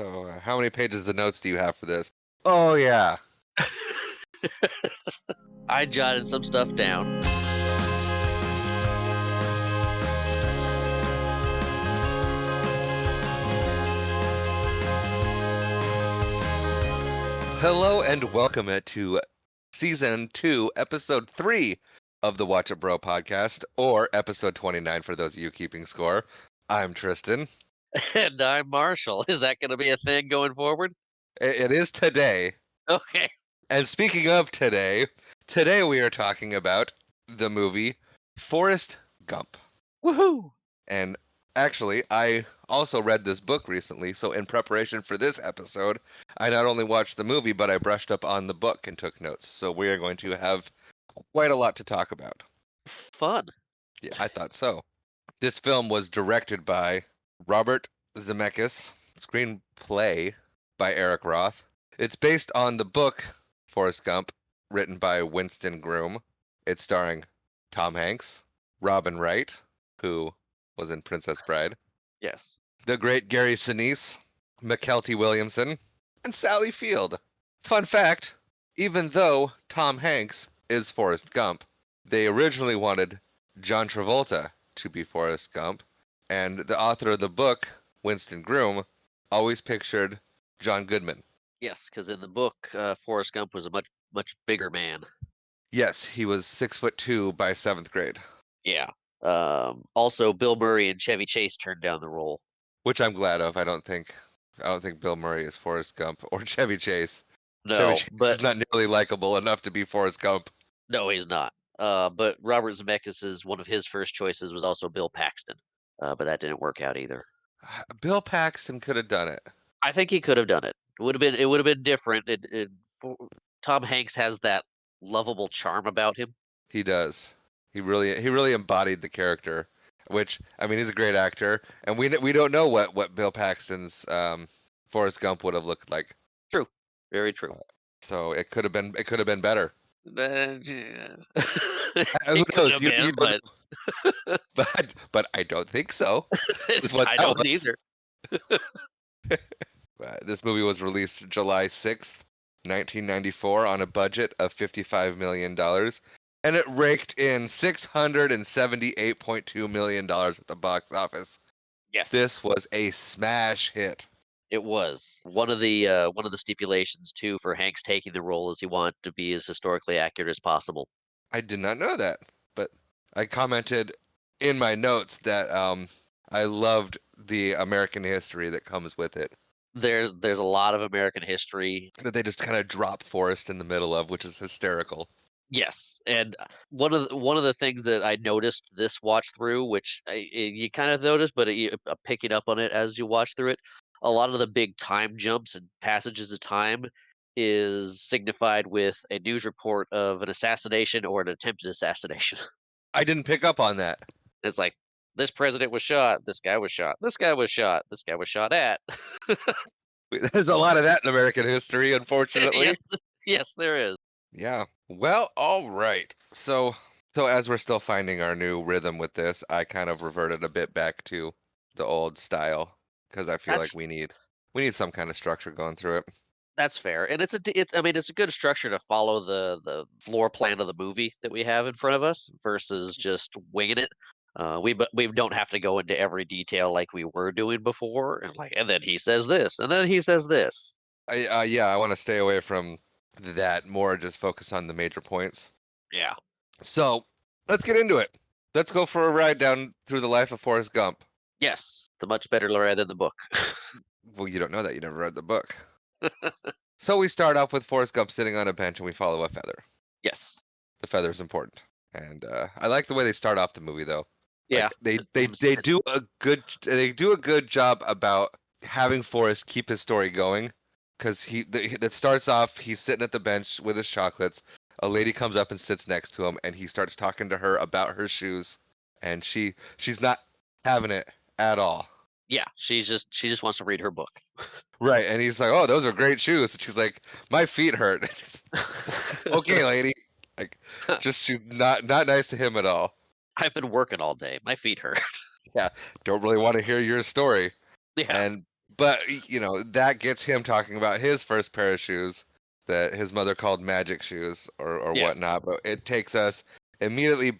So, how many pages of notes do you have for this? Oh, yeah. I jotted some stuff down. Hello and welcome to Season 2, Episode 3 of the Watch It Bro podcast, or Episode 29 for those of you keeping score. I'm Tristan. And I'm Marshall. Is that going to be a thing going forward? It is today. Okay. And speaking of today we are talking about the movie Forrest Gump. Woohoo! And actually, I also read this book recently, so in preparation for this episode, I not only watched the movie, but I brushed up on the book and took notes. So we are going to have quite a lot to talk about. Fun. Yeah, I thought so. This film was directed by Robert Zemeckis, screenplay by Eric Roth. It's based on the book Forrest Gump, written by Winston Groom. It's starring Tom Hanks, Robin Wright, who was in Princess Bride, Yes. the great Gary Sinise, McKelty Williamson, and Sally Field. Fun fact, even though Tom Hanks is Forrest Gump, they originally wanted John Travolta to be Forrest Gump, and the author of the book, Winston Groom, always pictured John Goodman. Yes, because in the book, Forrest Gump was a much bigger man. Yes, he was 6'2" by 7th grade. Yeah. Also, Bill Murray and Chevy Chase turned down the role. Which I'm glad of. I don't think Bill Murray is Forrest Gump or Chevy Chase. No, Chevy Chase but is not nearly likable enough to be Forrest Gump. no, he's not. But Robert Zemeckis' one of his first choices was also Bill Paxton. But that didn't work out either. Bill Paxton could have done it. I think he could have done it. It would have been different. Tom Hanks has that lovable charm about him. He does. He really embodied the character. Which, I mean, he's a great actor, and we don't know what Bill Paxton's Forrest Gump would have looked like. True, very true. So it could have been better. Yeah. Who It could knows? have You been, don't but know. But I don't think so. Is what I that don't was. either. This movie was released July 6th, 1994, on a budget of $55 million, and it raked in $678.2 million at the box office. Yes, This was a smash hit. it was one of the stipulations too for Hanks taking the role is he wanted to be as historically accurate as possible. I did not know that, but I commented in my notes that I loved the American history that comes with it. There's a lot of American history. That they just kind of drop Forrest in the middle of, which is hysterical. Yes, and one of the things that I noticed this watch through, which you kind of noticed, but picking up on it as you watch through it, a lot of the big time jumps and passages of time is signified with a news report of an assassination or an attempted assassination. I didn't pick up on that. It's like this president was shot, this guy was shot, this guy was shot, this guy was shot at. There's a lot of that in American history, unfortunately. Yes, there is. Yeah. Well, all right. So as we're still finding our new rhythm with this, I kind of reverted a bit back to the old style because I feel like we need some kind of structure going through it. That's fair, and it's a good structure to follow the floor plan of the movie that we have in front of us versus just winging it. We don't have to go into every detail like we were doing before, and then he says this, and then he says this. I want to stay away from that. More just focus on the major points. Yeah. So let's get into it. Let's go for a ride down through the life of Forrest Gump. Yes, the much better ride than the book. Well, you don't know that. You never read the book. So we start off with Forrest Gump sitting on a bench, and we follow a feather. Yes. The feather is important, and I like the way they start off the movie, though. Yeah. Like, they do a good job about having Forrest keep his story going, because that starts off he's sitting at the bench with his chocolates. A lady comes up and sits next to him, and he starts talking to her about her shoes, and she's not having it at all. Yeah, she just wants to read her book. Right, and he's like, "Oh, those are great shoes." And she's like, "My feet hurt." Okay, lady. Like, just she's not nice to him at all. I've been working all day. My feet hurt. Yeah, don't really want to hear your story. Yeah. But that gets him talking about his first pair of shoes that his mother called magic shoes or Yes. whatnot. But it takes us immediately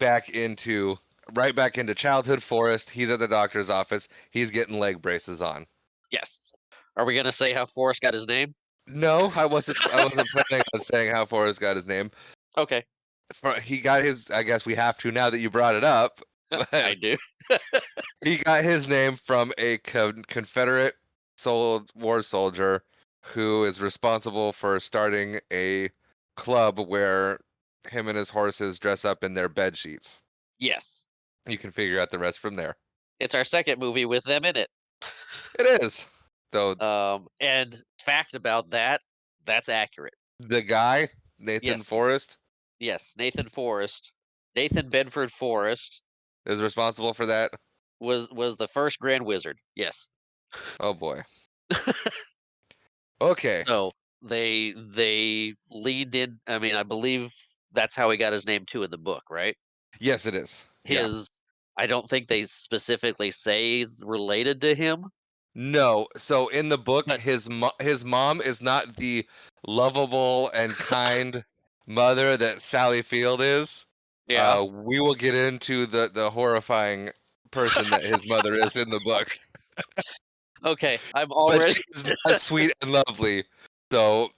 right back into childhood Forrest. He's at the doctor's office. He's getting leg braces on. Yes. Are we gonna say how Forrest got his name? No, I wasn't planning on saying how Forrest got his name. Okay. He got his. I guess we have to now that you brought it up. I But do. he got his name from a Confederate war soldier who is responsible for starting a club where him and his horses dress up in their bed sheets. Yes. You can figure out the rest from there. It's our second movie with them in it. It is, though. And fact about that, that's accurate. The guy, Nathan Yes. Forrest, Yes. Nathan Bedford Forrest is responsible for that. was the first Grand Wizard. Yes. Oh boy. Okay. So they leaned in. I mean, I believe that's how he got his name too in the book, right? Yes, it is. Yeah. His I don't think they specifically say he's related to him, No. So in the book, but his mom is not the lovable and kind mother that Sally Field is. yeah. We will get into the horrifying person that his mother is in the book, Okay, I'm but already she's not sweet and lovely. So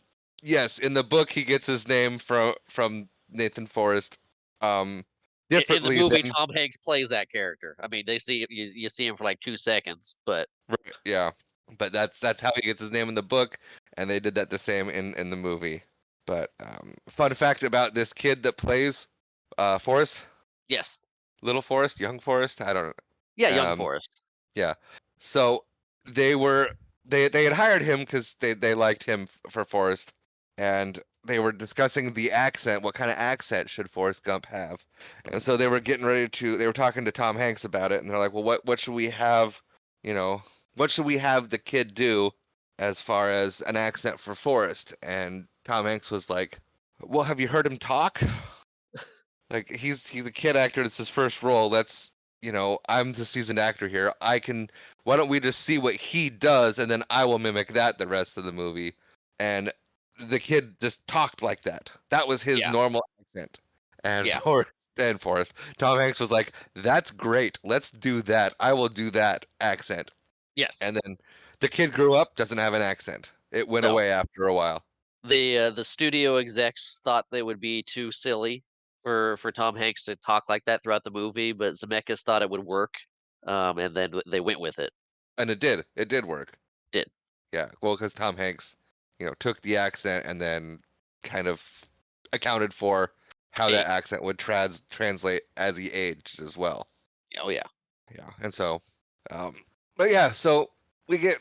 yes, in the book, he gets his name from Nathan Forrest. in the Differently movie. than Tom Hanks plays that character. I mean, they see you see him for like 2 seconds, but right, yeah, but that's how he gets his name in the book, and they did that the same in the movie. But fun fact about this kid that plays Forrest, yes, little Forrest, young Forrest, I don't yeah, know. young Forrest. Yeah. So they were they had hired him because they liked him for Forrest, and they were discussing the accent. What kind of accent should Forrest Gump have? And so they were getting ready to. They were talking to Tom Hanks about it, and they're like, "Well, what should we have? You know, what should we have the kid do as far as an accent for Forrest?" And Tom Hanks was like, "Well, have you heard him talk? Like he the kid actor. It's his first role. I'm the seasoned actor here. Why don't we just see what he does and then I will mimic that the rest of the movie?" And the kid just talked like that. That was his Yeah, normal accent. And yeah, Forrest, Tom Hanks was like, "That's great. Let's do that. I will do that accent." yes. And then the kid grew up, doesn't have an accent. It went No, away after a while. the studio execs thought they would be too silly for Tom Hanks to talk like that throughout the movie, but Zemeckis thought it would work, and then they went with it. And it did. It did work. Did Yeah, well, because Tom Hanks, took the accent and then kind of accounted for how that Hey, accent would translate as he aged as well. oh yeah, Yeah, and so, um, but yeah, so we get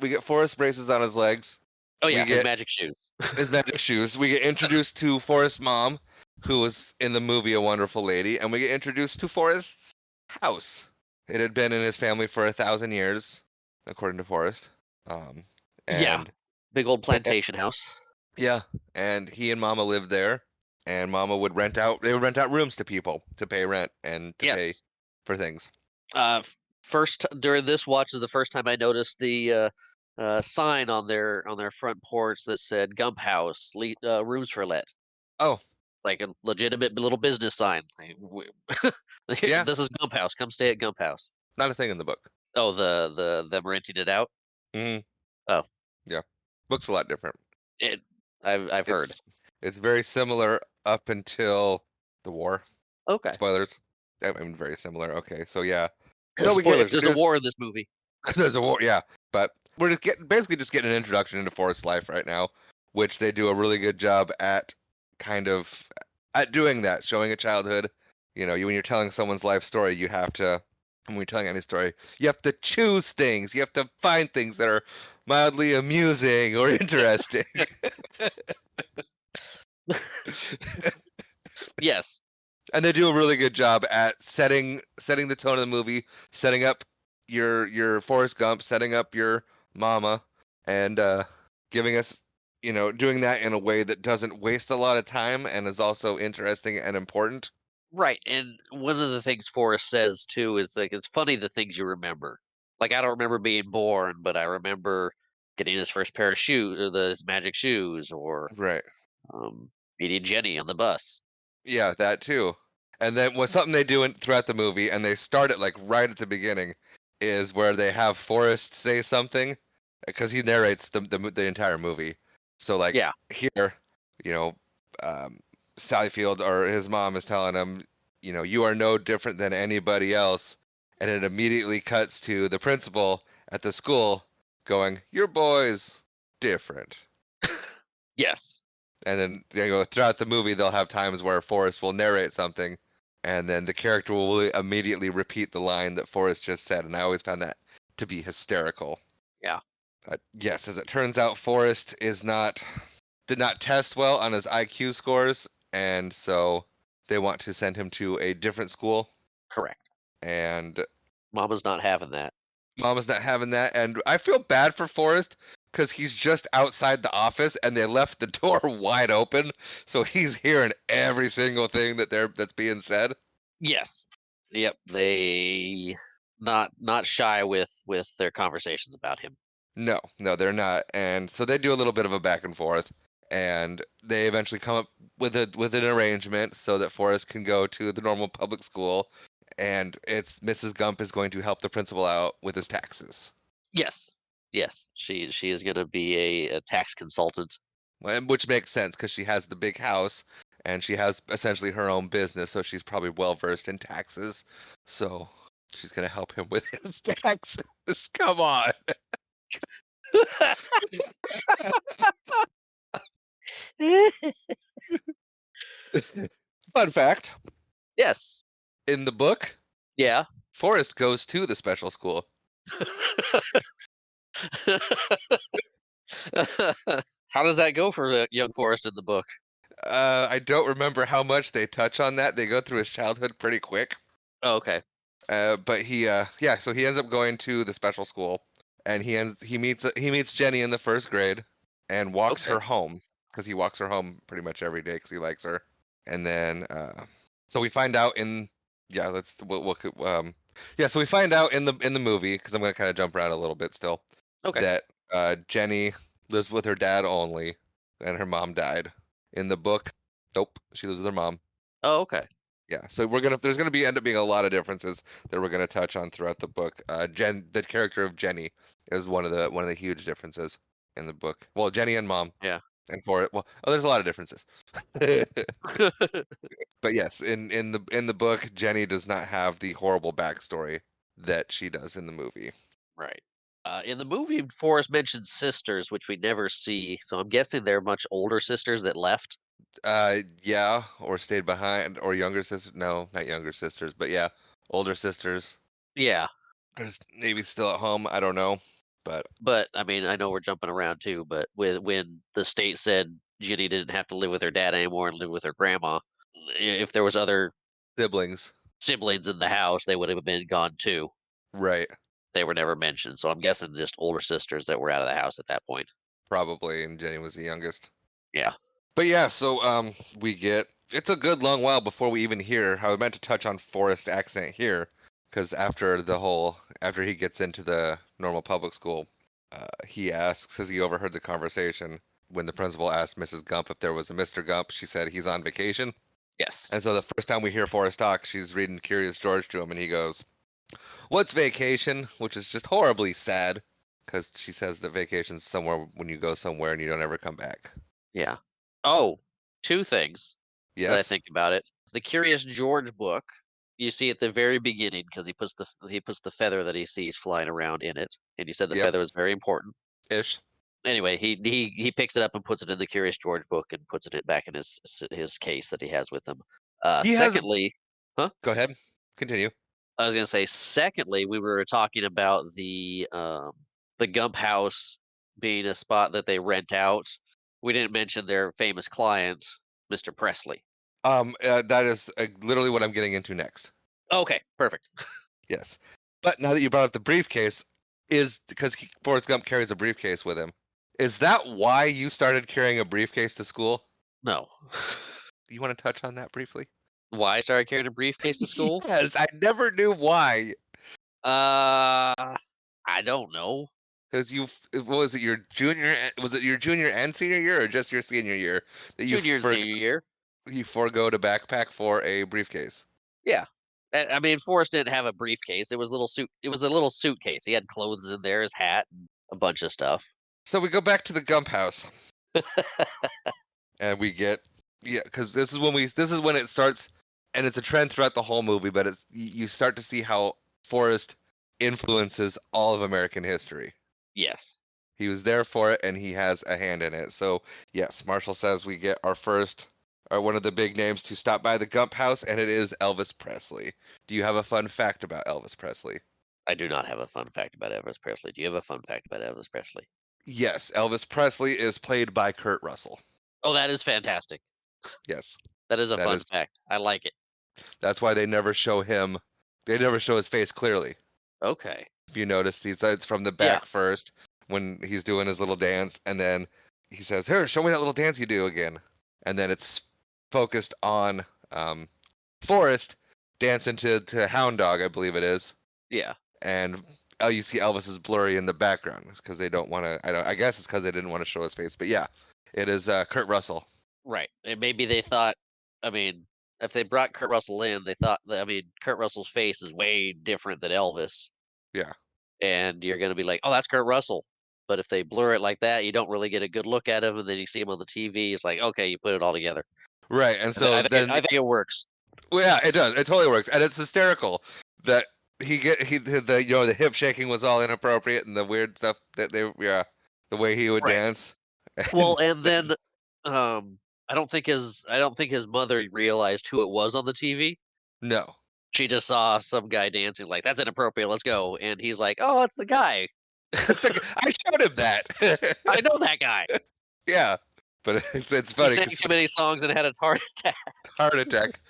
we get Forrest braces on his legs, oh we yeah, his get magic shoes. his magic shoes, we get introduced to Forrest's mom, who was in the movie a wonderful lady, and we get introduced to Forrest's house. It had been in his family for 1,000 years, according to Forrest. Um, Yeah, and big old plantation house. Yeah, and he and Mama lived there, and Mama would rent out. They would rent out rooms to people to pay rent and to pay Yes. for things. First during this watch is the first time I noticed the sign on their front porch that said "Gump House, rooms for let," Oh, like a legitimate little business sign. yeah, This is Gump House. Come stay at Gump House. not a thing in the book. Oh, the them renting it out. Hmm. Oh, Yeah, book's a lot different. it. I've heard. It's it's very similar up until the war. Okay. Spoilers. I mean, very similar. Okay, so yeah, no, we get Spoilers. There's a introduced. war in this movie. There's a war, yeah, but we're basically just getting an introduction into Forrest's life right now, which they do a really good job at, kind of at doing that, showing a childhood. When you're telling someone's life story, you have to, when you're telling any story, you have to choose things. You have to find things that are mildly amusing or interesting. Yes. And they do a really good job at setting the tone of the movie, setting up your Forrest Gump, setting up your mama, and giving us, doing that in a way that doesn't waste a lot of time and is also interesting and important. Right. And one of the things Forrest says too is like it's funny the things you remember. Like, I don't remember being born, but I remember getting his first pair of shoes, or his magic shoes, or Right. meeting Jenny on the bus. Yeah, that too. And then what's something they do throughout the movie, and they start it like right at the beginning, is where they have Forrest say something because he narrates the entire movie. So like Yeah. here, you know, Sally Field or his mom is telling him, you are no different than anybody else, and it immediately cuts to the principal at the school going, "Your boy's different." Yes. And then they go throughout the movie, they'll have times where Forrest will narrate something, and then the character will immediately repeat the line that Forrest just said. And I always found that to be hysterical. Yeah. Yes, as it turns out, Forrest did not test well on his IQ scores, and so they want to send him to a different school. Correct. And Mama's not having that. Mama's not having that, and I feel bad for Forrest because he's just outside the office and they left the door wide open, so he's hearing every single thing that's being said. Yes. Yep. They not shy with their conversations about him. No, no, they're not, and so they do a little bit of a back and forth, and they eventually come up with an arrangement so that Forrest can go to the normal public school, and it's Mrs. Gump is going to help the principal out with his taxes. Yes. Yes. She is gonna be a tax consultant. Which makes sense because she has the big house and she has essentially her own business, so she's probably well versed in taxes. So she's gonna help him with his taxes. Come on. Fun fact: Yes. in the book, Yeah. Forrest goes to the special school. How does that go for young Forrest in the book? I don't remember how much they touch on that. They go through his childhood pretty quick. Oh, okay. But yeah, so he ends up going to the special school, and he meets Jenny in the first grade, and walks Okay. her home because he walks her home pretty much every day because he likes her. And then, so we find out in yeah, let's we'll yeah, so we find out in the movie because I'm gonna kind of jump around a little bit still Okay. that Jenny lives with her dad only, and her mom died. In the book, nope, she lives with her mom. Oh, okay. Yeah, so there's gonna be end up being a lot of differences that we're gonna touch on throughout the book. The character of Jenny is one of the huge differences in the book. Well, Jenny and mom, Yeah. and for it, well, there's a lot of differences. But yes, in the book, Jenny does not have the horrible backstory that she does in the movie. Right. In the movie, Forrest mentions sisters, which we never see. So I'm guessing they're much older sisters that left. Yeah, or stayed behind, or younger sisters. No, not younger sisters, but yeah, older sisters. Yeah. Or maybe still at home. I don't know, but But I mean, I know we're jumping around too, but when the state said Ginny didn't have to live with her dad anymore and live with her grandma, if there was other siblings, siblings in the house, they would have been gone too. right? They were never mentioned. So I'm guessing just older sisters that were out of the house at that point. Probably, and Jenny was the youngest. Yeah. But yeah, so we get it's a good long while before we even hear. I was meant to touch on Forrest accent here, because after he gets into the normal public school, he asks, because he overheard the conversation when the principal asked Mrs. Gump if there was a Mr. Gump. She said he's on vacation, Yes. and so the first time we hear Forrest talk, she's reading Curious George to him, and he goes, "What's vacation?" Which is just horribly sad, because she says that vacation's somewhere when you go somewhere and you don't ever come back. Yeah. Oh, two things that I Yes. think about it. The Curious George book, you see at the very beginning because he puts the feather that he sees flying around in it, and you said the Yep. feather was very important. Ish. Anyway, he picks it up and puts it in the Curious George book and puts it back in his case that he has with him. He has. Secondly, huh? Go ahead. Continue. I was gonna say, secondly, we were talking about the Gump House being a spot that they rent out. We didn't mention their famous client, Mr. Presley. That is literally what I'm getting into next. Okay, perfect. Yes. But now that you brought up the briefcase, is because Forrest Gump carries a briefcase with him. Is that why you started carrying a briefcase to school? No. You want to touch on that briefly? Why I started carrying a briefcase to school? Yes, I never knew why. Uh, I don't know. Because what was it, your was it your junior and senior year, or just your senior year that Junior and senior year. you forego to backpack for a briefcase? Yeah. I mean, Forrest didn't have a briefcase. It was it was a little suitcase. He had clothes in there, his hat, and a bunch of stuff. So we go back to the Gump house, and we get, yeah, because this is when it starts, and it's a trend throughout the whole movie, but you start to see how Forrest influences all of American history. Yes. He was there for it, and he has a hand in it. So yes, Marshall says we get our first, or one of the big names to stop by the Gump house, and it is Elvis Presley. Do you have a fun fact about Elvis Presley? I do not have a fun fact about Elvis Presley. Do you have a fun fact about Elvis Presley? Yes, Elvis Presley is played by Kurt Russell. Oh, that is fantastic. Yes, That is a that fun is. fact. I like it. That's why they never show him. They never show his face clearly. Okay. If you notice, it's from the Yeah. back first when he's doing his little dance, and then he says, "Here, show me that little dance you do again." And then it's focused on Forrest dancing to Hound Dog, I believe it is, Yeah. and you see Elvis is blurry in the background because they don't want to. I guess it's because they didn't want to show his face, but yeah, it is Kurt Russell. Right. And maybe they thought, I mean, if they brought Kurt Russell in, they thought that, I mean, Kurt Russell's face is way different than Elvis. Yeah, And you're going to be like, oh, that's Kurt Russell. But if they blur it like that, you don't really get a good look at him. And then you see him on the TV. It's like, okay, you put it all together. right. And so then I think it works. well, yeah, it does. It totally works, and it's hysterical that the hip shaking was all inappropriate and the weird stuff that the way he would Right. dance. Well, And and then I don't think his mother realized who it was on the TV. no, She just saw some guy dancing, like, "That's inappropriate, let's go." And he's like, "Oh, it's the guy. I showed him that. I know that guy. Yeah, but it's He funny sang because too many songs and had a heart attack." heart attack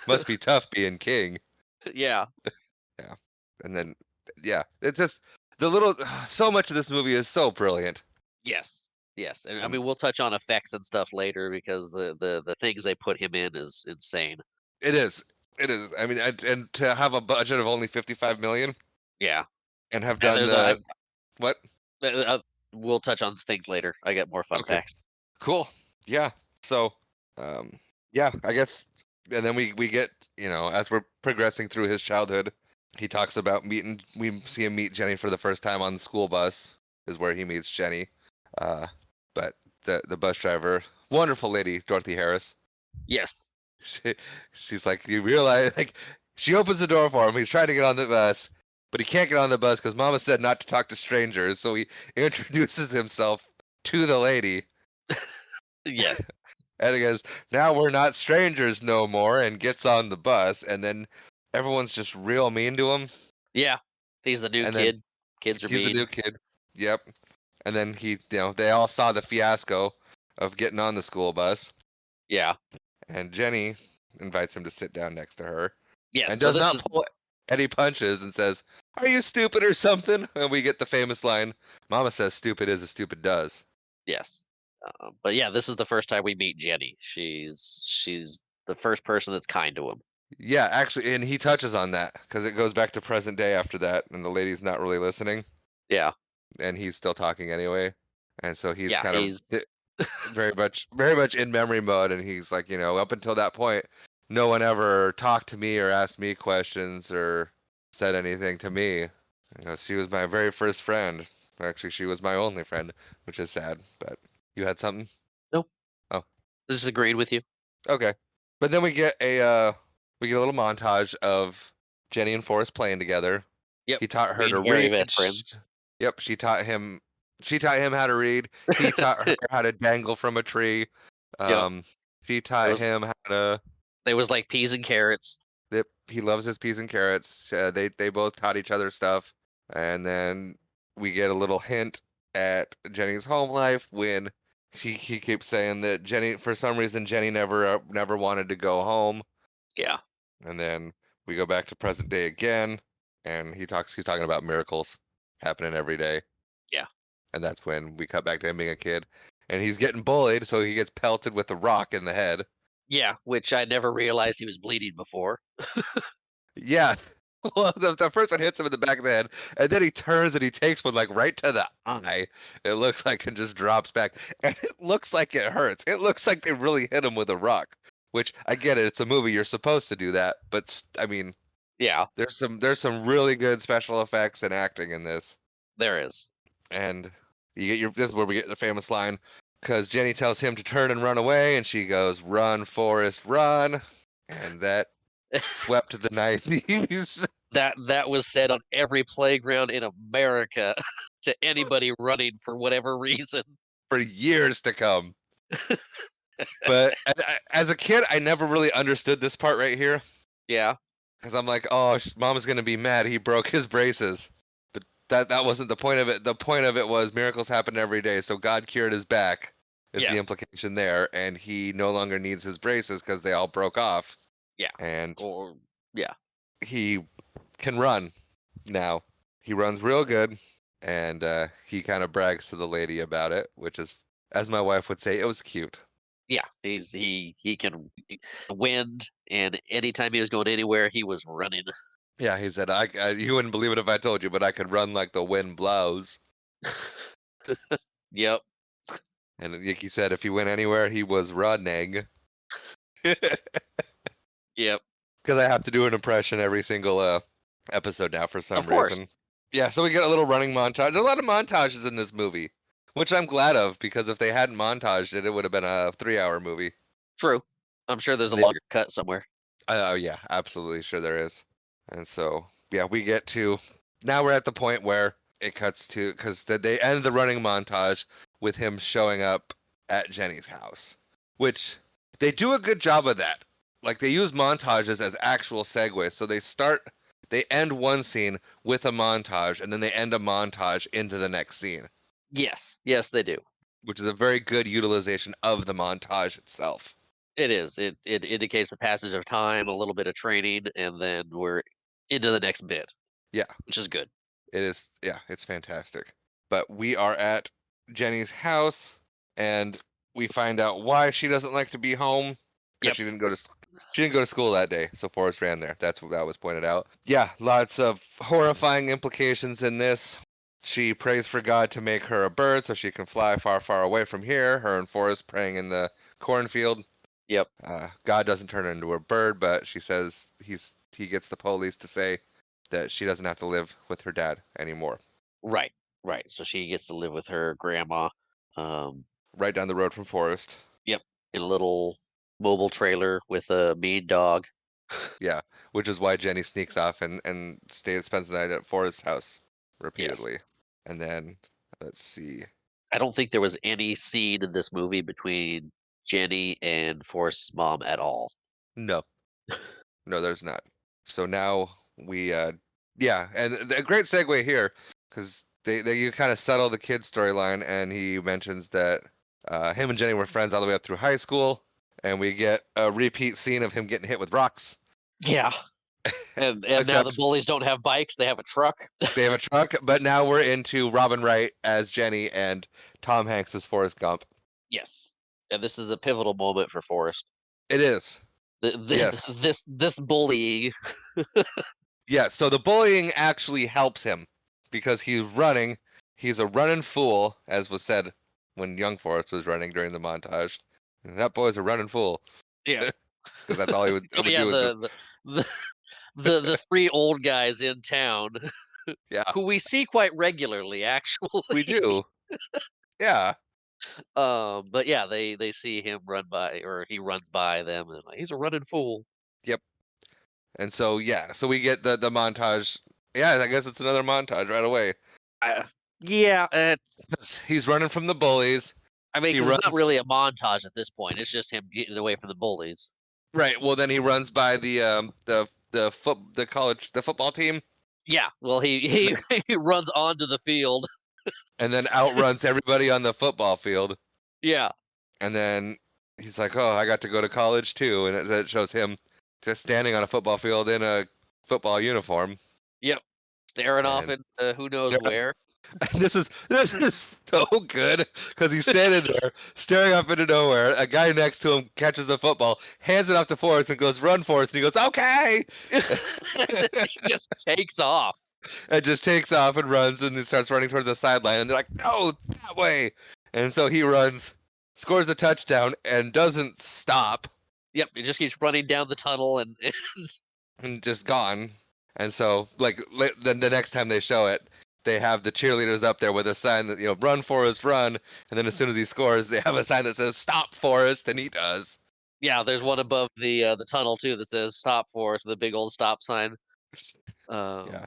must be tough being king. Yeah. Yeah, and then yeah, it's just the little so much of this movie is so brilliant, Yes. Yes, and I and mean, we'll touch on effects and stuff later because the things they put him in is insane. it is. It is. I mean, and to have a budget of only 55 million Yeah, and have and done the what? we'll touch on things later. I got more fun Okay. facts. Cool. Yeah. So, yeah, I guess, and then we get, as we're progressing through his childhood, he talks about meeting. We see him meet Jenny for the first time on the school bus, is where he meets Jenny. Uh, but the bus driver, wonderful lady, Dorothy Harris. Yes. She, she's like, you realize, like, she opens the door for him. He's trying to get on the bus, but he can't get on the bus because Mama said not to talk to strangers. So he introduces himself to the lady. Yes. And he goes, "Now we're not strangers no more," and gets on the bus, and then everyone's just real mean to him. Yeah. He's the new And then kid. Kids are he's a mean. new kid. Yep. And then they all saw the fiasco of getting on the school bus, Yeah. and Jenny invites him to sit down next to her, Yes, and so does this not is pull any punches, and says, "Are you stupid or something?" And we get the famous line, "Mama says stupid is as stupid does." yes. But yeah, this is the first time we meet Jenny. She's the first person that's kind to him. Yeah, actually, and he touches on that because it goes back to present day after that, and the lady's not really listening. Yeah. And he's still talking anyway. And so he's Yeah, kind of he's very much in memory mode. And he's like, up until that point, no one ever talked to me or asked me questions or said anything to me. She was my very first friend. Actually, she was my only friend, which is sad. But you had something? nope. Oh, Just agreed with you. okay. But then we get a little montage of Jenny and Forrest playing together. Yep. He taught her Me to and Gary read. best friends. Yep, she taught him. She taught him how to read. He taught her how to dangle from a tree. Yep. Um, she It taught was him how to. it was like peas and carrots. Yep, he loves his peas and carrots. They both taught each other stuff, and then we get a little hint at Jenny's home life when he keeps saying that for some reason Jenny never wanted to go home. Yeah. And then we go back to present day again, and he's talking about miracles happening every day. Yeah. And that's when we cut back to him being a kid. And he's getting bullied, so he gets pelted with a rock in the head. Yeah, which I never realized he was bleeding before. Yeah. Well, the first one hits him in the back of the head, and then he turns and he takes one like right to the eye. It looks like it just drops back, and it looks like it hurts. It looks like they really hit him with a rock. Which I get it; it's a movie, you're supposed to do that. But I mean, Yeah, there's some really good special effects and acting in this, there is. and you get your. This is where we get the famous line, because Jenny tells him to turn and run away, and she goes, "Run, Forrest, run," and that swept the 90s. That was said on every playground in America to anybody running for whatever reason. For years to come. But as a kid, I never really understood this part right here Yeah. because I'm like, oh, mom's gonna be mad. He broke his braces, but that wasn't the point of it. The point of it was miracles happen every day, so God cured his back. Is the Yes. implication there, and he no longer needs his braces because they all broke off, Yeah. and Or yeah. he can run now. He runs real good, and he kind of brags to the lady about it, which is, as my wife would say, it was cute. Yeah. He can wind, and anytime he was going anywhere, he was running. Yeah, he said, you wouldn't believe it if I told you, but I could run like the wind blows. Yep. And Yicky said if he went anywhere, he was running. Because Yep. I have to do an impression every single episode now for some Of course. reason. Yeah, so we get a little running montage. There's a lot of montages in this movie, which I'm glad of, because if they hadn't montaged it, it would have been a 3-hour movie. True. I'm sure there's a They- longer cut somewhere. Oh, yeah, absolutely sure there is. And so, yeah, we get to, now we're at the point where it cuts to, because they end the running montage with him showing up at Jenny's house, which they do a good job of that. Like, they use montages as actual segues. So they end one scene with a montage, and then they end a montage into the next scene, Yes. Yes, they do. which is a very good utilization of the montage itself. It is. It indicates the passage of time, a little bit of training, and then we're into the next bit. Yeah. Which is good. It is, yeah, it's fantastic. But we are at Jenny's house, and we find out why she doesn't like to be home, because Yep. she didn't go to school that day. So Forrest ran there. That's what that was pointed out. Yeah, lots of horrifying implications in this. She prays for God to make her a bird so she can fly far, far away from here. Her and Forrest praying in the cornfield. Yep. God doesn't turn her into a bird, but she says he gets the police to say that she doesn't have to live with her dad anymore. Right. Right. So she gets to live with her grandma. Right down the road from Forrest. Yep. In a little mobile trailer with a mean dog. Yeah, which is why Jenny sneaks off and spends the night at Forrest's house Yes. repeatedly. And then, let's see. I don't think there was any scene in this movie between Jenny and Forrest's mom at all. No, no, there's not. So now yeah, and a great segue here, because you kind of settle the kid storyline, and he mentions that him and Jenny were friends all the way up through high school, and we get a repeat scene of him getting hit with rocks. Yeah. And now the Except- bullies don't have bikes; they have a truck. They have a truck, but now we're into Robin Wright as Jenny and Tom Hanks as Forrest Gump. Yes. And this is a pivotal moment for Forrest. It is. Yes. This bullying. Yeah, so the bullying actually helps him because he's running. He's a running fool, as was said when young Forrest was running during the montage. That boy's a running fool. Yeah. Because that's all he would Yeah, do. Is the three old guys in town yeah, who we see quite regularly, actually. we do. Yeah. But yeah, they see him run by, or he runs by them, and like, he's a running fool. Yep. And so yeah, so we get the montage. Yeah, I guess it's another montage right away. Yeah, it's. He's running from the bullies. I mean, He 'cause it's not runs- really a montage at this point. It's just him getting away from the bullies. Right. Well, then he runs by the football team, Yeah. Well, he he runs onto the field. and then outruns everybody on the football field. Yeah. And then he's like, "Oh, I got to go to college too," and it shows him just standing on a football field in a football uniform. Yep. Staring off And into who knows staring- where. And this is so good because he's standing there staring up into nowhere. A guy next to him catches the football, hands it off to Forrest, and goes, "Run, Forrest!" And he goes, "Okay," He just takes off. and just takes off and runs, and he starts running towards the sideline. And they're like, "No, that way!" And so he runs, scores a touchdown, and doesn't stop, Yep, he just keeps running down the tunnel and and just gone. And so, like, then the next time they show it, they have the cheerleaders up there with a sign that, "Run, Forrest, run." And then as soon as he scores, they have a sign that says, "Stop, Forrest," and he does. yeah, there's one above the tunnel too that says "Stop for us" with a big old stop sign Yeah.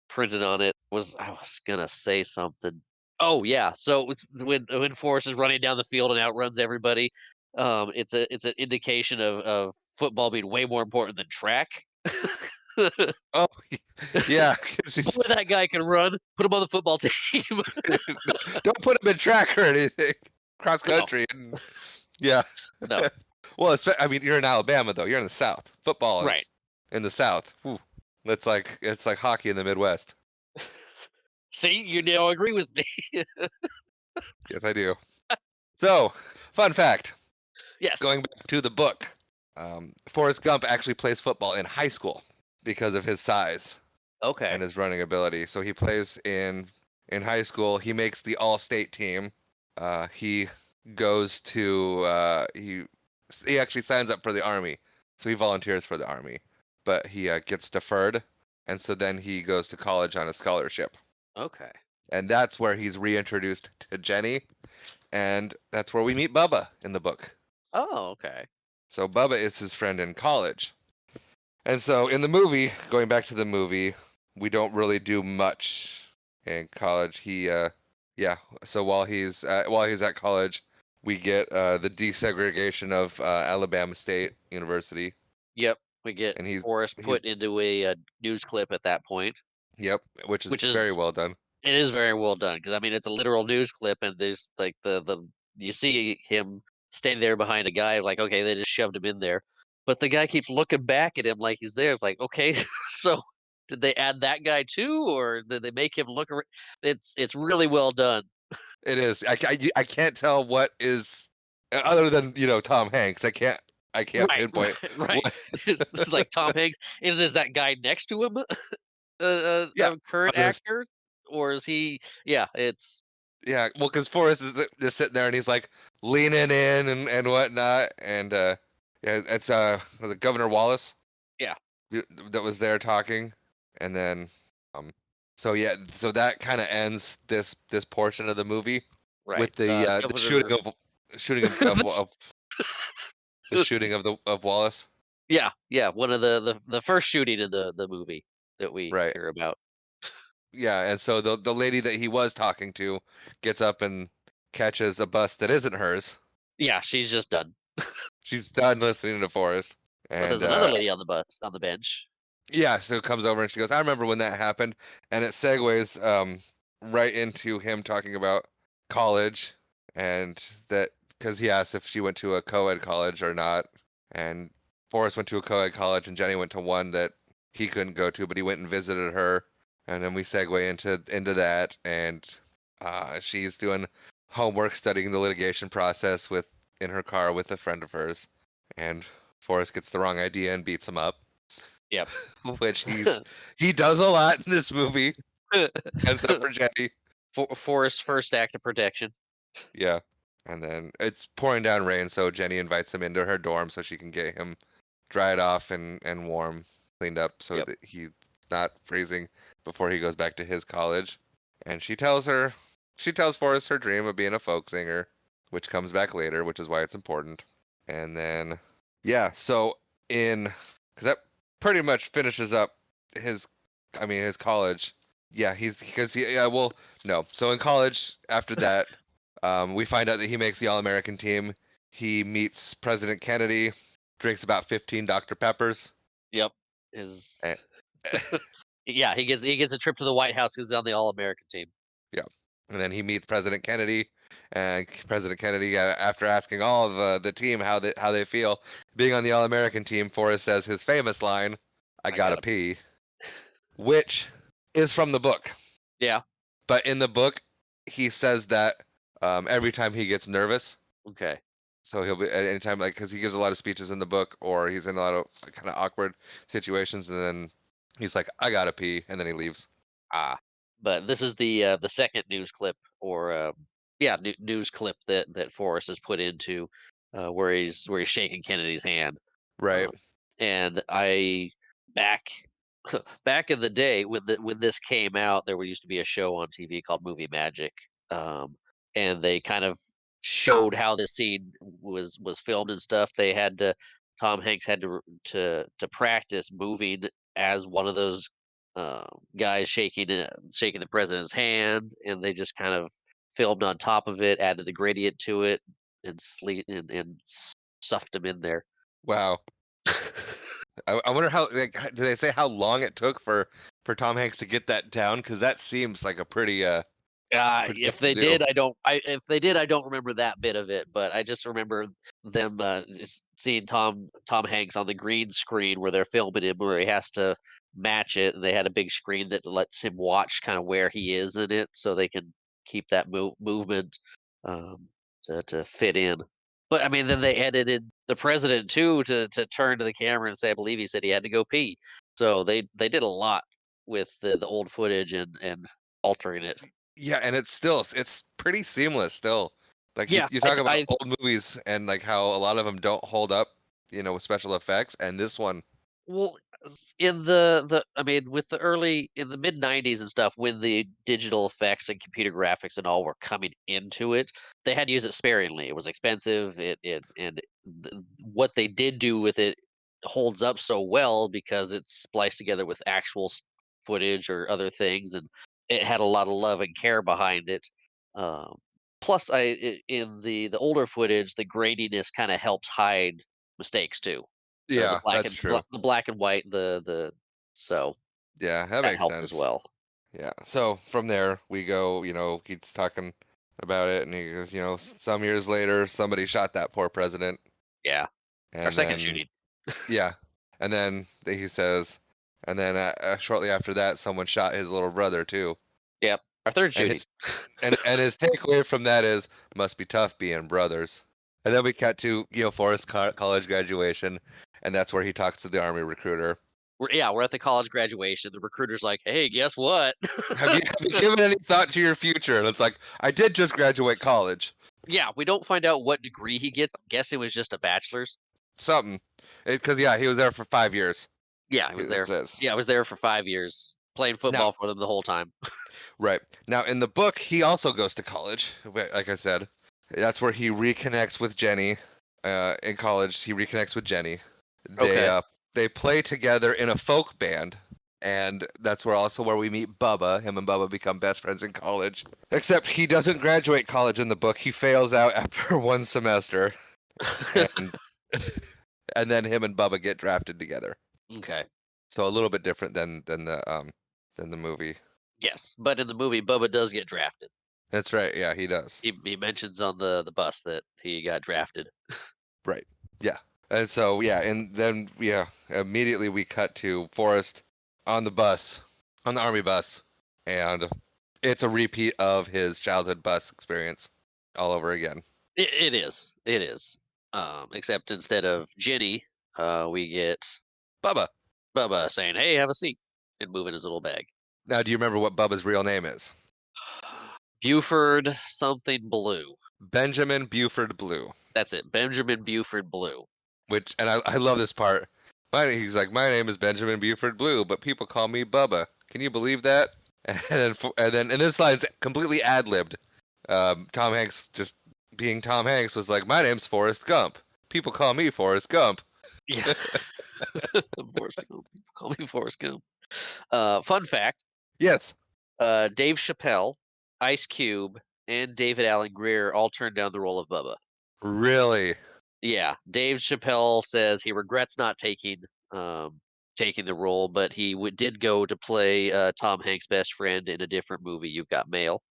printed on it. I was gonna say something. Oh yeah, so when Forrest is running down the field and outruns everybody, it's an indication of football being way more important than track. Oh, yeah. 'Cause Boy, that guy can run. Put him on the football team. don't put him in track or anything. Cross No, country. And, yeah. no, Well, I mean, you're in Alabama, though. You're in the South. Football right. is in the South. Whew. It's like hockey in the Midwest. See, you now agree with me. Yes, I do. So, fun fact. Yes. Going back to the book, Forrest Gump actually plays football in high school because of his size Okay. and his running ability. So he plays in high school. He makes the all-state team. He goes to he actually signs up for the army, so he volunteers for the army, but he gets deferred, and so then he goes to college on a scholarship, Okay. and that's where he's reintroduced to Jenny, and that's where we meet Bubba in the book. Oh, okay. So Bubba is his friend in college. And so in the movie, going back to the movie, we don't really do much in college. Yeah. So while he's at college, we get the desegregation of Alabama State University, Yep. We get and Forrest he's put into a news clip at that point, yep, which is which is very well done. it is very well done because I mean it's a literal news clip and there's like the you see him standing there behind a guy like okay they just shoved him in there, but the guy keeps looking back at him like he's there. It's like okay, so did they add that guy too or did they make him look? It's really well done. It is. I can't tell what is other than Tom Hanks. I can't Right, pinpoint right. what. It's like Tom Hanks. Is that guy next to him Yeah. a current Others actor, or is he? Yeah, it's Yeah, well, because Forrest is just sitting there and he's like leaning in and whatnot, and yeah, it's was it Governor Wallace yeah, that was there talking, and then um, so yeah, so that kind of ends this portion of the movie right. with the Governor. shooting of the shooting of Wallace, Yeah, yeah. One of the first shooting in the movie that we right? hear about. Yeah, and so the lady that he was talking to gets up and catches a bus that isn't hers. Yeah, she's just done. She's done listening to Forrest. But And there's another lady on the bus on the bench. yeah, so it comes over and she goes, "I remember when that happened," and it segues right into him talking about college, and that because he asked if she went to a co-ed college or not, and Forrest went to a co-ed college and Jenny went to one that he couldn't go to, but he went and visited her, and then we segue into that, and she's doing homework, studying the litigation process with in her car with a friend of hers, and Forrest gets the wrong idea and beats him up, Yep. which he does a lot in this movie. Ends up for Jenny. Forrest's first act of protection. Yeah. And then it's pouring down rain, so Jenny invites him into her dorm so she can get him dried off and warm, cleaned up so Yep. that he's not freezing before he goes back to his college. And she tells Forrest her dream of being a folk singer, which comes back later, which is why it's important. And then, yeah, so because that pretty much finishes up his, his college. Yeah, yeah, well, no. So in college, after that, we find out that he makes the All-American team. He meets President Kennedy, drinks about 15 Dr. Peppers. Yep. His And, yeah, he gets a trip to the White House because he's on the All American team. yeah. And then he meets President Kennedy, and President Kennedy, after asking all of the team how they feel being on the All-American team, Forrest says his famous line, "I I gotta gotta. pee," which is from the book. Yeah. But in the book, he says that every time he gets nervous. Okay. So he'll be at any time, like, because he gives a lot of speeches in the book, or he's in a lot of kind of awkward situations, and then he's like, "I gotta pee," and then he leaves. Ah, but this is the second news clip, or yeah, news clip that Forrest has put into, where he's shaking Kennedy's hand. Right. Um, and I back back in the day when this came out, there used to be a show on TV called Movie Magic, um, and they kind of showed how this scene was filmed and stuff. Tom Hanks had to practice moving as one of those guys shaking the president's hand, and they just kind of filmed on top of it, added the gradient to it, and stuffed him in there. Wow. I wonder how. Like, do they say how long it took for Tom Hanks to get that down? Because that seems like a pretty tough If to they do. did, if they did, I don't remember that bit of it, but I just remember them just seeing Tom Hanks on the green screen where they're filming him, where he has to match it, and they had a big screen that lets him watch kind of where he is in it, so they can keep that movement um, to fit in. But I mean, then they edited the president too to turn to the camera and say, I believe he said he had to go pee. So they did a lot with the old footage and altering it. Yeah, and it's pretty seamless still. Like you, Yeah, you I, talk th- about I old movies and like how a lot of them don't hold up, with special effects, and this one, well, in the I mean, with the early in the mid '90s and stuff, when the digital effects and computer graphics and all were coming into it, they had to use it sparingly. It was expensive. What they did do with it holds up so well because it's spliced together with actual footage or other things, and it had a lot of love and care behind it. Um, Plus, in the older footage, the graininess kind of helps hide mistakes too. The yeah, that's true. the black and white, the so Yeah, that that makes helped as sense. well. Yeah. So from there we go. He's talking about it, and he goes, some years later, somebody shot that poor president, Yeah. Our and second then shooting. yeah, and then he says, and then shortly after that, someone shot his little brother too, Yep. Our third and shooting. his and his takeaway from that is must be tough being brothers. And then we cut to Forrest college graduation, and that's where he talks to the army recruiter. We're at the college graduation. The recruiter's like, "Hey, guess what?" Have you given any thought to your future? And it's like, I did just graduate college. Yeah, we don't find out what degree he gets. I'm guessing it was just a bachelor's. Something. Because, yeah, he was there for 5 years, Yeah, he was it there. says. Yeah, I was there for 5 years, playing Now, football for them the whole time. right. Now, in the book, he also goes to college, like I said. That's where he reconnects with Jenny. In college, he reconnects with Jenny. They, Okay. uh, they play together in a folk band. And that's where we meet Bubba. Him and Bubba become best friends in college. Except he doesn't graduate college in the book. He fails out after one semester. And and then him and Bubba get drafted together. Okay. So a little bit different than the movie. Yes, but in the movie, Bubba does get drafted. That's right. Yeah, he does. He mentions on the bus that he got drafted. Right. Yeah. And so yeah, and then yeah, immediately we cut to Forrest on the bus, on the army bus, and it's a repeat of his childhood bus experience all over again. It is. It is. Except instead of Jenny, we get Bubba. Bubba saying, "Hey, have a seat," and moving his little bag. Now, do you remember what Bubba's real name is? Buford something Blue. Benjamin Buford Blue. That's it. Benjamin Buford Blue. And I love this part. He's like, my name is Benjamin Buford Blue, but people call me Bubba. Can you believe that? And this line's completely ad libbed. Tom Hanks, just being Tom Hanks, was like, my name's Forrest Gump. People call me Forrest Gump. Yeah. Forrest Gump. People call me Forrest Gump. Fun fact: Yes. Dave Chappelle, Ice Cube, and David Allen Greer all turned down the role of Bubba. Really? Yeah, Dave Chappelle says he regrets not taking the role, but he did go to play Tom Hanks' best friend in a different movie, You've Got Mail,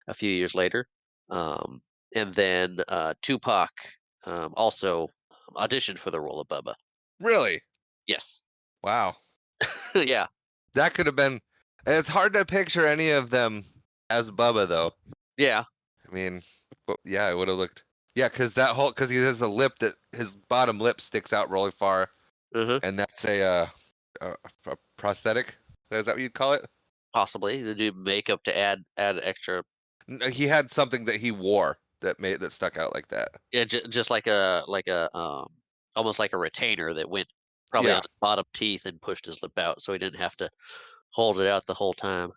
a few years later. Um, and then Tupac also auditioned for the role of Bubba. Really? Yes. Wow. Yeah. That could have been. It's hard to picture any of them as Bubba though. Yeah. I mean, yeah, it would have looked. Yeah, because he has a lip that his bottom lip sticks out really far, Uh-huh. and that's a, a prosthetic. Is that what you'd call it? Possibly. They do makeup to add extra. He had something that he wore that stuck out like that. Yeah, just like a almost like a retainer that went probably on Yeah, his bottom teeth and pushed his lip out, so he didn't have to hold it out the whole time.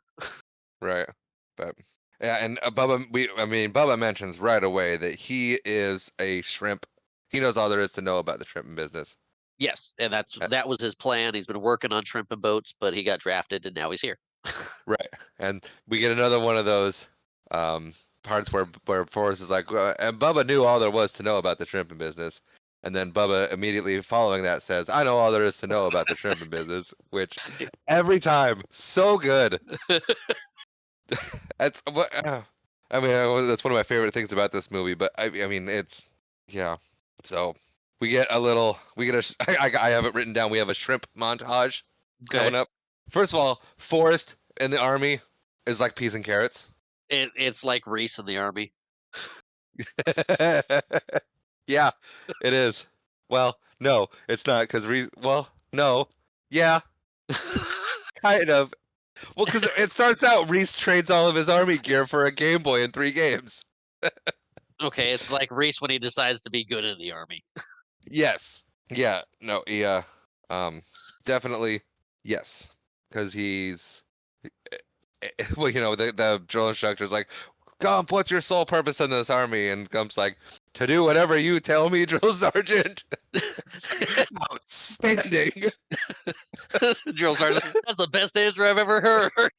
right. But yeah, and Bubba mentions right away that he is a shrimp. He knows all there is to know about the shrimp business. Yes, and Uh, that was his plan. He's been working on shrimp and boats, but he got drafted and now he's here. Right. And we get another one of those um, parts where Forrest is like, and Bubba knew all there was to know about the shrimping business. And then Bubba immediately following that says, I know all there is to know about the shrimping business, which every time, so good. That's what I mean, that's one of my favorite things about this movie, but I mean, yeah. So we get I have it written down. We have a shrimp montage Okay. coming up. First of all, Forrest in the army is like peas and carrots. It's like Reese in the army. Yeah, it is. Well, no, it's not because no, yeah, kind of. Well, because it starts out Reese trades all of his army gear for a Game Boy in 3 games. Okay, it's like Reese when he decides to be good in the army. Yes. Yeah. No. Yeah. Definitely. Yes. Because well, the drill instructor's like, Gump, what's your sole purpose in this army? And Gump's like, to do whatever you tell me, drill sergeant. It's like, outstanding. Drill sergeant, that's the best answer I've ever heard.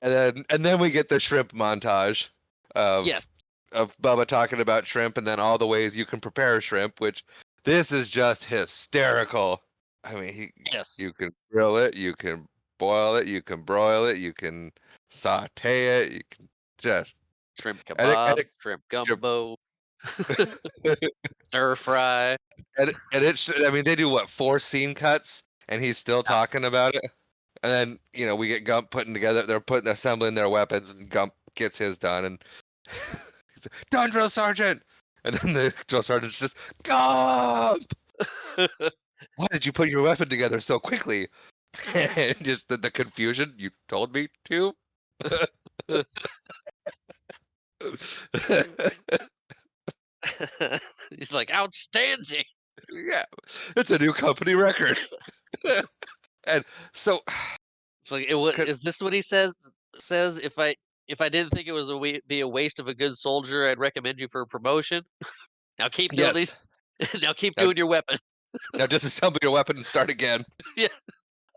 And then we get the shrimp montage Yes, of Bubba talking about shrimp and then all the ways you can prepare shrimp, which this is just hysterical. I mean, you yes. can grill it, you can boil it, you can broil it, you can saute it, you can just Shrimp and kebab, shrimp shrimp. gumbo, stir fry. I mean, they do what, 4 scene cuts, and he's still Yeah. talking about it. And then we get Gump putting together. They're assembling their weapons, and Gump gets his done, and he's like, "Done, drill sergeant." And then the drill sergeant's just, Gump, why did you put your weapon together so quickly? And just the confusion. You told me to. He's like, outstanding. Yeah, it's a new company record. And so, It's like, cause, is this what he says? If I didn't think it was be a waste of a good soldier, I'd recommend you for a promotion. Now keep building. yes, Now keep now, doing your weapon. now disassemble your weapon and start again. Yeah.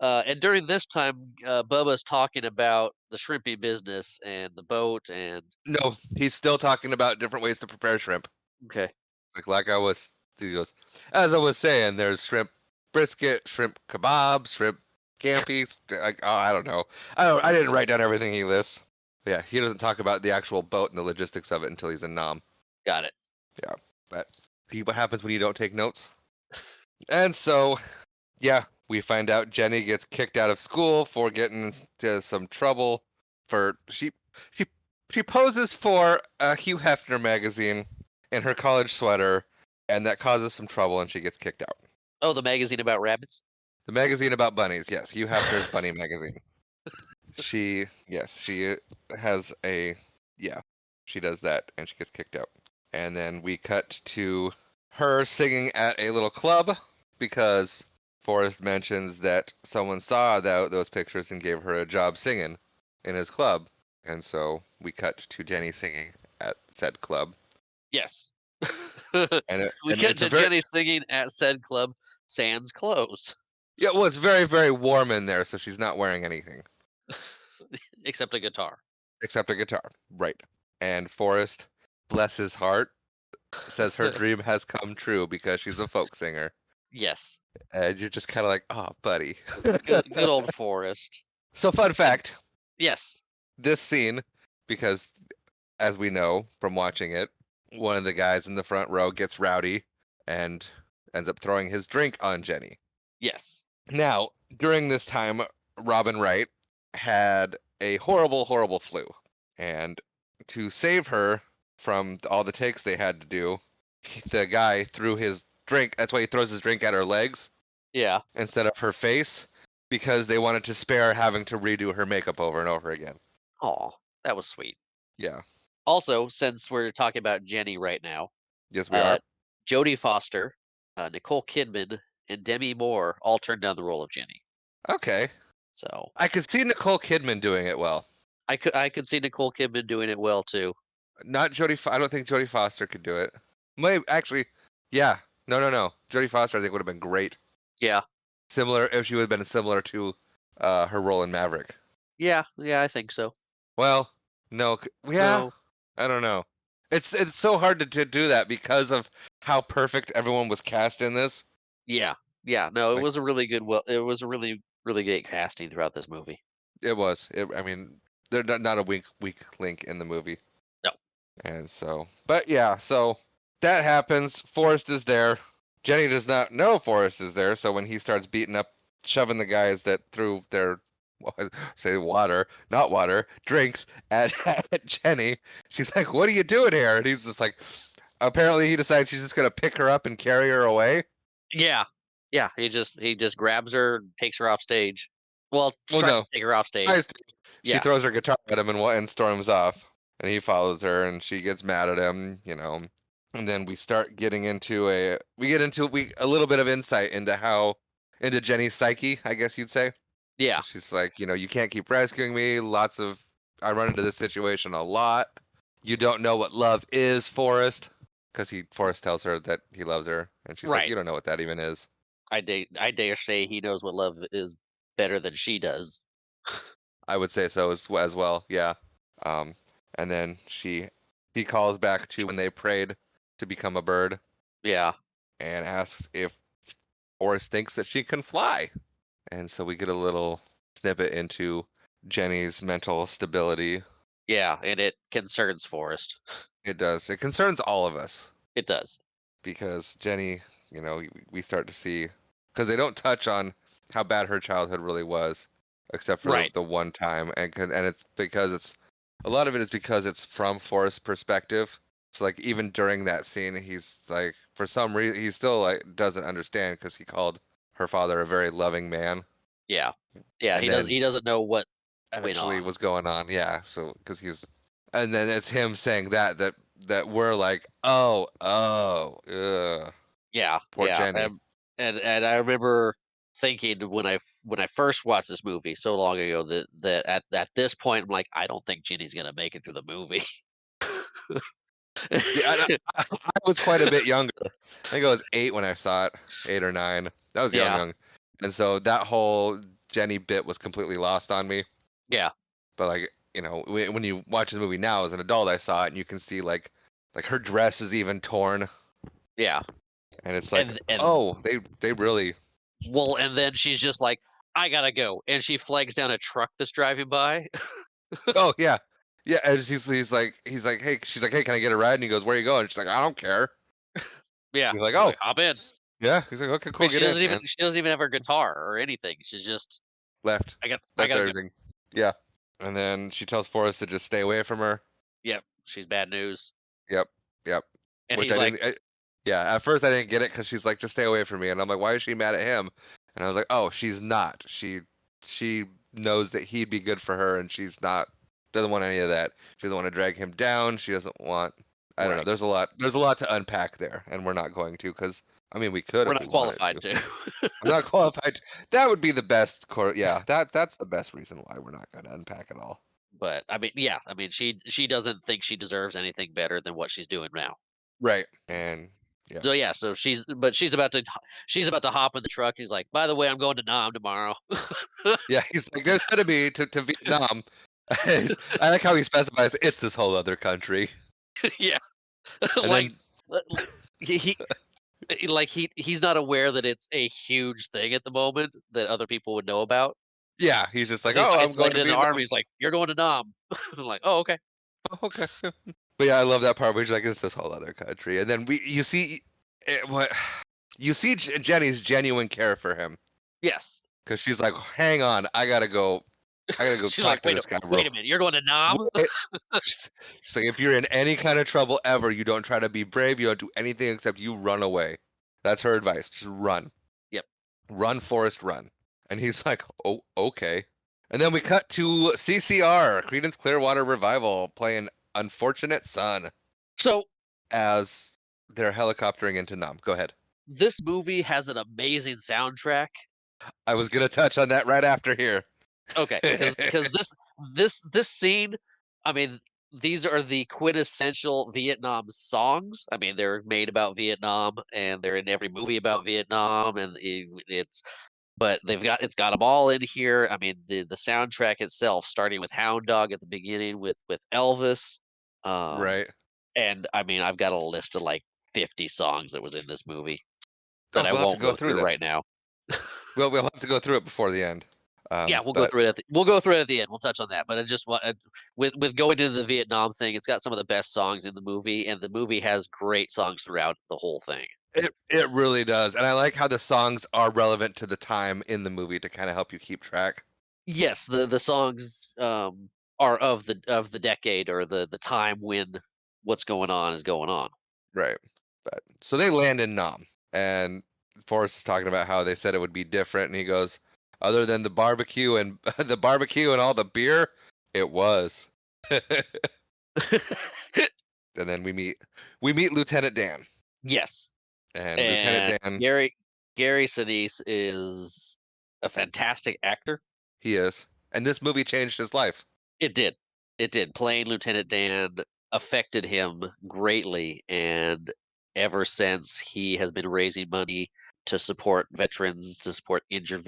And during this time, Bubba's talking about the shrimpy business and the boat and No, he's still talking about different ways to prepare shrimp. okay. He goes, as I was saying, there's shrimp brisket, shrimp kebab, shrimp scampi. I don't know. I didn't write down everything he lists. Yeah, he doesn't talk about the actual boat and the logistics of it until he's in Nam. Got it. Yeah, but see what happens when you don't take notes. And so, yeah, we find out Jenny gets kicked out of school for getting into some trouble for she she poses for a Hugh Hefner magazine in her college sweater, and that causes some trouble, and she gets kicked out. Oh, the magazine about rabbits. The magazine about bunnies, yes, Hugh Hefner's bunny magazine. She has a yeah, she does that, and she gets kicked out. And then we cut to her singing at a little club because Forrest mentions that someone saw those pictures and gave her a job singing in his club. And so we cut to Jenny singing at said club. Yes. And We get it's a to very, Jenny singing at said club, sans clothes, yeah, well, it's very, very warm in there, so she's not wearing anything except a guitar. except a guitar. Right. And Forrest, bless his heart, says her dream has come true because she's a folk singer. Yes. And you're just kind of like, oh, buddy. Good old Forrest. So, fun And fact, yes. this scene, because as we know from watching it, one of the guys in the front row gets rowdy and ends up throwing his drink on Jenny. Yes. Now, during this time, Robin Wright had a horrible, horrible flu. And to save her from all the takes they had to do, the guy threw his drink. That's why he throws his drink at her legs Yeah. instead of her face, because they wanted to spare having to redo her makeup over and over again. Oh, that was sweet. Yeah. Also, since we're talking about Jenny right now, Yes, we uh, are. Jodie Foster, Nicole Kidman, and Demi Moore all turned down the role of Jenny. Okay. So I could see Nicole Kidman doing it well. I could see Nicole Kidman doing it well too. Not I don't think Jodie Foster could do it. Maybe actually, yeah. No. Jodie Foster, I think, would have been great. Yeah. Similar if she would have been similar to her role in Maverick. Yeah, I think so. Well, no, yeah, No. I don't know. It's so hard to do that because of how perfect everyone was cast in this. Yeah. Yeah. No, it Like was a really good. Well, it was a really great casting throughout this movie. it was. I mean, they're not a weak link in the movie, No. and so, but yeah, so that happens. Forrest is there. Jenny does not know Forrest is there, so when he starts beating up, shoving the guys that threw their say water, not water, drinks at, at Jenny, she's like, "What are you doing here?" And he's just like, apparently he decides he's just gonna pick her up and carry her away. Yeah. Yeah. He just grabs her, and takes her off stage. Well, Well, tries to no, take her off stage. tries to- she Yeah. throws her guitar at him and storms off, and he follows her, and she gets mad at him, and then we start getting into a little bit of insight into Jenny's psyche, I guess you'd say. Yeah. She's like, you can't keep rescuing me. I run into this situation a lot. You don't know what love is, Forrest, because Forrest tells her that he loves her, and she's like, Right. you don't know what that even is. I dare say he knows what love is better than she does. I would say so as well, yeah. Um, and then he calls back to when they prayed to become a bird Yeah. and asks if Forrest thinks that she can fly. And so we get a little snippet into Jenny's mental stability. Yeah, and it concerns Forrest. It does. It concerns all of us It does. because Jenny, we start to see because they don't touch on how bad her childhood really was, except for Right. the one time, and it's because it's a lot of it is because it's from Forrest's perspective. So like even during that scene, he's like for some reason he still like doesn't understand because he called her father a very loving man, Yeah. Yeah, and he does then he doesn't know what went actually on. was going on. Yeah, so because and then it's him saying that we're like, oh, ugh, Yeah, poor yeah. Jenny. And I remember thinking when I first watched this movie so long ago that at this point I'm like, I don't think Ginny's gonna make it through the movie. Yeah, I was quite a bit younger. I think I was 8 when I saw it, 8 or 9. That was Yeah, young, and so that whole Jenny bit was completely lost on me. yeah, But like when you watch the movie now as an adult, I saw it, and you can see like her dress is even torn, yeah. and it's like, And oh, they really. well, and then she's just like, I gotta go, and she flags down a truck that's driving by. Oh yeah, yeah. And he's like, hey, she's like, hey, can I get a ride? And he goes, where are you going? She's like, I don't care. Yeah, He's like, he's oh like, hop in. yeah. He's like, okay, I mean, cool, get in, and she doesn't even have her guitar or anything. She's just left I left gotta go. everything. Yeah, and then she tells Forrest to just stay away from her. Yep, she's bad news. Yep, yep. And Which he's I like, didn't. Yeah, at first I didn't get it because she's like, just stay away from me, and I'm like, why is she mad at him? And I was like, oh, she's not. She knows that he'd be good for her, and she's not. Doesn't want any of that. She doesn't want to drag him down. She doesn't want. I don't know. right, There's a lot. There's a lot to unpack there, and we're not going to because I mean we could we're if we not wanted qualified to. to. I'm not qualified. That would be the best. Yeah, that's the best reason why we're not going to unpack it all. But I mean, yeah, I mean, she doesn't think she deserves anything better than what she's doing now. Right. And yeah. So yeah, so she's about to hop in the truck. He's like, by the way, I'm going to Nam tomorrow. Yeah, he's like, there's gonna be to Vietnam. I like how he specifies it's this whole other country. Yeah, And like then he like he's not aware that it's a huge thing at the moment that other people would know about. yeah, he's just 'Cause like, he's oh, I'm going isolated to in the army. Vietnam. He's like, you're going to Nam. I'm like, oh, okay. Oh, okay. But yeah, I love that part where he's like, it's this whole other country. And then you see what you see Jenny's genuine care for him. Yes. because she's like, "Hang on, I gotta go She's like, talk to this guy real wait a minute, you're going to Nam? quick." She's like, "If you're in any kind of trouble ever, you don't try to be brave. You don't do anything except you run away." That's her advice. Just run, Yep. run, Forrest, run. And he's like, "Oh, okay." And then we cut to CCR, Creedence Clearwater Revival, playing "Unfortunate Son" So as they're helicoptering into Nam. Go ahead. this movie has an amazing soundtrack. I was gonna touch on that right after here. Okay, because this scene, I mean, these are the quintessential Vietnam songs. I mean, they're made about Vietnam, and they're in every movie about Vietnam, and it's but it's got them all in here. I mean, the soundtrack itself, starting with Hound Dog at the beginning with Elvis, um, Right. and I mean, I've got a list of like 50 songs that was in this movie that Oh, I we'll have to won't go go through through them. right now. Well, we'll have to go through it before the end. Yeah, we'll go But through it we'll go through it at the end. We'll touch on that, but I just want with going into the Vietnam thing, it's got some of the best songs in the movie, and the movie has great songs throughout the whole thing. it really does, and I like how the songs are relevant to the time in the movie to kind of help you keep track. Yes, the songs are of the decade or the time when what's going on is going on. Right. But so they land in Nam, and Forrest is talking about how they said it would be different, and he goes, "Other than the barbecue and the barbecue and all the beer, it was." And then we meet Lieutenant Dan, Yes. and Lieutenant And Dan, Gary Sinise is a fantastic actor. he is, and this movie changed his life. It did. It did. Playing Lieutenant Dan affected him greatly, and ever since he has been raising money to support veterans, to support injured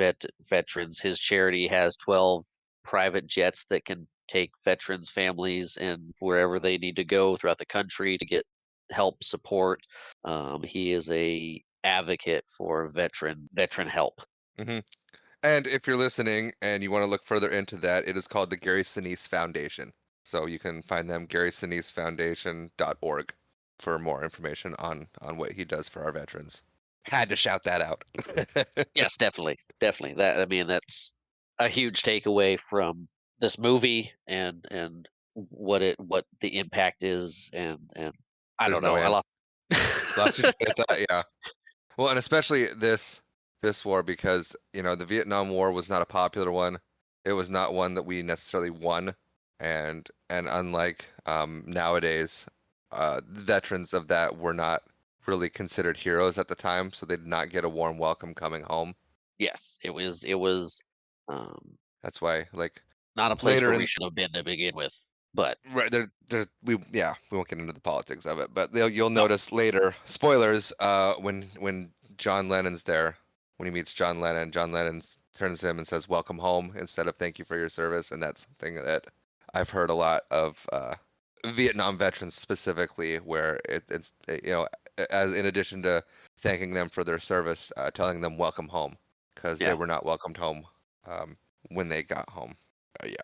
veterans. His charity has 12 private jets that can take veterans' families and wherever they need to go throughout the country to get help support. He is a advocate for veteran help. Hmm. And if you're listening and you want to look further into that, it is called the Gary Sinise Foundation. So you can find them GarySiniseFoundation.org for more information on what he does for our veterans. Had to shout that out. Yes, definitely, definitely. That I mean, that's a huge takeaway from this movie, and what the impact is, and I There's don't no know. I end. love. Lost your train of thought, yeah. Well, and especially this war because, the Vietnam War was not a popular one. It was not one that we necessarily won. And unlike nowadays, veterans of that were not really considered heroes at the time, so they did not get a warm welcome coming home. Yes, it was um, That's why, like, not a place later where we in should have been to begin with. But right there we won't get into the politics of it, but you'll no, notice later, spoilers, when John Lennon's there, when he meets John Lennon turns to him and says welcome home instead of thank you for your service, and that's something that I've heard a lot of Vietnam veterans specifically, where it's as in addition to thanking them for their service, telling them welcome home because they yeah, were not welcomed home um, when they got home. Yeah.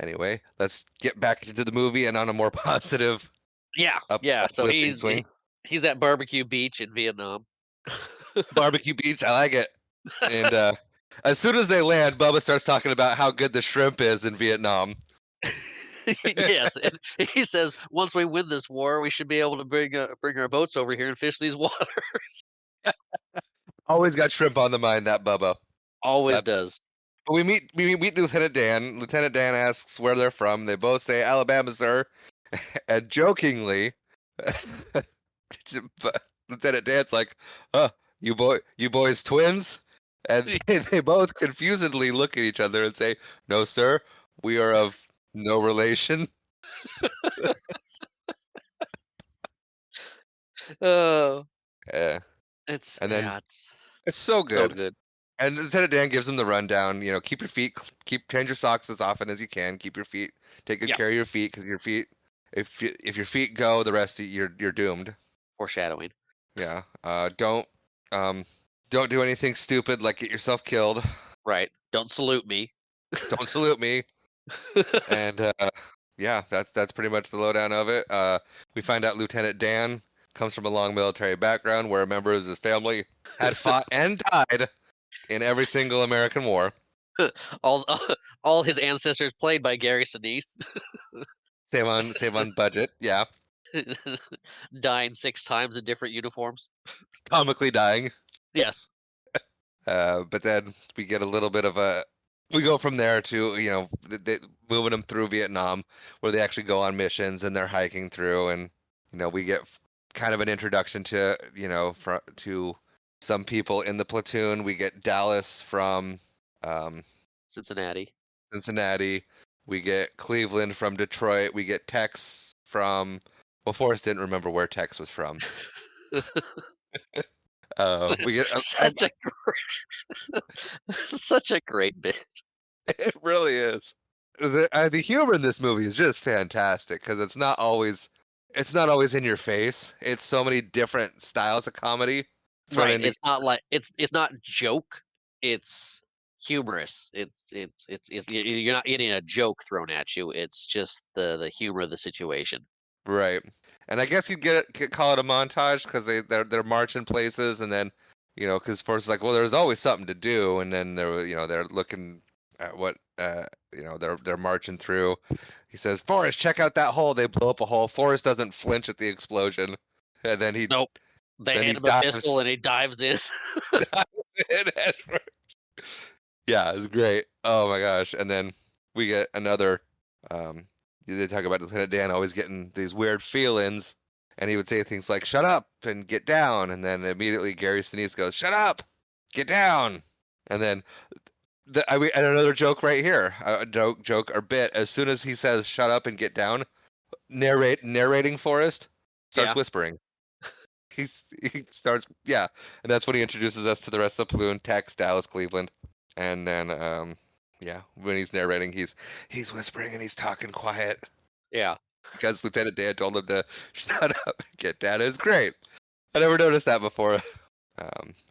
Anyway, let's get back into the movie and on a more positive, yeah, yeah. So uplifting swing. he's at Barbecue Beach in Vietnam. Barbecue Beach, I like it. And as soon as they land, Bubba starts talking about how good the shrimp is in Vietnam. Yes, and he says once we win this war, we should be able to bring our boats over here and fish these waters. Always got shrimp on the mind, that Bubba. Always But does. we meet Lieutenant Dan. Lieutenant Dan asks where they're from. They both say Alabama, sir. And jokingly, but Lieutenant Dan's like, "Huh, you boys twins?" And they both confusedly look at each other and say, "No, sir, we are of no relation." Oh, Yeah. it's And then yeah, it's it's so so good. good. And Lieutenant Dan gives them the rundown. Keep your feet, change your socks as often as you can. Keep your feet, take good Yeah, care of your feet, because your feet, if your feet go, the rest of you're doomed. foreshadowing. Yeah. Um, don't do anything stupid like get yourself killed. Right. Don't salute me. Don't salute me. And yeah, that's pretty much the lowdown of it. We find out Lieutenant Dan comes from a long military background where a member of his family had fought and died in every single American war. all all his ancestors played by Gary Sinise, Save on budget. Yeah, dying 6 times in different uniforms. comically dying. Yes. But then we get a little bit of a. We go from there to moving them through Vietnam, where they actually go on missions and they're hiking through, and we get kind of an introduction to to some people in the platoon. We get Dallas from um, Cincinnati. Cincinnati. We get Cleveland from Detroit. We get Tex from. Well, Forrest didn't remember where Tex was from. We get. Such a such a great bit. It really is. The humor in this movie is just fantastic because it's not always in your face. It's so many different styles of comedy thrown Right. into. It's not like it's not joke. It's humorous. You're not getting a joke thrown at you. It's just the humor of the situation. Right. And I guess you'd call it a montage because they're marching places, and then because first like, well, there's always something to do, and then they're looking at what they're marching through. He says, Forrest, check out that hole. They blow up a hole. Forrest doesn't flinch at the explosion, and then he Nope. They then he hand him a pistol dives, and he dives in. dives in head first. Yeah, it's great. Oh my gosh. And then we get another um they talk about Lieutenant Dan always getting these weird feelings, and he would say things like shut up and get down, and then immediately Gary Sinise goes, shut up, get down. And then and another joke right here, a joke or bit, as soon as he says shut up and get down, narrating Forrest starts Yeah. whispering. He starts, yeah, and that's when he introduces us to the rest of the platoon, Tex, Dallas, Cleveland. And then yeah, when he's narrating, he's whispering and he's talking quiet Yeah. because Lieutenant Dan told him to shut up and get down. It's great. I never noticed that before.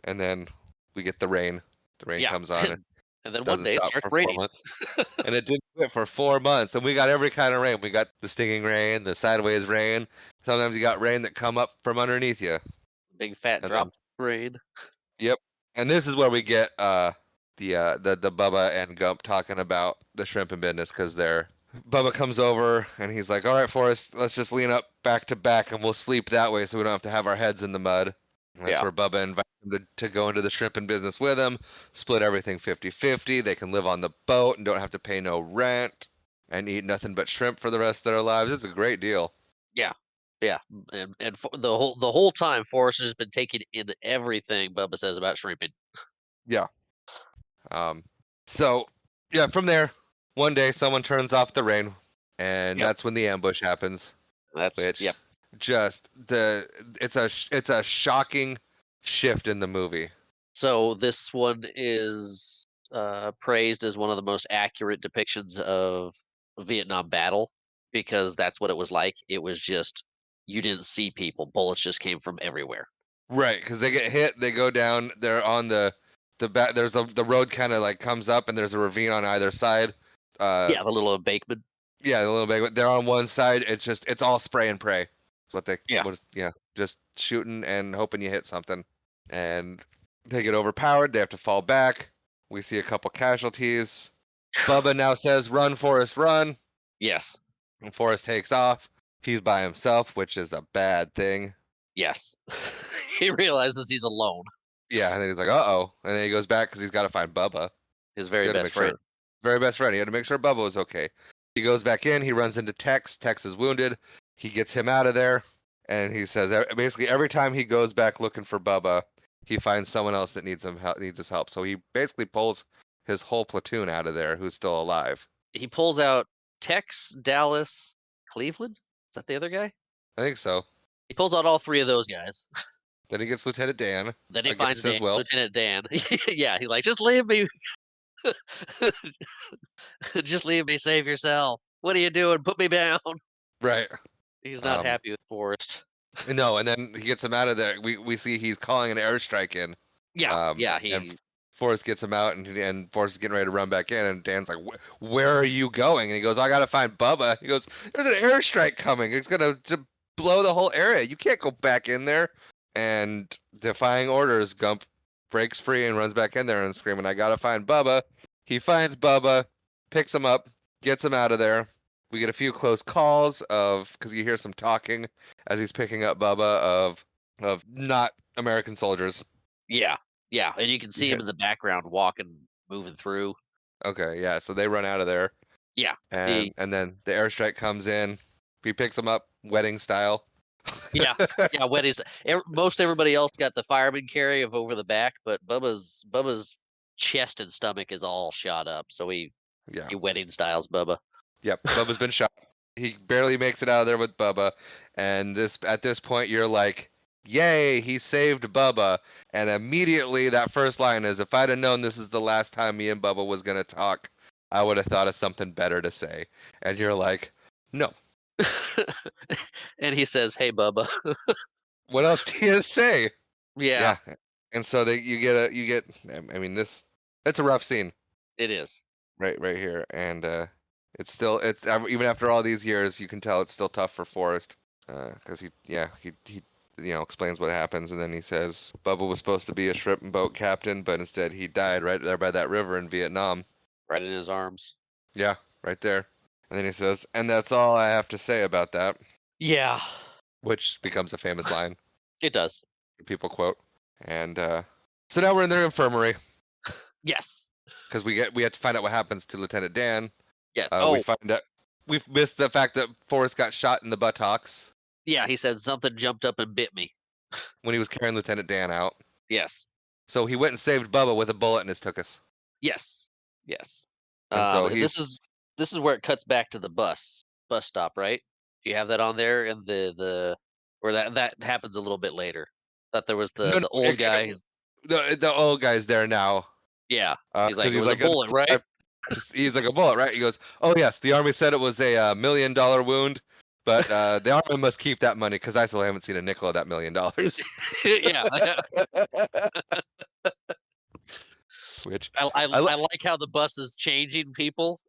And then we get the rain. The rain Yeah. comes on and And then one doesn't day it stop starts for four raining. months. And it didn't quit for 4 months. And we got every kind of rain. We got the stinging rain, the sideways rain. Sometimes you got rain that come up from underneath you. Big fat And drop then rain. yep. And this is where we get the Bubba and Gump talking about the shrimping business because Bubba comes over and he's like, "All right, Forrest, let's just lean up back to back and we'll sleep that way so we don't have to have our heads in the mud." And that's Yeah. where Bubba invites him to go into the shrimping business with him, split everything 50-50. They can live on the boat and don't have to pay no rent and eat nothing but shrimp for the rest of their lives. It's a great deal. Yeah. Yeah. And the whole time Forrest has been taking in everything Bubba says about shrimping. Yeah. Um, so yeah, from there, one day someone turns off the rain, and Yep. that's when the ambush happens. Which Yep. just it's a shocking shift in the movie. So this one is praised as one of the most accurate depictions of a Vietnam battle because that's what it was like. It was just you didn't see people; bullets just came from everywhere. Right, because they get hit, they go down, they're on the back. The road kind of like comes up, and there's a ravine on either side. Uh, Yeah, the little embankment. yeah, a little bit. They're on one side. It's all spray and pray. It's what they Yeah, yeah, just shooting and hoping you hit something. And they get overpowered. They have to fall back. We see a couple casualties. Bubba now says, "Run, Forrest, run!" yes, And Forrest takes off. He's by himself, which is a bad thing. yes. He realizes he's alone. Yeah, and then he's like, "Uh-oh," and then he goes back because he's got to find Bubba. His He very had to best make friend. sure, very best friend. He had to make sure Bubba was okay. He goes back in. He runs into Tex. Tex is wounded. He gets him out of there, and he says basically every time he goes back looking for Bubba, he finds someone else that needs his help. So he basically pulls his whole platoon out of there who's still alive. He pulls out Tex, Dallas, Cleveland. Is that the other guy? I think so. He pulls out all three of those guys. Then he gets Lieutenant Dan Then he finds against his will. Lieutenant Dan. Yeah, he's like, just leave me. Just leave me. Save yourself. What are you doing? Put me down. Right. He's not Um, happy with Forrest. no, and then he gets him out of there. We see he's calling an airstrike in. Yeah, yeah. And He Forrest gets him out, and Forrest is getting ready to run back in, and Dan's like, "Where are you going?" And he goes, "I gotta find Bubba." He goes, "There's an airstrike coming. It's gonna to blow the whole area. You can't go back in there." And defying orders, Gump breaks free and runs back in there and screaming, "I gotta find Bubba." He finds Bubba, picks him up, gets him out of there. We get a few close calls because you hear some talking as he's picking up Bubba of not American soldiers. Yeah, yeah, and you can see him in the background walking, moving through. Okay, yeah. So they run out of there, Yeah, and then the airstrike comes in. He picks him up, wedding style. yeah, yeah. Weddings. Most everybody else got the fireman carry of over the back, but Bubba's chest and stomach is all shot up, so Yeah. he wedding styles Bubba. Yep. Bubba's been shot. He barely makes it out of there with Bubba, and at this point you're like, "Yay, he saved Bubba!" And immediately that first line is, "If I'd have known this is the last time me and Bubba was gonna talk, I would have thought of something better to say." And you're like, "No. And he says, "Hey, Bubba." What else do you say?" Yeah, Yeah. And so you get. I mean, it's a rough scene it is. right here, and it's even after all these years, you can tell it's still tough for Forrest, because he explains what happens, and then he says Bubba was supposed to be a shrimp and boat captain, but instead he died right there by that river in Vietnam. Right in his arms. Yeah, right there. And then he says, "And that's all I have to say about that," Yeah, which becomes a famous line it does. people quote. And so now we're in their infirmary Yes, because we have to find out what happens to Lieutenant Dan. yes. We Oh, find out we've missed the fact that Forrest got shot in the buttocks yeah. He said something jumped up and bit me. when he was carrying Lieutenant Dan out. Yes, So he went and saved Bubba with a bullet in his tuchus. yes, yes. And so And this is where it cuts back to the bus stop, right? Do you have that on there? And the or that happens a little bit later. That there was no, the old guy. the old guy's there now Yeah, he's like, because it he's was a like bullet, right? he's like a bullet, right? He goes, "Oh yes, the army said it was a $1 million wound, but the army must keep that money because I still haven't seen a nickel of that $1 million." Yeah, Which I I, li- I like how the bus is changing people.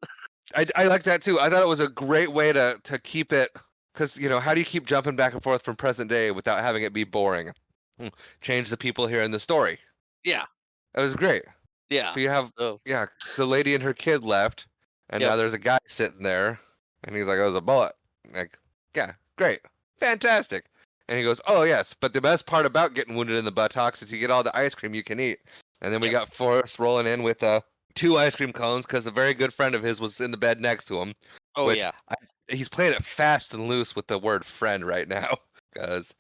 I like that too. I thought it was a great way to keep it, because how do you keep jumping back and forth from present day without having it be boring? Change the people here in the story. Yeah, That was great. yeah. So you have, So yeah, so the lady and her kid left, and yep, now there's a guy sitting there, and he's like, "Oh, it was a bullet." Like, yeah, great, fantastic. And he goes, "Oh yes, but the best part about getting wounded in the buttocks is you get all the ice cream you can eat." And then we yep. got Forrest rolling in with 2 ice cream cones because a very good friend of his was in the bed next to him, Oh which yeah. he's playing it fast and loose with the word friend right now, because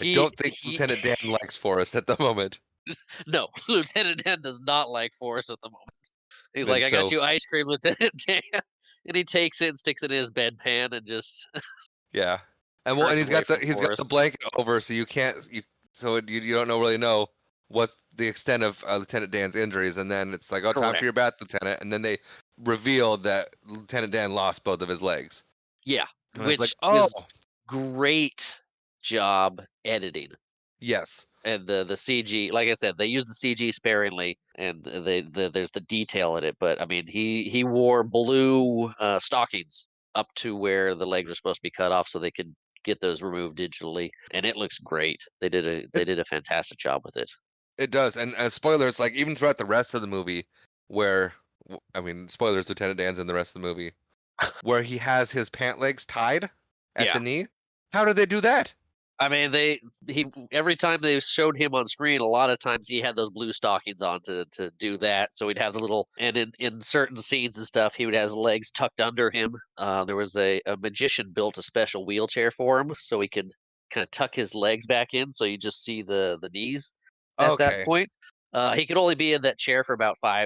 I He don't think he. Lieutenant Dan likes Forrest at the moment. No, Lieutenant Dan does not like Forrest at the moment. He's like, And "I got so, you ice cream, Lieutenant Dan," and he takes it and sticks it in his bedpan and just yeah, and turns he's away got the from he's got the Forrest. blanket over, so you can't you don't really know what the extent of Lieutenant Dan's injuries, and then it's like, "Oh, time for Correct. your bath, Lieutenant," and then they reveal that Lieutenant Dan lost both of his legs, Yeah, and it's like, which "Oh, is great job editing. yes, And the CG, like I said, they use the CG sparingly, and there's the detail in it. But I mean, he wore blue stockings up to where the legs are supposed to be cut off, so they could get those removed digitally, and it looks great. They it did a fantastic job with it. it does." And spoilers, like even throughout the rest of the movie, where I mean, spoilers, Lieutenant Dan's in the rest of the movie, where he has his pant legs tied at Yeah, the knee. How did they do that? I mean, he every time they showed him on screen, a lot of times he had those blue stockings on to do that. So he'd have the little, and in certain scenes and stuff, he would have his legs tucked under him. There was a magician built a special wheelchair for him, so he could kind of tuck his legs back in, so you just see the knees at that Okay, point. He could only be in that chair for about 10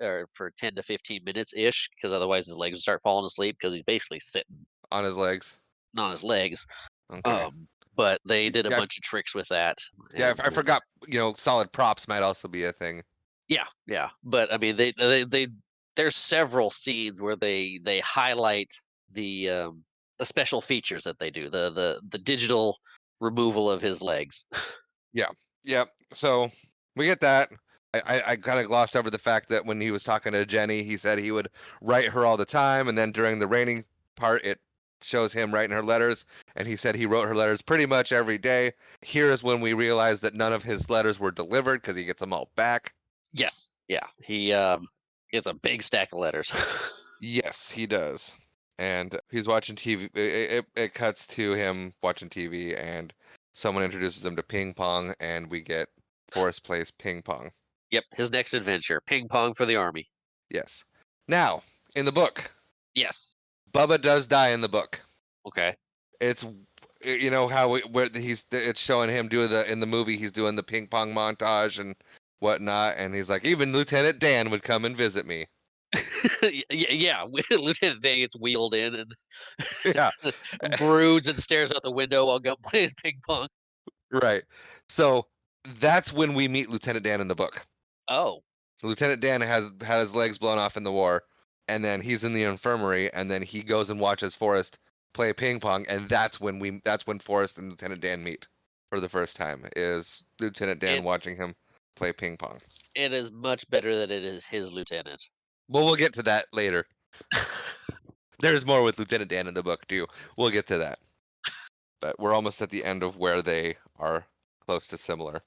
to 15 minutes ish, because otherwise his legs would start falling asleep because he's basically sitting on his legs. on his legs. Okay. Um, but they did a Yeah, bunch of tricks with that, yeah. and I forgot. Solid props might also be a thing. yeah, yeah. But I mean, they there's several scenes where they highlight the special features that they do, the digital removal of his legs. Yeah, yeah. So we get that. I kind of glossed over the fact that when he was talking to Jenny, he said he would write her all the time, and then during the raining part, it shows him writing her letters, and he said he wrote her letters pretty much every day. Here is when we realize that none of his letters were delivered because he gets them all back. Yes. Yeah. He gets a big stack of letters. Yes, he does. And he's watching TV. It cuts to him watching TV, and someone introduces him to ping pong, and we get Forrest plays ping pong. Yep. His next adventure, ping pong for the army. Yes. Now, in the book, Yes. Bubba does die in the book. Okay. It's you know how where it's showing him doing in the movie he's doing the ping pong montage and whatnot, and he's like, even Lieutenant Dan would come and visit me. Yeah. Lieutenant Dan gets wheeled in and Yeah, broods and stares out the window while Gump plays ping pong. right. So that's when we meet Lieutenant Dan in the book. Oh. So Lieutenant Dan has had his legs blown off in the war, and then he's in the infirmary, and then he goes and watches Forrest play ping pong, and that's when Forrest and Lieutenant Dan meet for the first time. Is Lieutenant Dan watching him play ping pong? It is much better that it is his lieutenant. Well, we'll get to that later. There's more with Lieutenant Dan in the book too. We'll get to that. But we're almost at the end of where they are close to similar.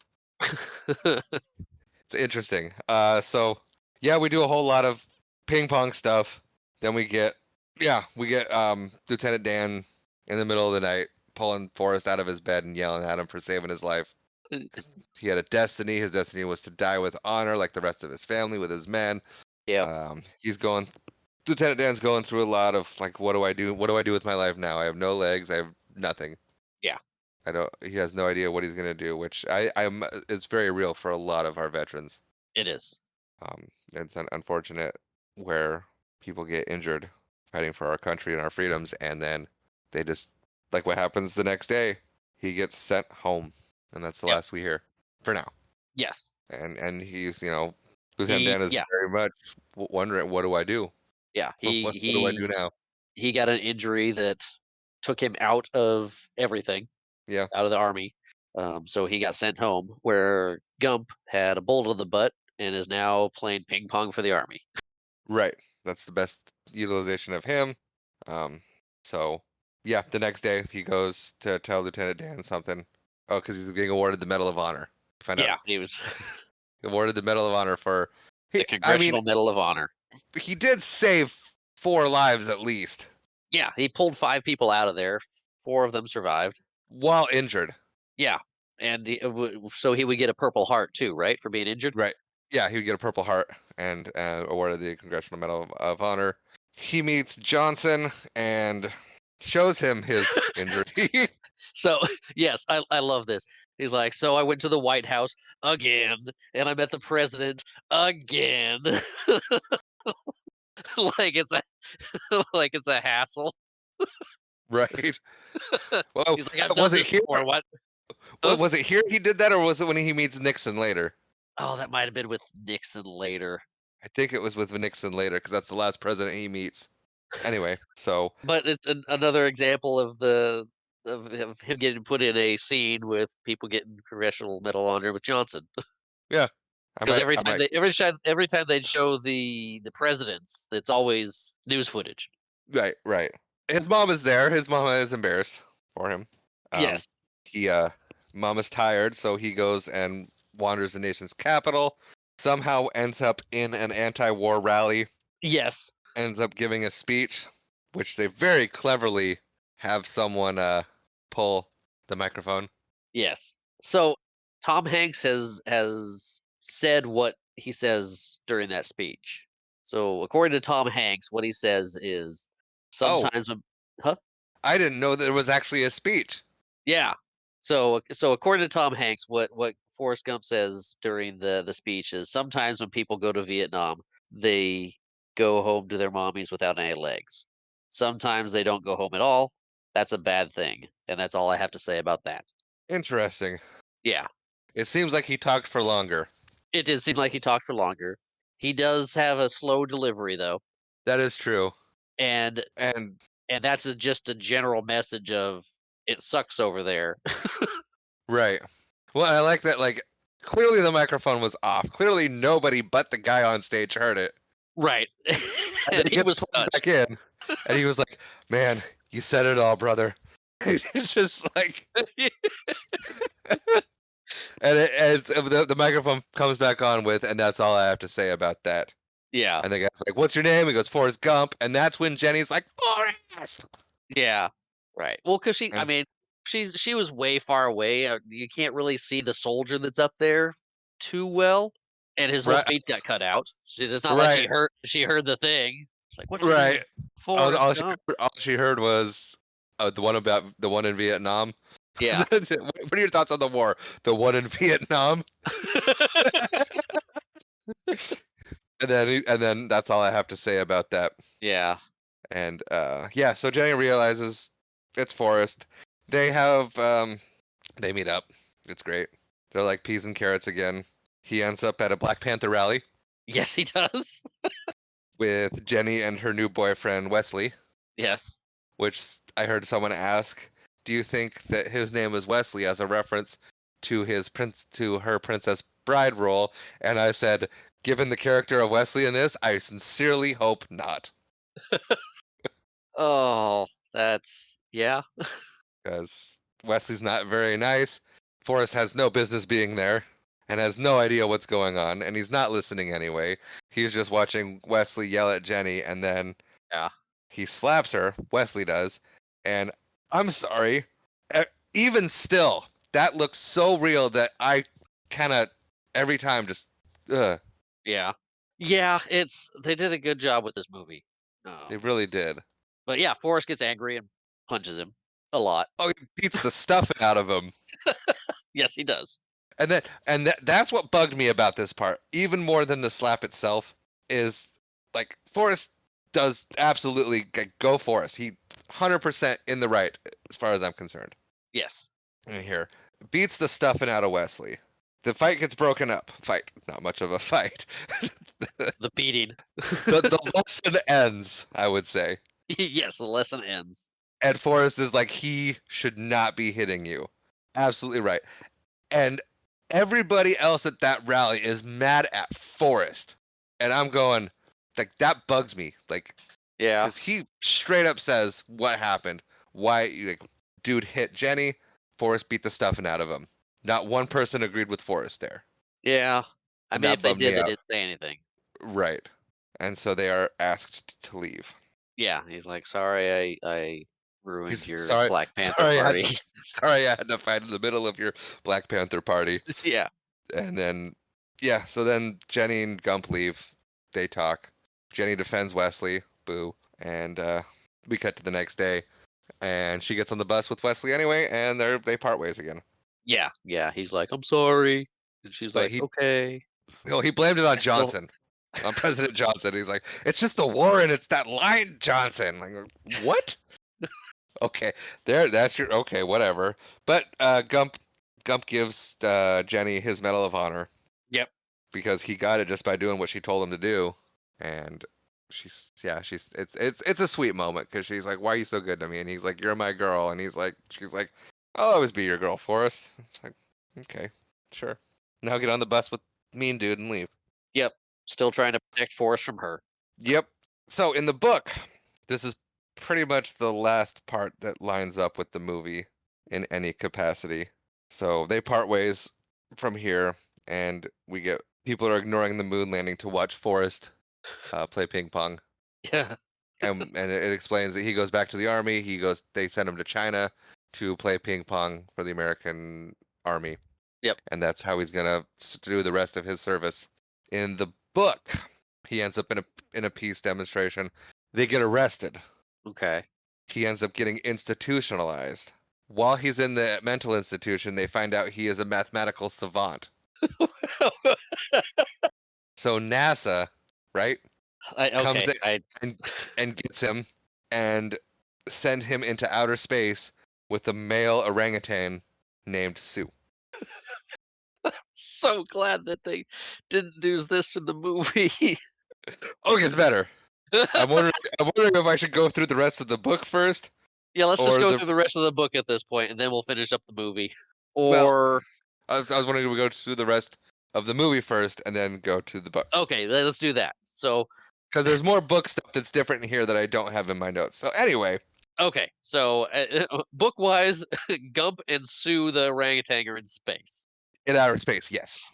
It's interesting. So yeah, we do a whole lot of ping pong stuff. Then we get Lieutenant Dan in the middle of the night pulling Forrest out of his bed and yelling at him for saving his life. He had a destiny. His destiny was to die with honor, like the rest of his family, with his men. Yeah. Lieutenant Dan's going through a lot of like, what do I do? What do I do with my life now? I have no legs. I have nothing. Yeah. He has no idea what he's gonna do, which it's very real for a lot of our veterans. It is. It's unfortunate where people get injured fighting for our country and our freedoms, and then they just, like what happens the next day, he gets sent home, and that's the Yep. last we hear for now. Yes. And he's, Lieutenant Dan is very much wondering, what do I do? Yeah. What do I do now? He got an injury that took him out of everything. Yeah. Out of the army. So he got sent home, where Gump had a bullet in the butt and is now playing ping pong for the army. Right. That's the best utilization of him. So yeah, the next day he goes to tell Lieutenant Dan something. Oh, because he's being awarded the Medal of Honor. He was Awarded the Medal of Honor for the Congressional Medal of Honor. He did save 4 lives at least. Yeah, he pulled 5 people out of there. 4 of them survived while injured. Yeah, and so he would get a Purple Heart too, right, for being injured? Right. Yeah, he would get a Purple Heart and awarded the Congressional Medal of Honor. He meets Johnson and shows him his injury. So, yes, I love this. He's like, so I went to the White House again, and I met the president again. like it's a hassle. Right. Well, he's like, I've done this before. What? Was it here he did that, or was it when he meets Nixon later? Oh, that might have been with Nixon later. I think it was with Nixon later, because that's the last president he meets. Anyway, so. But it's another example of of him getting put in a scene with people getting Congressional Medal of Honor with Johnson. Yeah. Because every time they show the presidents, it's always news footage. Right. His mom is there. His mom is embarrassed for him. Yes. Mom is tired, so he goes and wanders the nation's capital. Somehow ends up in an anti-war rally. Yes. Ends up giving a speech, which they very cleverly have someone pull the microphone. Yes. So Tom Hanks has said what he says during that speech. So according to Tom Hanks, what he says is sometimes I didn't know there was actually a speech. Yeah. So according to Tom Hanks, what Forrest Gump says during the speech is sometimes when people go to Vietnam, they go home to their mommies without any legs. Sometimes they don't go home at all. That's a bad thing. And that's all I have to say about that. Interesting. Yeah. It seems like he talked for longer. It did seem like he talked for longer. He does have a slow delivery, though. That is true. And that's just a general message of it sucks over there. Right. Well, I like that. Like, clearly the microphone was off. Clearly nobody but the guy on stage heard it. Right. And he was back in, and he was like, "Man, You said it all, brother. It's just like, and the microphone comes back on with, and that's all I have to say about that. Yeah, And the guy's like, "What's your name?" He goes, "Forrest Gump," and that's when Jenny's like, "Forrest." yeah, right. Well, because I And mean, she was way far away. You can't really see the soldier that's up there too well, and his whole right, speech got cut out. It's not like right, she heard the thing. It's like, what's your right. name? Forrest All Gump. all she heard was the one in Vietnam. Yeah. What are your thoughts on the war? The one in Vietnam, and then that's all I have to say about that. Yeah. And yeah, so Jenny realizes it's Forrest. They have they meet up. It's great. They're like peas and carrots again. He ends up at a Black Panther rally Yes, he does. with Jenny and her new boyfriend Wesley, Yes. which I heard someone ask, "Do you think that his name is Wesley as a reference to her Princess Bride role?" And I said, "Given the character of Wesley in this, I sincerely hope not, Oh, yeah. because Wesley's not very nice. Forrest has no business being there." And has no idea what's going on, and he's not listening anyway. He's just watching Wesley yell at Jenny, and then Yeah. he slaps her, Wesley does, and I'm sorry. e- Even still, that looks so real that I kind of every time just ugh, Yeah. Yeah, they did a good job with this movie. they Um, really did. but yeah, Forrest gets angry and punches him a lot. Oh, he beats the stuff out of him. Yes, he does. That's what bugged me about this part, even more than the slap itself, is like Forrest does absolutely go Forrest. He 100% in the right as far as I'm concerned. Yes. In here, beats the stuffing out of Wesley. The fight gets broken up. Fight, not much of a fight. The beating. The lesson ends, I would say. Yes, the lesson ends. And Forrest is like, he should not be hitting you. Absolutely right. And everybody else at that rally is mad at Forrest. And I'm going, like, that bugs me. Like, Yeah. because he straight up says what happened. Why, like, dude hit Jenny, Forrest beat the stuffing out of him. Not one person agreed with Forrest there. Yeah. I And mean, if that they bummed did, me they out. didn't say anything. Right. And so they are asked to leave. Yeah, he's like, "Sorry, I ruined He's your sorry, Black Panther party." sorry I had to fight in the middle of your Black Panther party. Yeah. And then, yeah, so then Jenny and Gump leave. They talk. Jenny defends Wesley. Boo. And we cut to the next day, and she gets on the bus with Wesley anyway, and they part ways again. Yeah, yeah, he's like, "I'm sorry." And she's But like, "Okay." he blamed it on I still Johnson, on President Johnson. He's like, it's just the war, and it's that line, Johnson. Like, what? Okay, that's your okay, whatever. But Gump gives Jenny his Medal of Honor Yep. because he got it just by doing what she told him to do, and she's it's a sweet moment because she's like, "Why are you so good to me?" And he's like, "You're my girl," and she's like, "I'll always be your girl, Forrest." It's like, okay, sure. Now get on the bus with mean dude and leave. Yep. Still trying to protect Forrest from her. Yep. So in the book, this is pretty much the last part that lines up with the movie in any capacity. So they part ways from here, and we get people are ignoring the moon landing to watch Forrest play ping pong. Yeah. And it explains that he goes back to the army. They send him to China to play ping pong for the American army, Yep. and that's how he's gonna do the rest of his service. In the book, he ends up in a peace demonstration. They get arrested. Okay. He ends up getting institutionalized. While he's in the mental institution, they find out he is a mathematical savant. So NASA, right, comes Okay. in and and gets him and send him into outer space with a male orangutan named Sue. So glad that they didn't do this in the movie. Oh, it gets better. I'm wondering. I'm wondering if I should go through the rest of the book first, Yeah, let's just or go the through the rest of the book at this point, and then we'll finish up the movie. well. Or I was wondering if we go through the rest of the movie first and then go to the book okay, let's do that. So, because there's more book stuff that's different in here that I don't have in my notes. So anyway, Okay, so book wise, Gump and Sue the orangutan are in space. In outer space, yes.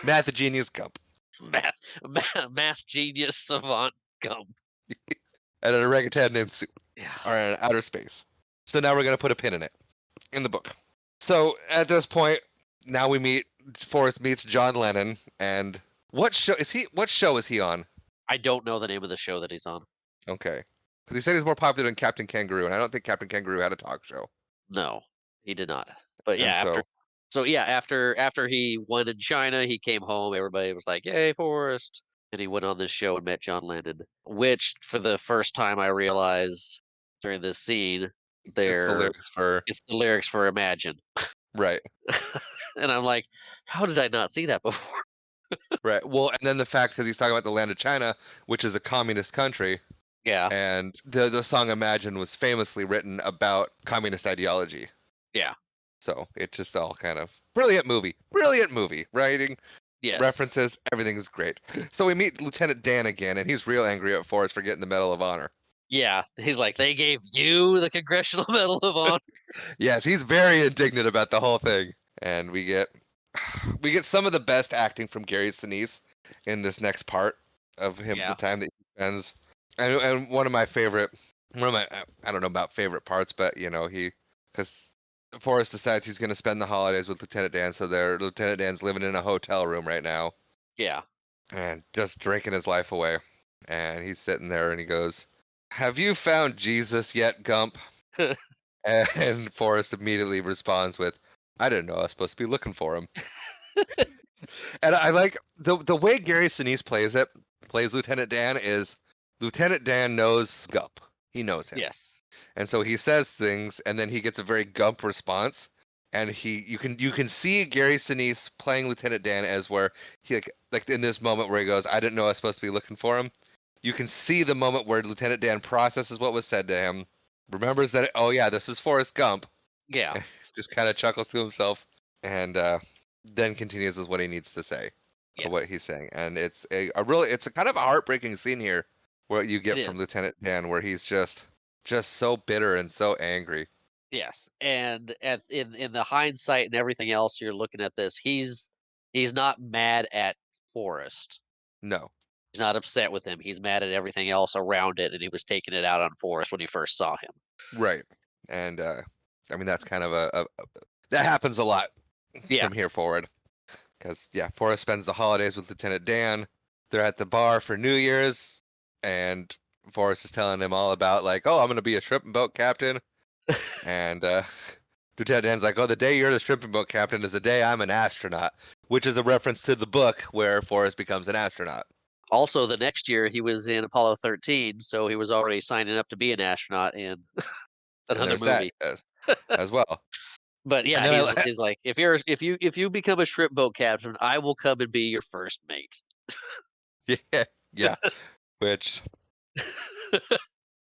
Math genius Gump. Math, math genius savant Gump. And an orangutan named Sue Yeah. are in outer space. So now we're gonna put a pin in it in the book. So at this point, now we meet Forrest meets John Lennon, and what show is he? What show is he on? I don't know the name of the show that he's on. Okay, because he said he's more popular than Captain Kangaroo, and I don't think Captain Kangaroo had a talk show. No, he did not. But yeah, And so, after he won in China, he came home. Everybody was like, "Yay, Forrest!" And he went on this show and met John Lennon. Which, for the first time, I realized during this scene, it's the there lyrics for it's the lyrics for "Imagine," right, and I'm like, "How did I not see that before?" right. Well, and then the fact because he's talking about the land of China, which is a communist country, Yeah, and the song "Imagine" was famously written about communist ideology. yeah, So it just all kind of brilliant movie, writing, yes, references, everything is great. So we meet Lieutenant Dan again, and he's real angry at Forrest for getting the Medal of Honor. yeah. He's like, "They gave you the Congressional Medal of Honor." Yes, he's very indignant about the whole thing, and we get some of the best acting from Gary Sinise in this next part of him, the Yeah, time that he spends, and one of my I don't know about favorite parts, but you know because Forrest decides he's going to spend the holidays with Lieutenant Dan, so Lieutenant Dan's living in a hotel room right now yeah. and just drinking his life away, and he's sitting there and he goes, "Have you found Jesus yet, Gump?" And Forrest immediately responds with, "I didn't know I was supposed to be looking for him." And I like the way Gary Sinise plays Lieutenant Dan is Lieutenant Dan knows Gump. He knows him. Yes, And so he says things and then he gets a very Gump response. And you can see Gary Sinise playing Lieutenant Dan as where he like in this moment where he goes, "I didn't know I was supposed to be looking for him." You can see the moment where Lieutenant Dan processes what was said to him, remembers that, oh yeah, this is Forrest Gump, yeah, just kind of chuckles to himself, and then continues with what he needs to say, what yes. he's saying. And it's a really, it's a kind of a heartbreaking scene here, what you It get is. from Lieutenant Dan, where he's just so bitter and so angry. Yes, and in the hindsight and everything else, you're looking at this. He's not mad at Forrest. No, He's not upset with him. He's mad at everything else around it, and he was taking it out on Forrest when he first saw him. right, and I mean that's kind of that happens a lot Yeah, from here forward. Because, yeah, Forrest spends the holidays with Lieutenant Dan. They're at the bar for New Year's, and Forrest is telling him all about, like, oh, I'm going to be a shrimping boat captain. And Lieutenant Dan's like, oh, the day you're the shrimping boat captain is the day I'm an astronaut, which is a reference to the book where Forrest becomes an astronaut. also, the next year, he was in Apollo 13, so he was already signing up to be an astronaut in And another there's that movie. as well. But And yeah, then he's like, if you become a shrimp boat captain, I will come and be your first mate. yeah, yeah, which,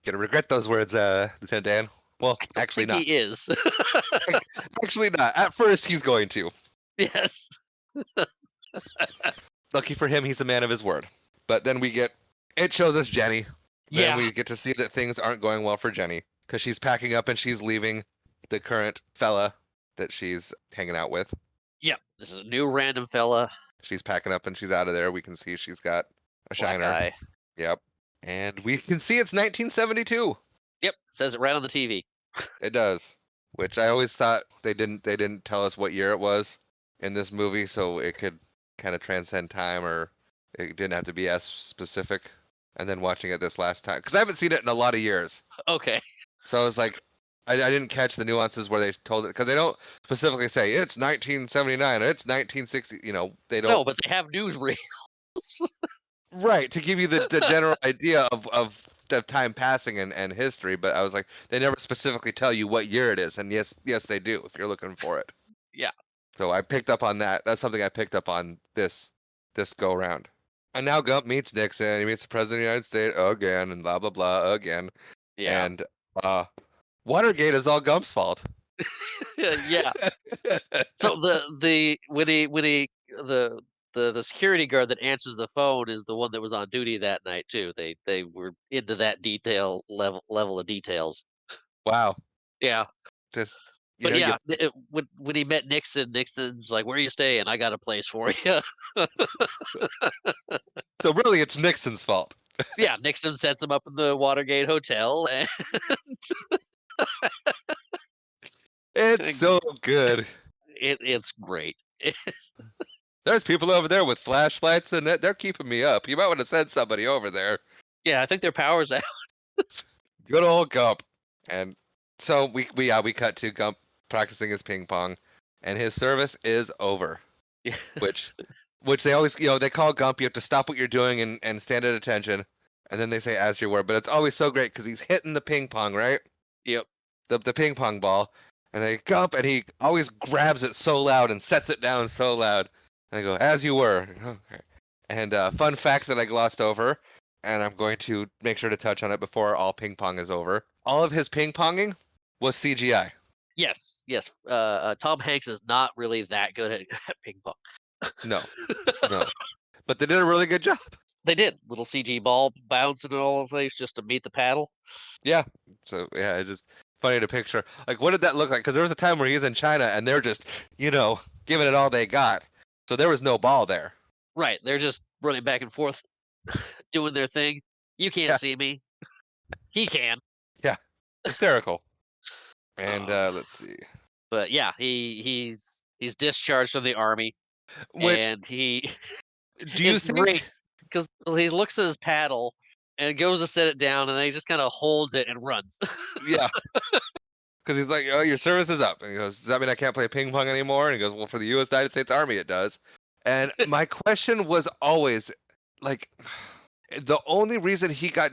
gonna regret those words, Lieutenant Dan. Well, I don't actually think he not. is. Actually not. At first, he's going to. Yes. Lucky for him, he's a man of his word. But then it shows us Jenny. Then Yeah. we get to see that things aren't going well for Jenny because she's packing up and she's leaving the current fella that she's hanging out with. Yep. This is a new random fella, She's packing up and she's out of there. We can see she's got a black shiner. eye. Yep. And we can see it's 1972. Yep. Says it right on the TV. It does. Which I always thought they didn't tell us what year it was in this movie, so it could kind of transcend time, or it didn't have to be as specific. And then watching it this last time, because I haven't seen it in a lot of years, Okay. so I was like, I didn't catch the nuances where they told it because they don't specifically say it's 1979 or it's 1960. You know, they don't. No, but they have newsreels. Right, to give you the general idea of time passing and history, but I was like, they never specifically tell you what year it is, and yes, they do if you're looking for it. Yeah. So I picked up on that. That's something I picked up on this go round. And now Gump meets Nixon. He meets the president of the United States again, and blah blah blah again. Yeah. And Watergate is all Gump's fault. Yeah. So the when he the security guard that answers the phone is the one that was on duty that night too. They were into that level of details. Wow. Yeah. Just But you yeah, when he met Nixon, Nixon's like, "Where are you staying? I got a place for you." so really it's Nixon's fault. Yeah, Nixon sets him up in the Watergate Hotel, and It's so good. it's great. There's people over there with flashlights and they're keeping me up. You might want to send somebody over there. Yeah, I think their power's out. Good old Gump. And so we cut to Gump practicing his ping pong, and his service is over. Yeah. Which they always they call Gump. You have to stop what you're doing and stand at attention, and then they say as you were. But it's always so great because he's hitting the ping pong right, Yep. the ping pong ball, and they Gump and he always grabs it so loud and sets it down so loud. And I go as you were. Okay. And fun fact that I glossed over, and I'm going to make sure to touch on it before all ping pong is over. All of his ping ponging was CGI. Yes, yes. Tom Hanks is not really that good at, at ping pong. No, no, but they did a really good job. They did little CG ball bouncing all over the place just to meet the paddle. Yeah. So yeah, it's just funny to picture. Like, what did that look like? Because there was a time where he's in China and they're just, giving it all they got. So there was no ball there. Right, they're just running back and forth, doing their thing. You can't Yeah. see me. He can. Yeah. Hysterical. And Uh, let's see. but yeah, he's discharged from the army, Which and he do you it's great think? because he looks at his paddle and goes to set it down, and then he just kind of holds it and runs. Yeah. Because he's like, oh, your service is up. And he goes, does that mean I can't play ping pong anymore? And he goes, well, for the U.S. United States Army, it does. And my question was always, like, the only reason he got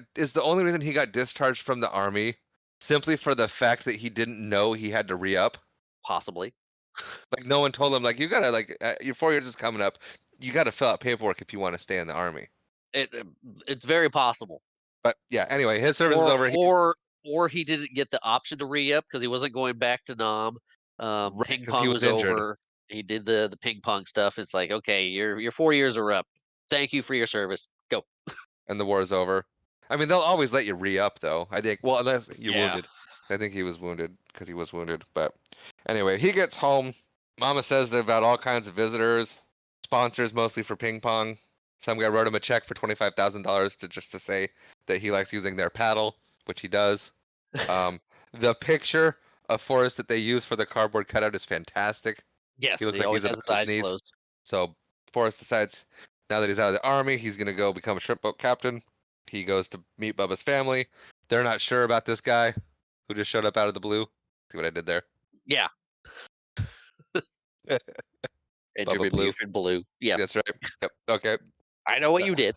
discharged from the army simply for the fact that he didn't know he had to re-up. Possibly. Like no one told him like you gotta your 4 years is coming up. You gotta fill out paperwork if you want to stay in the army. It it's very possible. But yeah, anyway, his service is Or over. or he didn't get the option to re-up because he wasn't going back to Nam. Right, Ping because he pong was was injured over. He did the ping pong stuff. It's like, okay, your 4 years are up. Thank you for your service. Go. and the war is over. I mean, they'll always let you re-up though. I think. Well, unless you're Yeah. wounded. I think he was wounded because he was wounded. But anyway, he gets home. Mama says they've got all kinds of visitors, sponsors mostly for ping pong. Some guy wrote him a check for $25,000 to say that he likes using their paddle, which he does. The picture of Forrest that they use for the cardboard cutout is fantastic. He Yes, looks he like always he's has about his to eyes sneeze. closed. So Forrest decides now that he's out of the army, he's gonna go become a shrimp boat captain. He goes to meet Bubba's family. They're not sure about this guy who just showed up out of the blue. See what I did there? Yeah. Andrew Bubba Blue. Buford Blue. Yeah. That's right. Yep. Okay. I know what Uh, you did.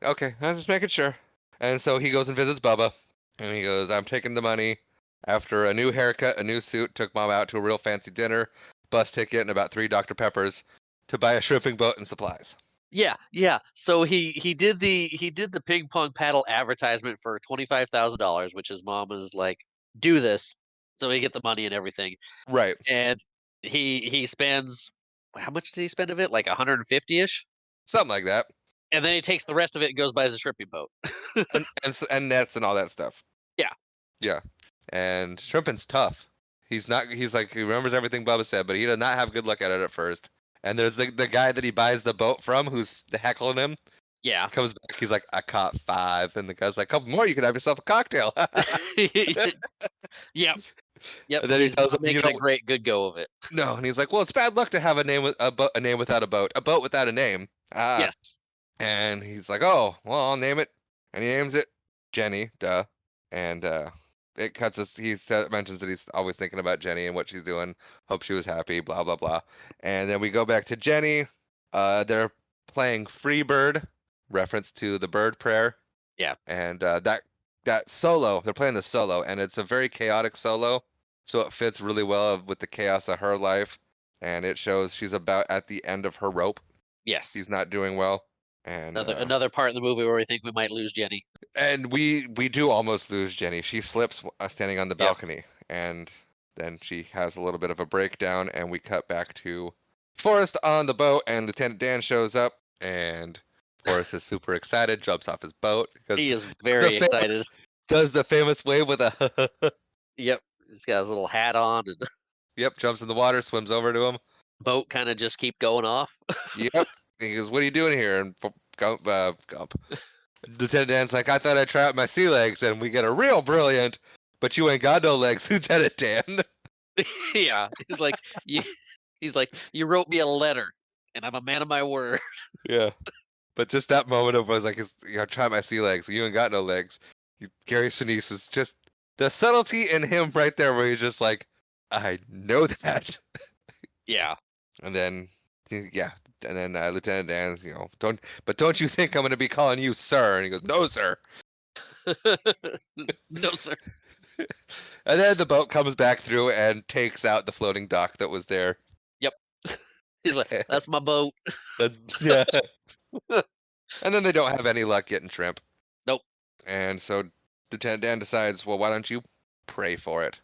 Okay. I'm just making sure. And so he goes and visits Bubba, and he goes, "I'm taking the money after a new haircut, a new suit. Took mom out to a real fancy dinner, bus ticket, and about 3 Dr. Peppers to buy a shrimping boat and supplies." Yeah, yeah. So he did the ping pong paddle advertisement for $25,000, which his mom was like, "Do this," so he get the money and everything. Right. And he spends how much did he spend of it? Like 150 ish, Something like that. and then he takes the rest of it and goes buys a shrimping boat. And nets and all that stuff. Yeah, Yeah. And Shrimpin's tough. He's like he remembers everything Bubba said, but he does not have good luck at it at first. And there's the guy that he buys the boat from who's heckling him. yeah, Comes back, he's like, I caught 5, and the guy's like, couple more, you could have yourself a cocktail. yep, yep. And then he He's tells not him, making a great good go of it. no, and he's like, well, it's bad luck to have a name with a name without a boat without a name. Ah, Yes, and he's like, oh, well, I'll name it, and he names it Jenny, duh, and it cuts us. Mentions that he's always thinking about Jenny and what she's doing. Hope she was happy. Blah blah blah. And then we go back to Jenny. They're playing Free Bird, reference to the bird prayer. yeah, And that solo, they're playing the solo, and it's a very chaotic solo, so it fits really well with the chaos of her life. And it shows she's about at the end of her rope. yes. She's not doing well. And Another part in the movie where we think we might lose Jenny. we do almost lose Jenny. She slips standing on the Yep. balcony, and then she has a little bit of a breakdown, and we cut back to Forrest on the boat, and Lieutenant Dan shows up, and Forrest is super excited, jumps off his boat because He is very excited. does the famous wave with a Yep. He's got his little hat on, and the Yep, jumps in the water, swims over to him. boat kind of just keep going off. Yep. He goes, "What are you doing here?" And Gump. Lieutenant Dan's like, "I thought I'd try out my sea legs," and we get a real brilliant. But you ain't got no legs, Lieutenant Dan. Yeah. He's like, you wrote me a letter, and I'm a man of my word. Yeah. But just that moment of was like, try my sea legs. You ain't got no legs. Gary Sinise is just the subtlety in him right there, where he's just like, I know that. Yeah. And then, yeah, and then Lieutenant Dan's, don't you think I'm going to be calling you sir? And he goes, no, sir. No, sir. And then the boat comes back through and takes out the floating dock that was there. Yep. He's like, that's my boat. Yeah. And then they don't have any luck getting shrimp. Nope. And so Lieutenant Dan decides, well, why don't you pray for it?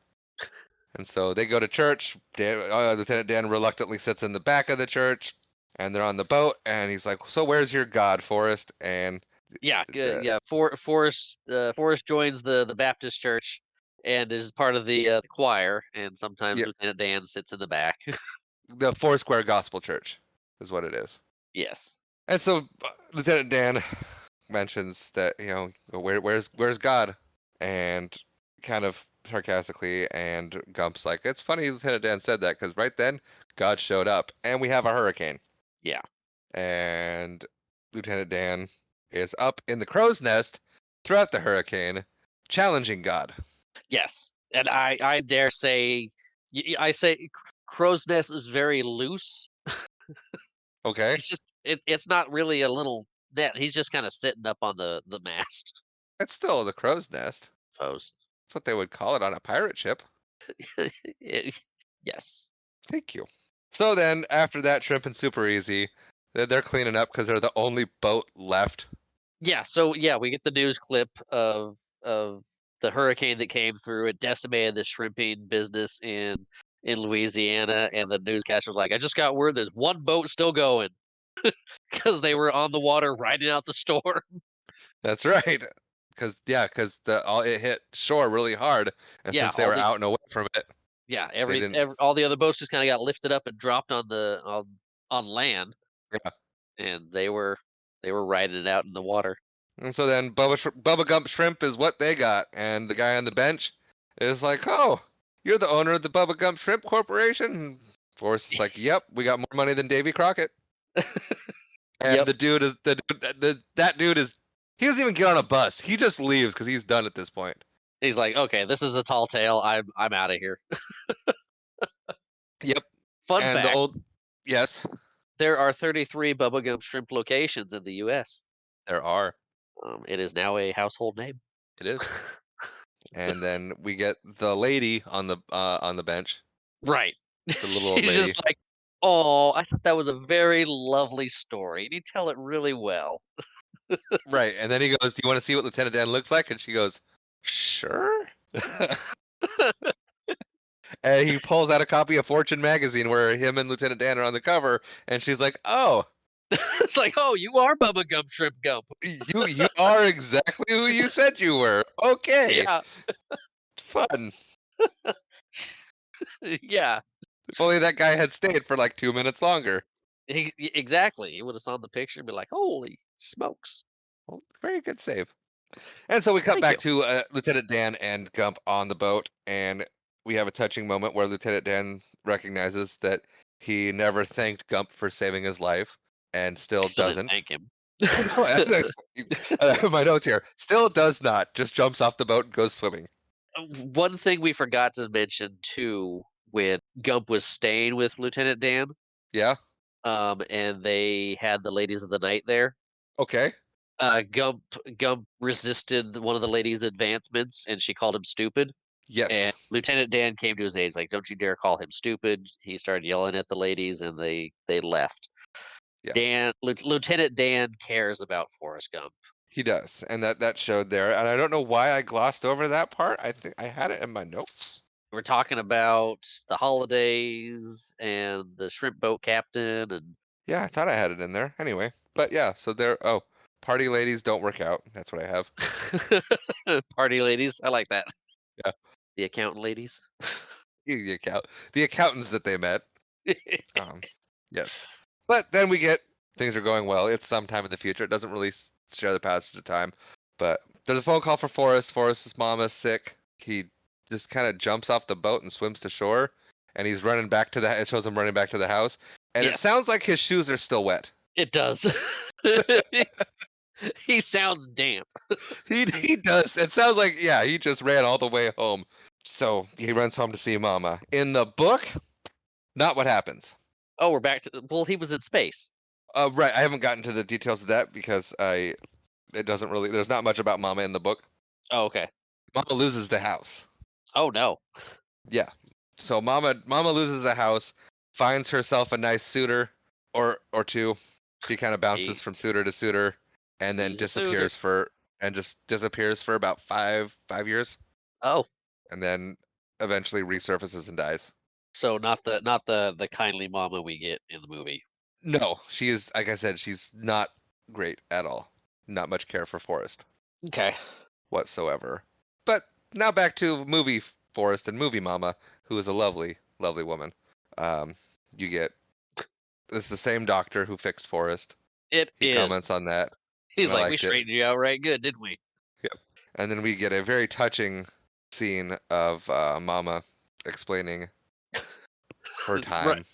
And so they go to church. Lieutenant Dan reluctantly sits in the back of the church, and they're on the boat. And he's like, "So where's your God, Forrest?" And Yeah, the, yeah. Forrest joins the Baptist church and is part of the choir. And sometimes yeah, Lieutenant Dan sits in the back. the Foursquare Gospel Church is what it is. Yes. And so Lieutenant Dan mentions that where's God, and kind of sarcastically, and Gump's like, "It's funny Lieutenant Dan said that because right then God showed up, and we have a hurricane." Yeah. And Lieutenant Dan is up in the crow's nest throughout the hurricane, challenging God. Yes. And I dare say, I say Crow's Nest is very loose. Okay, It's not really a little net. He's just kind of sitting up on the mast. it's still the crow's nest. Suppose. That's what they would call it on a pirate ship. Yes. Thank you. So then, after that, Shrimp and Super Easy, they're cleaning up because they're the only boat left. Yeah, so yeah, we get the news clip of the hurricane that came through. It decimated the shrimping business in Louisiana, and the newscaster was like, "I just got word there's one boat still going because they were on the water riding out the storm." That's right. Because it hit shore really hard, and Yeah, since they all were the out and away from it, yeah they didn't. all the other boats just kind of got lifted up and dropped on land, Yeah. and they were riding it out in the water. And so then Bubba Gump Shrimp is what they got, and the guy on the bench is like, "Oh, you're the owner of the Bubba Gump Shrimp Corporation?" And Forrest is like, "Yep, we got more money than Davy Crockett." And Yep. the dude is that dude is he doesn't even get on a bus. He just leaves because he's done at this point. He's like, "Okay, this is a tall tale. I'm out of here." Yep. Fun And the fact: old yes, there are 33 Bubblegum Shrimp locations in the U.S. there are. It is now a household name. It is. And then we get the lady on the bench, Right. the little old She's lady. just like, "Oh, I thought that was a very lovely story, and you tell it really well." Right. And then he goes, "Do you want to see what Lieutenant Dan looks like?" And she goes, "Sure." And he pulls out a copy of Fortune magazine where him and Lieutenant Dan are on the cover, and she's like, "Oh, It's like, "Oh, you are Bubblegum Shrimp Gump." you are exactly who you said you were. Okay, Yeah. fun." Yeah. If only that guy had stayed for like 2 minutes longer. Exactly. He would have saw the picture and be like, "Holy smokes." Well, very good save. And so we cut Thank back you. to Lieutenant Dan and Gump on the boat, and we have a touching moment where Lieutenant Dan recognizes that he never thanked Gump for saving his life, and I still still didn't doesn't. thank him. No, I have my notes here. Still does not. Just jumps off the boat and goes swimming. One thing we forgot to mention too, when Gump was staying with Lieutenant Dan, Yeah. and they had the ladies of the night there. Okay. Gump resisted one of the ladies' advancements, and she called him stupid. And Yes. Lieutenant Dan came to his aid, like, "Don't you dare call him stupid." He started yelling at the ladies, and they left. Yeah. Lieutenant Dan cares about Forrest Gump. He does, and that showed there. And I don't know why I glossed over that part. I think I had it in my notes. We're talking about the holidays and the shrimp boat captain, and Yeah, I thought I had it in there. Anyway, but yeah. So there. Oh, party ladies don't work out. That's what I have. party ladies. I like that. Yeah. The accountant ladies. The accountants that they met. Um, yes. But then we get things are going well. It's sometime in the future. It doesn't really share the passage of time. But there's a phone call for Forrest. Forrest's mom is sick. He just kind of jumps off the boat and swims to shore. And he's running back to it shows him running back to the house. And it Yeah, sounds like his shoes are still wet. it does. He sounds damp. He does. It sounds like, yeah, he just ran all the way home. So he runs home to see Mama. In the book, not what happens. Oh, we're back to well, he was in space. Right. I haven't gotten to the details of that because it doesn't really. There's not much about Mama in the book. Oh, okay. Mama loses the house. Oh no. Yeah. So Mama loses the house, finds herself a nice suitor or two. She kind of bounces He, from suitor to suitor, and then he's a suitor. just disappears for about five years, Oh, and then eventually resurfaces and dies. so not the kindly mama we get in the movie. No, she is, like I said, she's not great at all. Not much care for Forrest Okay. whatsoever. But now back to movie Forrest and movie Mama, who is a lovely, lovely woman. Um, you get it's the same doctor who fixed Forrest. It He is. comments on that, He's and I like, we liked it. straightened you out right good, didn't we? Yep. And then we get a very touching scene of Mama explaining her Right. time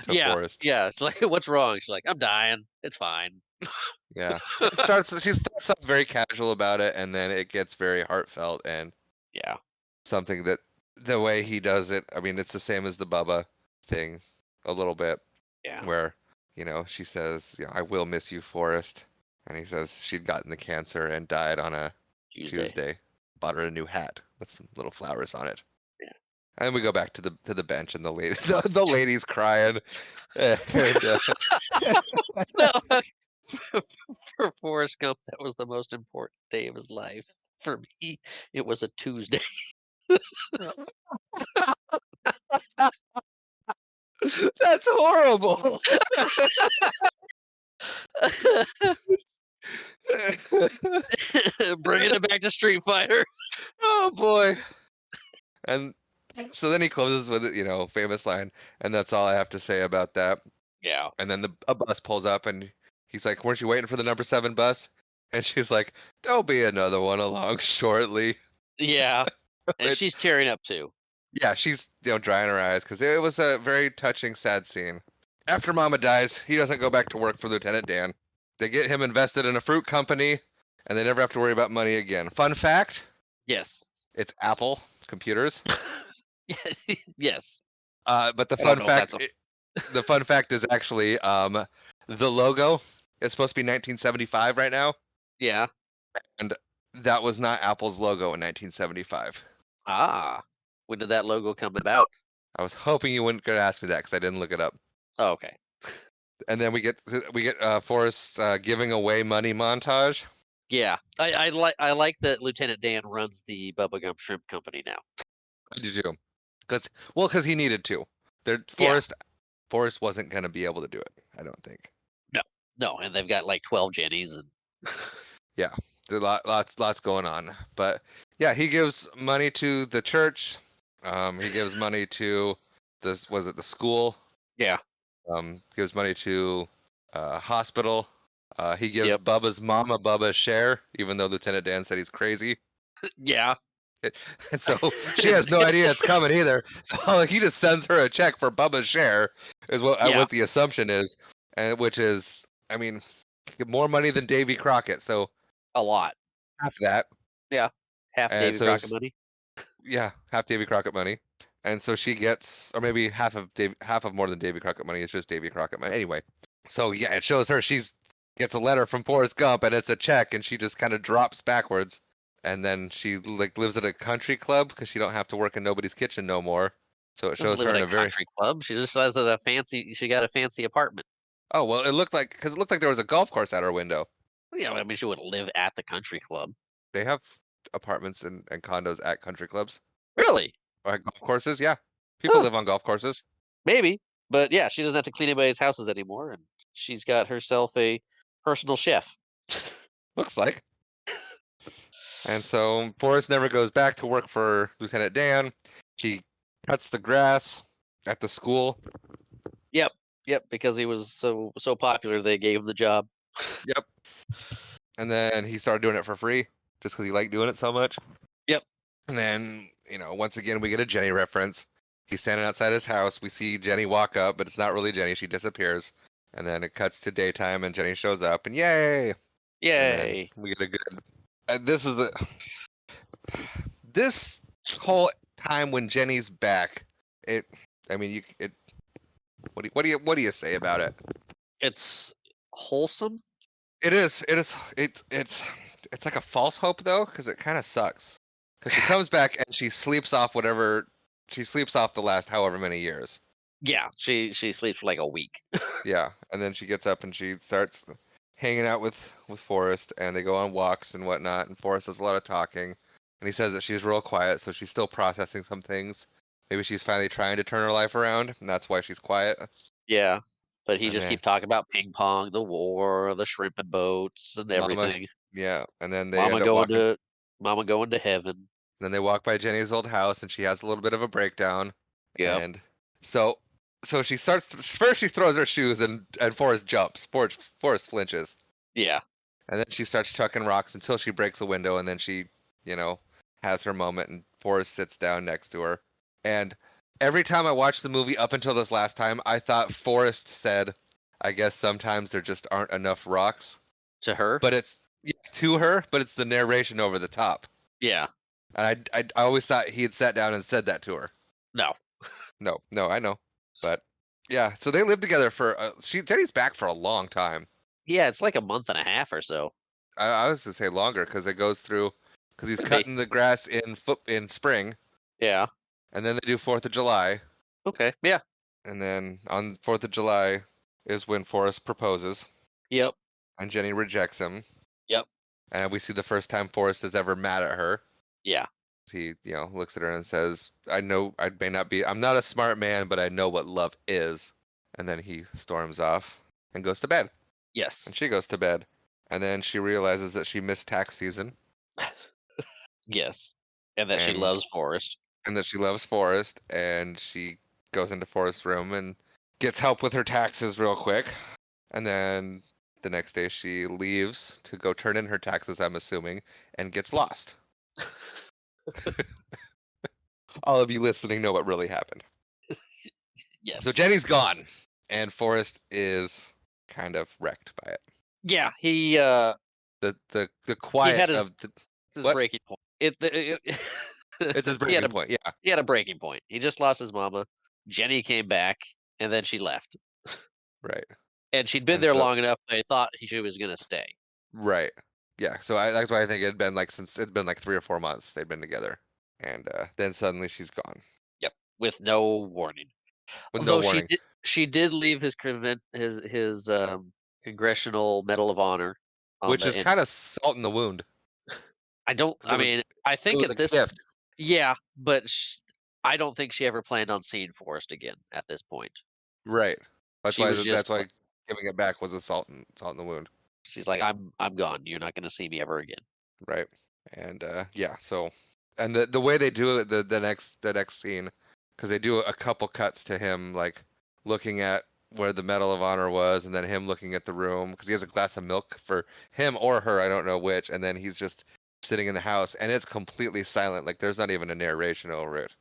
to Yeah. Forrest. Yeah. It's like, what's wrong? She's like, I'm dying. It's fine. Yeah. She starts off very casual about it, and then it gets very heartfelt and Yeah. something that the way he does it, I mean, it's the same as the Bubba thing a little bit, Yeah. where, she says, I will miss you, Forrest. And he says she'd gotten the cancer and died on a Tuesday. Bought her a new hat with some little flowers on it. Yeah. And we go back to the bench, and the lady, the lady's crying. And, No, for Forrest Gump, that was the most important day of his life. For me, it was a Tuesday. that's horrible. Bringing it back to Street Fighter. Oh boy. And so then he closes with it, famous line, and that's all I have to say about that. Yeah. And then a bus pulls up, and he's like, "Weren't you waiting for the number 7 bus?" And she's like, "There'll be another one along shortly." Yeah. And Which, she's tearing up too. yeah, she's drying her eyes because it was a very touching, sad scene. After Mama dies, he doesn't go back to work for Lieutenant Dan. They get him invested in a fruit company, and they never have to worry about money again. Fun fact: Yes. it's Apple computers. Yes. But I don't know if that's the fun fact is actually the logo is supposed to be 1975 right now, yeah. and that was not Apple's logo in 1975. Ah. When did that logo come about? I was hoping you wouldn't gonna ask me that because I didn't look it up. Oh, okay. And then we get Forrest giving away money montage. Yeah. I like that Lieutenant Dan runs the Bubblegum Shrimp Company now. I do too, because he needed to. Yeah. Forrest wasn't gonna be able to do it. I don't think. No. No, and they've got like 12 Jennies and Yeah, there's lots going on. But yeah, he gives money to the church. He gives money to the school. yeah. Gives money to hospital. He gives Yep. Bubba's mama Bubba's share, even though Lieutenant Dan said he's crazy. Yeah. And so she has no idea it's coming either. So he just sends her a check for Bubba's share, is Yeah. what the assumption is, and which is, I mean, more money than Davy Crockett. So A lot. half that. Yeah. Half And Davy so Crockett money. yeah, half Davy Crockett money. And so she gets, or maybe half of more than Davy Crockett money. It's just Davy Crockett money. Anyway, so yeah, it shows her gets a letter from Forrest Gump, and it's a check, and she just kind of drops backwards, and then she like lives at a country club because she don't have to work in nobody's kitchen no more. So it Doesn't shows live her in in a a very country club. She just has she got a fancy apartment. oh well, it looked like there was a golf course at her window. Yeah, I mean she wouldn't live at the country club. They have apartments and condos at country clubs Really? or at golf courses. Yeah, people Huh. live on golf courses. Maybe. But yeah, she doesn't have to clean anybody's houses anymore, and she's got herself a personal chef. Looks like. And so Forrest never goes back to work for Lieutenant Dan. He cuts the grass at the school. Yep, yep, because he was so popular, they gave him the job. Yep. And then he started doing it for free just because he liked doing it so much. Yep. And then, once again, we get a Jenny reference. He's standing outside his house. We see Jenny walk up, but it's not really Jenny. She disappears. And then it cuts to daytime, and Jenny shows up, and yay! And then Yay. we get a good. And this whole time when Jenny's back, it. I mean, it. What do you say about it? It's wholesome. It is. It is. It's like a false hope though, because it kind of sucks. Because she comes back and she sleeps off whatever. She sleeps off the last however many years. Yeah, she sleeps for like a week. Yeah, and then she gets up and she starts hanging out with Forrest, and they go on walks and whatnot. And Forrest does a lot of talking, and he says that she's real quiet, so she's still processing some things. Maybe she's finally trying to turn her life around, and that's why she's quiet. Yeah, but he And just then keep talking about ping pong, the war, the shrimp and boats, and Mama, everything. yeah, and then they Mama end up going walking. to Mama going to heaven. Then they walk by Jenny's old house, and she has a little bit of a breakdown. Yep. And so, she starts. First, she throws her shoes, and Forrest jumps. Forrest flinches, Yeah. and then she starts chucking rocks until she breaks a window, and then she, has her moment, and Forrest sits down next to her. And every time I watched the movie up until this last time, I thought Forrest said, "I guess sometimes there just aren't enough rocks." To her. But it's to her, but it's the narration over the top. Yeah. And I always thought he had sat down and said that to her. No. No, I know, but yeah. So they lived together for Jenny's back for a long time. Yeah, it's like a month and a half or so. I was gonna say longer because it goes through because he's Could be. cutting the grass in spring, Yeah. and then they do 4th of July, Okay. Yeah. and then on 4th of July is when Forrest proposes, Yep. and Jenny rejects him, Yep. and we see the first time Forrest is ever mad at her. Yeah. He, looks at her and says, "I know I may not be. I'm not a smart man, but I know what love is." And then he storms off and goes to bed. Yes. And she goes to bed. And then she realizes that she missed tax season Yes. And that she and loves Forrest. that she loves Forrest, and she goes into Forrest's room and gets help with her taxes real quick. And then the next day she leaves to go turn in her taxes, I'm assuming, and gets lost. All of you listening know what really happened. Yes. So Jenny's gone, and Forrest is kind of wrecked by it. Yeah, he The quiet had his of the it's his what? breaking point. It's his he had breaking a point. Yeah, he had a breaking point. He just lost his mama. Jenny came back, and then she left. right. And she'd been And there so long enough, they thought she was gonna stay. right, yeah. So that's why I think it'd been like since it'd been like 3 or 4 months they'd been together, and then suddenly she's gone Yep, with no warning. with no Although warning, she did leave his Congressional Medal of Honor on which the is end. kind of salt in the wound because I mean, I it think was at a this gift. yeah, but I don't think she ever planned on seeing Forrest again at this point. Right. That's She why was that's just why giving it back was a salt in the wound. she's like, I'm gone. You're not gonna see me ever again. Right. And yeah, so and the way they do it the next scene cuz they do a couple cuts to him like looking at where the Medal of Honor was and then him looking at the room cuz he has a glass of milk for him or her, I don't know which, and then he's just sitting in the house and it's completely silent, like there's not even a narration over it.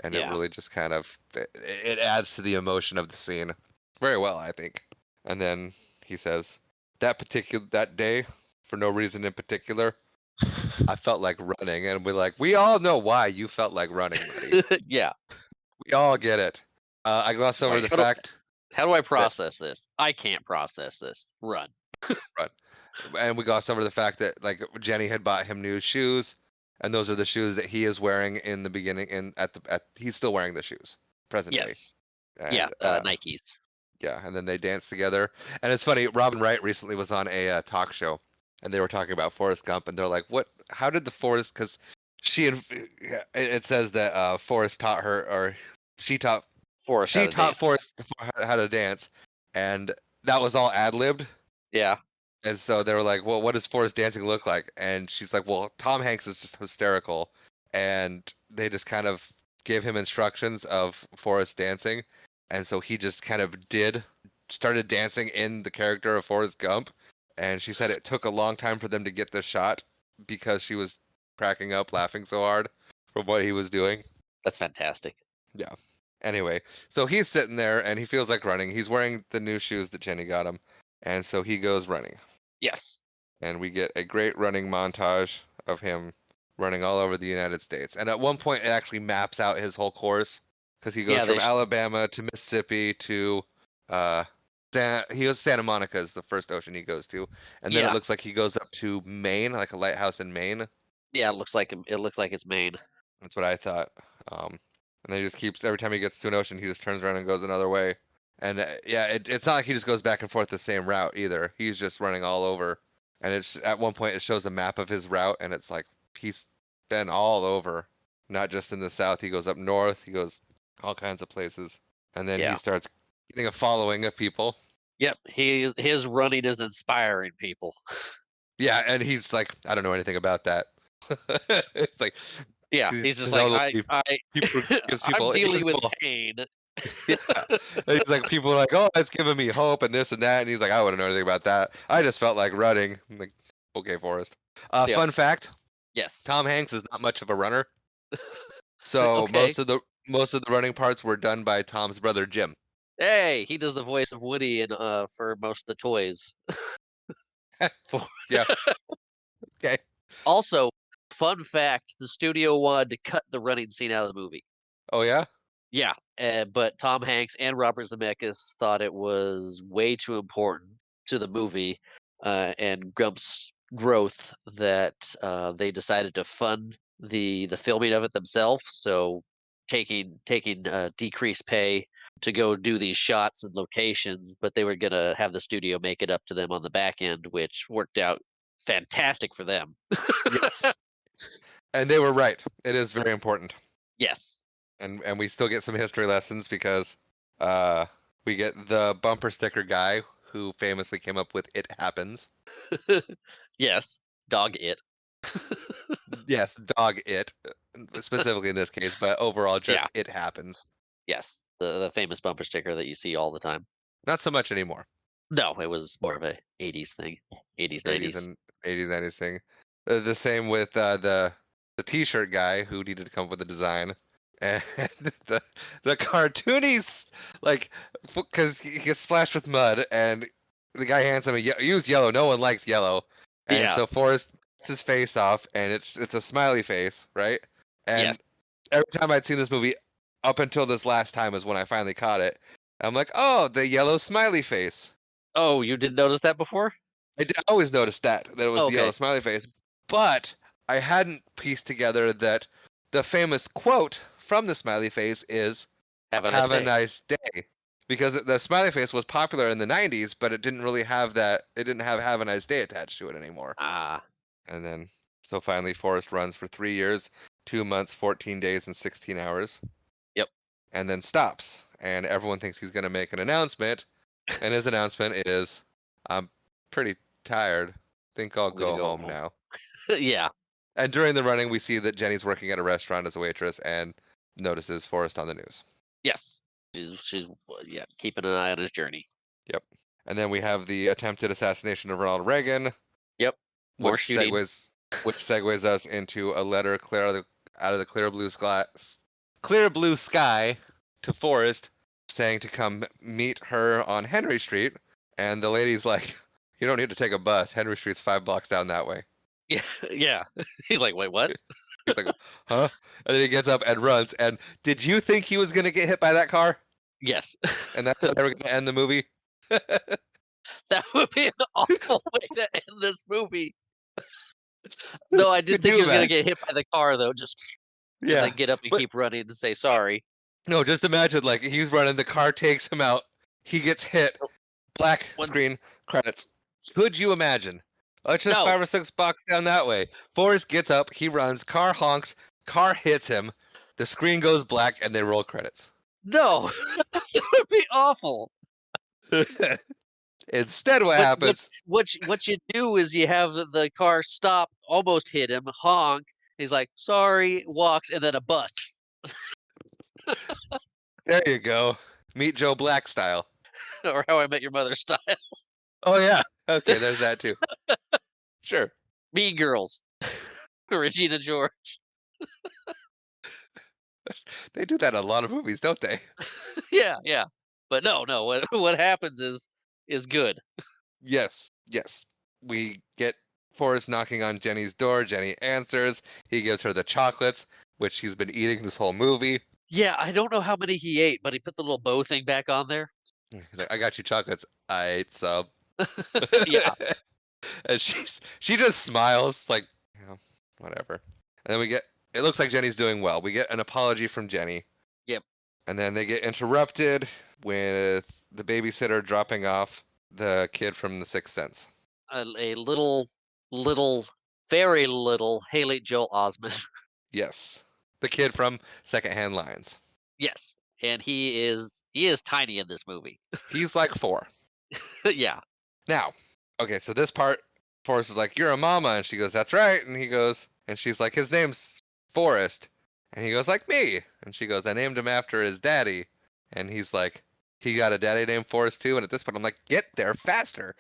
And it Yeah. really just kind of it adds to the emotion of the scene very well, I think. And then he says that day for no reason in particular I felt like running, and we're like, we all know why you felt like running, buddy. Yeah. We all get it. I glossed She's over like, the fact how do I that process this? I can't process this. Run. run, and we glossed over the fact that like Jenny had bought him new shoes, and those are the shoes that he is wearing in the beginning. And he's still wearing the shoes present day, Yes. Yeah. and Nikes. yeah, and then they dance together. And it's funny. Robin Wright recently was on a talk show, and they were talking about Forrest Gump, and they're like, "What? How did the Forrest?" Because it says that Forrest taught her, or she taught Forrest she had a dance. taught Forrest how to dance, and that was all ad libbed. Yeah. And so they were like, well, what does Forrest dancing look like? And she's like, well, Tom Hanks is just hysterical. And they just kind of gave him instructions of Forrest dancing. And so he just kind of started dancing in the character of Forrest Gump. And she said it took a long time for them to get the shot because she was cracking up, laughing so hard from what he was doing. That's fantastic. Yeah. Anyway, so he's sitting there and he feels like running. He's wearing the new shoes that Jenny got him. And so he goes running. Yes. And we get a great running montage of him running all over the United States. And at one point, it actually maps out his whole course because he goes Yeah, from Alabama to Mississippi to uh, he goes to Santa Monica is the first ocean he goes to, and then it yeah, looks like he goes up to Maine, like a lighthouse in Maine. yeah. It looks like it's Maine. That's what I thought. And then he just keeps every time he gets to an ocean, he just turns around and goes another way. And yeah, it's not like he just goes back and forth the same route either. He's just running all over. And it's at one point it shows a map of his route, and it's like he's been all over, not just in the south. He goes up north. He goes all kinds of places, and then he Yeah. starts getting a following of people. Yep. His running is inspiring people. Yeah, and he's like, I don't know anything about that. It's like Yeah, he's he's just just like all I people gives I'm people dealing with invisible. pain. Yeah. And he's like, people are like, oh, it's giving me hope and this and that. And he's like, I wouldn't know anything about that. I just felt like running. I'm like, okay, Forrest. Yep. Fun fact: Yes. Tom Hanks is not much of a runner, so Okay. most of the running parts were done by Tom's brother Jim. Hey, he does the voice of Woody in for most of the toys. For- Yeah. Okay. Also, fun fact: the studio wanted to cut the running scene out of the movie. Oh yeah. Yeah, but Tom Hanks and Robert Zemeckis thought it was way too important to the movie and Grump's growth that they decided to fund the filming of it themselves. So taking decreased pay to go do these shots and locations, but they were gonna have the studio make it up to them on the back end, which worked out fantastic for them. Yes. And they were right. It is very important. Yes. And we still get some history lessons because uh we get the bumper sticker guy who famously came up with "It happens." Yes. Dog it. Yes, dog it, specifically in this case, but overall Yeah. just "It happens." Yes, the famous bumper sticker that you see all the time. Not so much anymore. No, it was more of a '80s thing, '80s, 80s '90s. and 80s, 90s thing. The same with the T-shirt guy who needed to come up with a design, and the cartoonies like because he gets splashed with mud, and the guy hands him use yellow. No one likes yellow, and Yeah. so Forrest gets his face off, and it's a smiley face, right? Yes. And every time I'd seen this movie, up until this last time, is when I finally caught it. I'm like, oh, the yellow smiley face. Oh, you didn't notice that before? I always noticed that it was the yellow Okay. smiley face, but I hadn't pieced together that the famous quote from the smiley face is Have a nice "Have a day. nice day," because the smiley face was popular in the '90s, but it didn't really have that. It didn't have a nice day" attached to it anymore. Ah, And then, so finally, Forrest runs for 3 years, 2 months, 14 days, and 16 hours, yep. and then stops. And everyone thinks he's going to make an announcement, and his announcement is, "I'm pretty tired. Think I'll I'm gonna go go home home. now." Yeah. And during the running, we see that Jenny's working at a restaurant as a waitress and notices Forrest on the news. Yes. She's yeah, keeping an eye on his journey. Yep. And then we have the attempted assassination of Ronald Reagan, Yep. More which shooting. segues us into a letter clear out of the clear blue sky to Forrest saying to come meet her on Henry Street. And the lady's like, "You don't need to take a bus. Henry Street's 5 blocks down that way." Yeah. Yeah. He's like, wait, what? He's like, "Huh?" And then he gets up and runs. And did you think he was gonna get hit by that car? Yes. And that's how they were gonna end the movie? That would be an awful way to end this movie. No, I did Could think you he was gonna imagine? get hit by the car though, just and Yeah. then get up and But keep running and say sorry. no, just imagine like he's running, the car takes him out, he gets hit, Oh, black One screen, credits. Could you imagine? It's just no, 5 or 6 blocks down that way. Forrest gets up, he runs, car honks, car hits him, the screen goes black, and they roll credits. no, that would be awful. Instead, what What happens? what you do is you have the car stop, almost hit him, honk. He's like, "Sorry," walks, and then a bus, There you go. Meet Joe Black style. or How I Met Your Mother style. Oh yeah. Okay, there's that too. Sure. Mean Girls, Regina George. They do that in a lot of movies, don't they? Yeah, yeah. But no. What happens is good. Yes. Yes. We get Forrest knocking on Jenny's door. Jenny answers. He gives her the chocolates, which he's been eating this whole movie. Yeah, I don't know how many he ate, but he put the little bow thing back on there. He's like, I got you chocolates. I ate some. Yeah, And she just smiles like, you know, whatever. And then we get it looks like Jenny's doing well. We get an apology from Jenny. yep. And then they get interrupted with the babysitter dropping off the kid from The Sixth Sense. A little, very little Haley Joel Osment. Yes. The kid from Secondhand Lines. Yes, and he is tiny in this movie. He's like 4. Yeah, Now, okay, so this part, Forrest is like, "You're a mama," and she goes, "That's right." And he goes, and she's like, "His name's Forrest," and he goes, "Like me," and she goes, "I named him after his daddy," and he's like, "He got a daddy named Forrest too." And at this point, I'm like, "Get there faster!"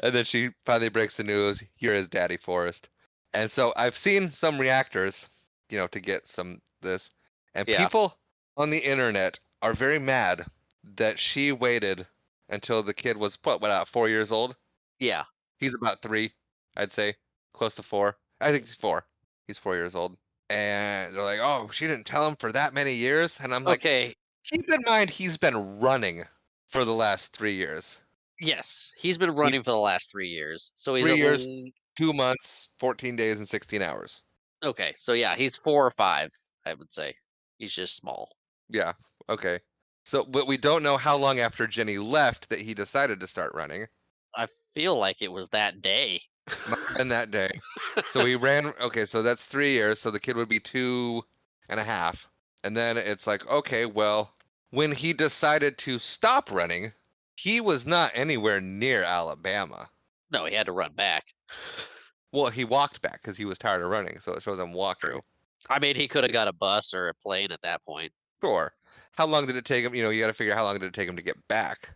And then she finally breaks the news, "You're his daddy, Forrest." And so I've seen some reactors, to get some this, and yeah, people on the internet are very mad that she waited until the kid was 4 years old. yeah. He's about 3, I'd say, close to 4. I think he's 4. He's 4 years old, and they're like, "Oh, she didn't tell him for that many years," and I'm like, Okay, keep in mind he's been running for the last 3 years. yes, he's been He running for the last 3 years, so he's 3 at years, l 2 months, 14 days, and 16 hours. okay, so yeah, he's 4 or 5, I would say. He's just small. Yeah, okay. So, but we don't know how long after Jenny left that he decided to start running. I feel like it was that day. Might have been that day. So he ran. Okay, so that's 3 years. So the kid would be 2.5. And then it's like, okay, well, when he decided to stop running, he was not anywhere near Alabama. No, he had to run back. Well, he walked back because he was tired of running. So it shows him walking. True. I mean, he coulda got a bus or a plane at that point. Sure. How long did it take him? You got to figure how long did it take him to get back.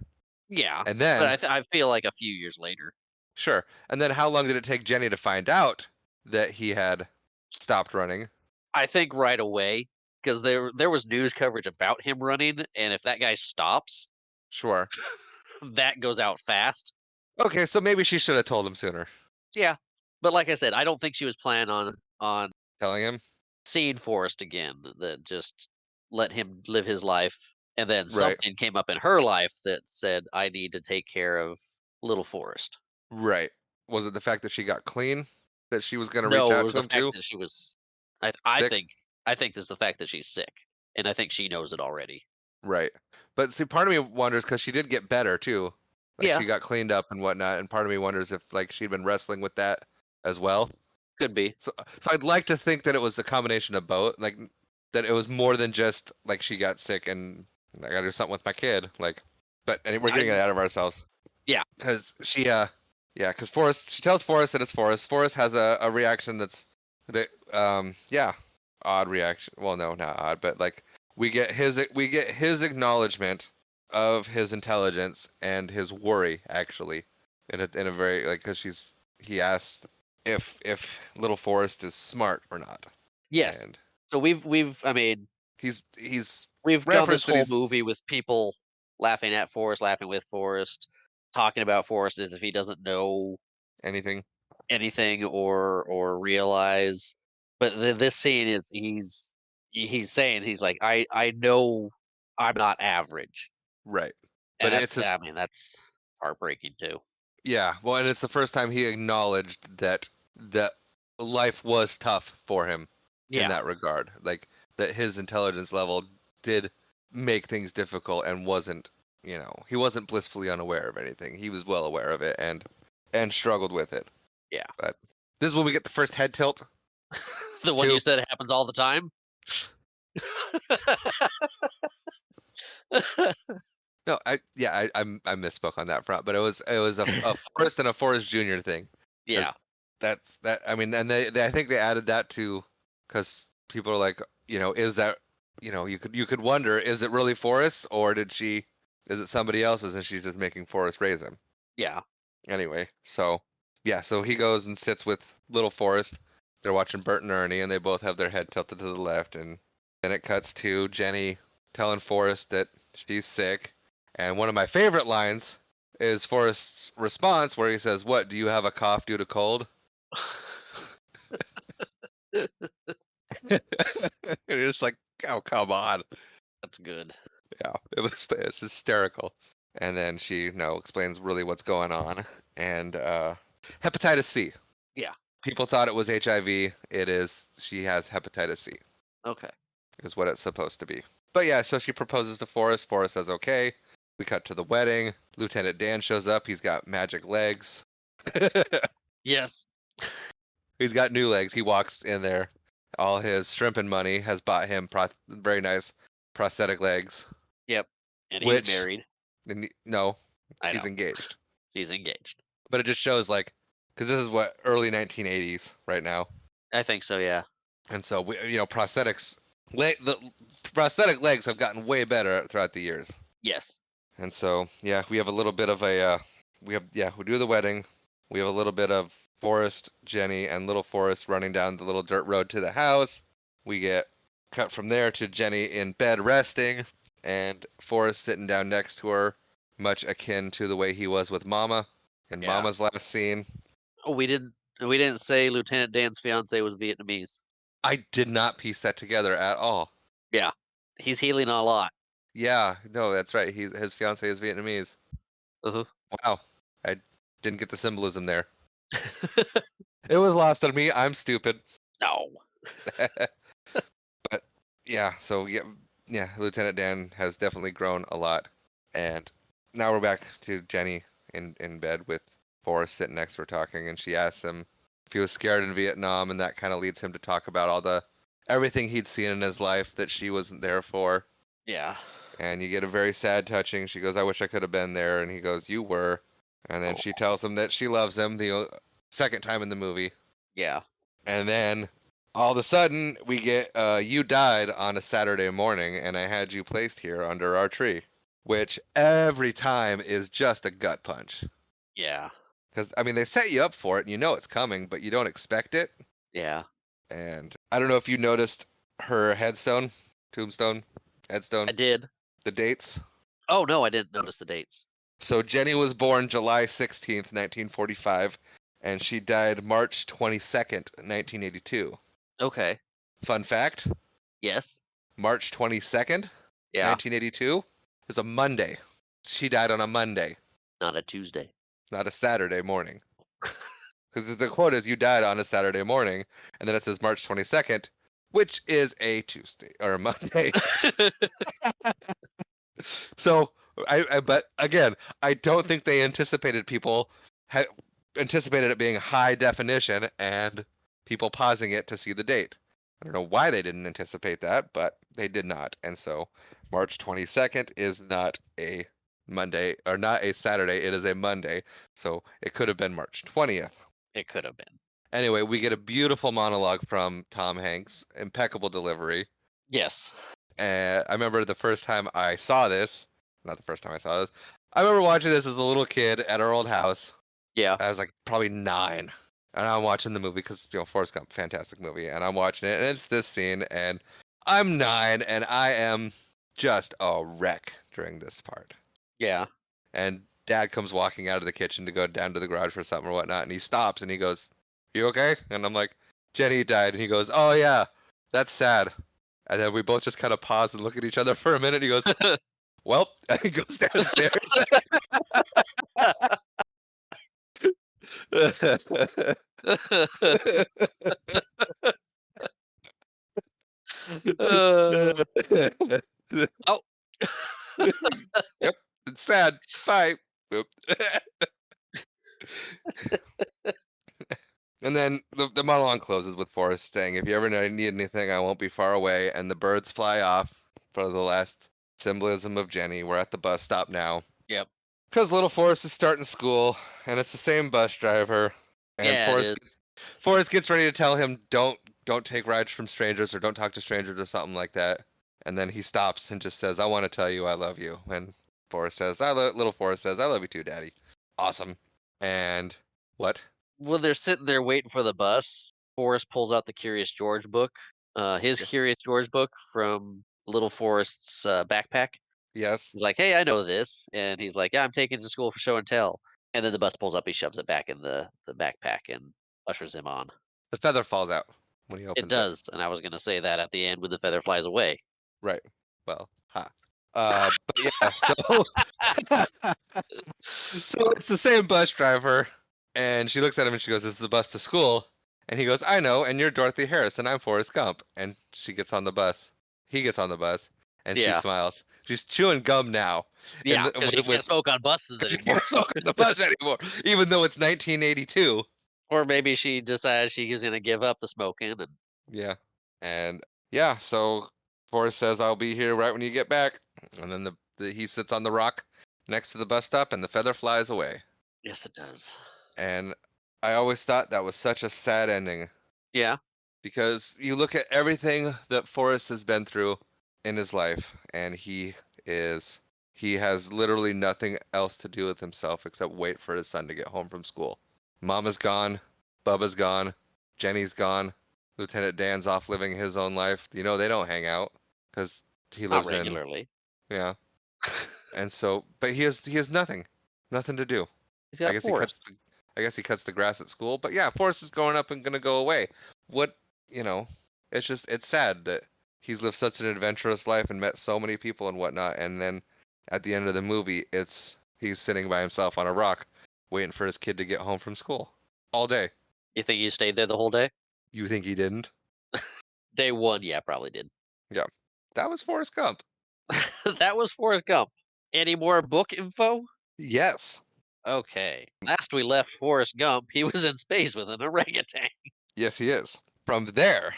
Yeah, And but then, I feel like a few years later. sure. And then how long did it take Jenny to find out that he had stopped running? I think right away, because there was news coverage about him running, and if that guy stops, Sure. that goes out fast. Okay, so maybe she should have told him sooner. Yeah, but like I said, I don't think she was planning on Telling him? seeing Forrest again. That just let him live his life, and then Right. something came up in her life that said, "I need to take care of little Forrest." Right. Was it the fact that she got clean that she was going to reach No, it out was to the him fact too? that she was. I Sick? think it's the fact that she's sick, and I think she knows it already. Right. But see, part of me wonders because she did get better too. Like Yeah, she got cleaned up and whatnot, and part of me wonders if like she'd been wrestling with that as well. could be. So I'd like to think that it was a combination of both, like that it was more than just like she got sick and I gotta do something with my kid. Like, but we're getting I it out of ourselves. Yeah. Because yeah, because Forrest, she tells Forrest that it's Forrest. Forrest has a reaction yeah, odd reaction. Well, no, not odd, but like we get his acknowledgement of his intelligence and his worry actually in a very like because he asked if little Forrest is smart or not, Yes. and So I mean, he's we've gone this referenced that whole he's movie with people laughing at Forrest, laughing with Forrest, talking about Forrest as if he doesn't know anything anything or realize. But this scene is he's saying he's like I know I'm not average, right, and but it's his. I mean that's heartbreaking too. Yeah, well, and it's the first time he acknowledged that life was tough for him in Yeah. that regard. Like that his intelligence level did make things difficult and he wasn't blissfully unaware of anything. He was well aware of it and struggled with it. Yeah. But this is when we get the first head tilt The one you too. said happens all the time. No, I misspoke on that front, but it was a Forrest and a Forrest Jr. thing, because Yeah. that's that. I mean, and they I think they added that too, because people are like, is that, you could wonder, is it really Forrest, or is it somebody else's and she's just making Forrest raise him? Yeah. Anyway, so yeah, so he goes and sits with little Forrest. They're watching Bert and Ernie, and they both have their head tilted to the left. And then it cuts to Jenny telling Forrest that she's sick. And one of my favorite lines is Forrest's response, where he says, "What? Do you have a cough due to cold?" And you're just like, "Oh, come on!" That's good. Yeah, it's hysterical. And then she, explains really what's going on. And hepatitis C. Yeah. People thought it was HIV. It is. She has hepatitis C, Okay. is what it's supposed to be. But yeah, so she proposes to Forrest. Forrest says okay. We cut to the wedding. Lieutenant Dan shows up. He's got magic legs. Yes. He's got new legs. He walks in there. All his shrimping money has bought him very nice prosthetic legs. Yep. And he's Which, married. no, I he's know. engaged. He's engaged. But it just shows, like, because this is what, early 1980s right now. I think so, yeah. And so prosthetics, the prosthetic legs have gotten way better throughout the years. Yes. And so yeah, we have a little bit of we do the wedding. We have a little bit of Forrest, Jenny, and little Forrest running down the little dirt road to the house. We get cut from there to Jenny in bed resting, and Forrest sitting down next to her, much akin to the way he was with Mama in Yeah. Mama's last scene. Oh, we didn't say Lieutenant Dan's fiance was Vietnamese. I did not piece that together at all. Yeah. He's healing a lot. Yeah, no, that's right. His fiance is Vietnamese. Uh-huh. Wow, I didn't get the symbolism there. It was lost on me. I'm stupid. No. But yeah, so yeah, Lieutenant Dan has definitely grown a lot. And now we're back to Jenny in bed with Forrest sitting next to her talking, and she asks him if he was scared in Vietnam, and that kind of leads him to talk about everything he'd seen in his life that she wasn't there for. Yeah. And you get a very sad touching. She goes, "I wish I could have been there," and he goes, "You were." And then Oh, she tells him that she loves him the second time in the movie. yeah. And then all of a sudden, we get "You died on a Saturday morning, and I had you placed here under our tree," which every time is just a gut punch. Yeah. Because, I mean, they set you up for it, and you know it's coming, but you don't expect it. Yeah. And I don't know if you noticed her tombstone, I headstone, did. the dates. Oh, no, I didn't notice the dates. So Jenny was born July 16th, 1945, and she died March 22nd, 1982. Okay. Fun fact, Yes. March 22nd, Yeah. 1982 is a Monday. She died on a Monday, Not a Tuesday. not a Saturday morning. Because the quote is, "You died on a Saturday morning," and then it says March 22nd, which is a Tuesday or a Monday. So but again, I don't think they anticipated people had anticipated it being high definition and people pausing it to see the date. I don't know why they didn't anticipate that, but they did not. And so March 22nd is not a Monday or not a Saturday, it is a Monday. So it could have been March 20th. It could have been. Anyway, we get a beautiful monologue from Tom Hanks, impeccable delivery. Yes. I remember the first time I saw this, not the first time I saw this, I remember watching this as a little kid at our old house. Yeah. I was like probably 9. And I'm watching the movie because, Forrest Gump, fantastic movie. And I'm watching it, and it's this scene, and I'm 9, and I am just a wreck during this part. Yeah. And Dad comes walking out of the kitchen to go down to the garage for something or whatnot, and he stops and he goes, "You okay?" And I'm like, "Jenny died." And he goes, "Oh, yeah, that's sad." And then we both just kind of pause and look at each other for a minute. He goes, "Well," and he goes downstairs. Uh, oh. Yep, it's sad. Bye. Boop. And then the monologue closes with Forrest saying, "If you ever need anything, I won't be far away." And the birds fly off for the last symbolism of Jenny. We're at the bus stop now. Yep. Because little Forrest is starting school, and it's the same bus driver. And Yeah, it is. Forrest gets ready to tell him, don't take rides from strangers or don't talk to strangers or something like that. And then he stops and just says, I want to tell you I love you. And little Forrest says, I love you too, Daddy. Awesome. And what? When they're sitting there waiting for the bus, Forrest pulls out the Curious George book. His Yeah. Curious George book from Little Forrest's backpack. Yes. He's like, "Hey, I know this," and he's like, "Yeah, I'm taking it to school for show and tell." And then the bus pulls up, he shoves it back in the backpack and ushers him on. The feather falls out when he It opens it. does, and I was gonna say that at the end when the feather flies away. Right. Well, ha. But yeah, so so it's the same bus driver, and she looks at him and she goes, "This is the bus to school." And he goes, "I know, and you're Dorothy Harris, and I'm Forrest Gump." And she gets on the bus. He gets on the bus, and she Yeah, smiles. She's chewing gum now, yeah, because you can't smoke on buses she anymore. can't smoke on the bus anymore, even though it's 1982. Or maybe she decides she is gonna give up the smoking, and Yeah, and yeah, so Forrest says, "I'll be here right when you get back," and then he sits on the rock next to the bus stop, and the feather flies away. yes, it does. And I always thought that was such a sad ending Yeah. because you look at everything that Forrest has been through in his life, and is he has literally nothing else to do with himself except wait for his son to get home from school. Mama's gone, Bubba's gone, Jenny's gone, Lieutenant Dan's off living his own life. You know, they don't hang out because he Not lives in, regularly. yeah. And so, but he has nothing to do. He's I got guess he Forrest. I guess he cuts the grass at school. But yeah, Forrest is growing up and gonna go away. What you know, it's sad that he's lived such an adventurous life and met so many people and whatnot, and then at the end of the movie, he's sitting by himself on a rock, waiting for his kid to get home from school all day. You think he stayed there the whole day? You think he didn't? Day one, yeah, probably did. Yeah, that was Forrest Gump. That was Forrest Gump. Any more book info? Yes, Okay. Last we left Forrest Gump, he was in space with an orangutan. yes, he is. From there,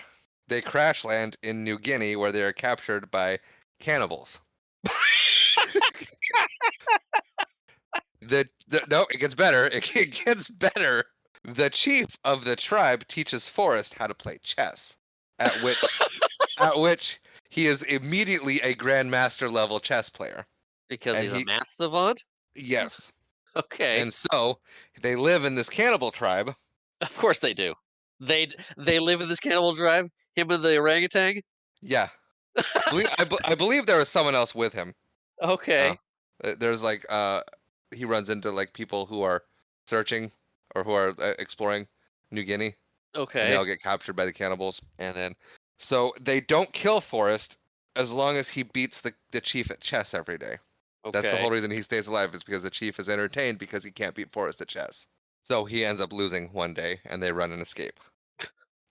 they crash land in New Guinea, where they are captured by cannibals. No, it gets better. It gets better. The chief of the tribe teaches Forrest how to play chess, at which he is immediately a grandmaster level chess player. Because And he's a math savant? yes, Okay. and so they live in this cannibal tribe. Of course they do. They live in this cannibal tribe? Him and the orangutan? Yeah, I believe there was someone else with him. Uh, Okay. there's like he runs into like people who are searching or who are exploring New Guinea, and they Okay. all get captured by the cannibals. And then, so they don't kill Forrest as long as he beats the chief at chess every day. That's the Okay. whole reason he stays alive is because the chief is entertained because he can't beat Forrest at chess. So he ends up losing one day, and they run and escape.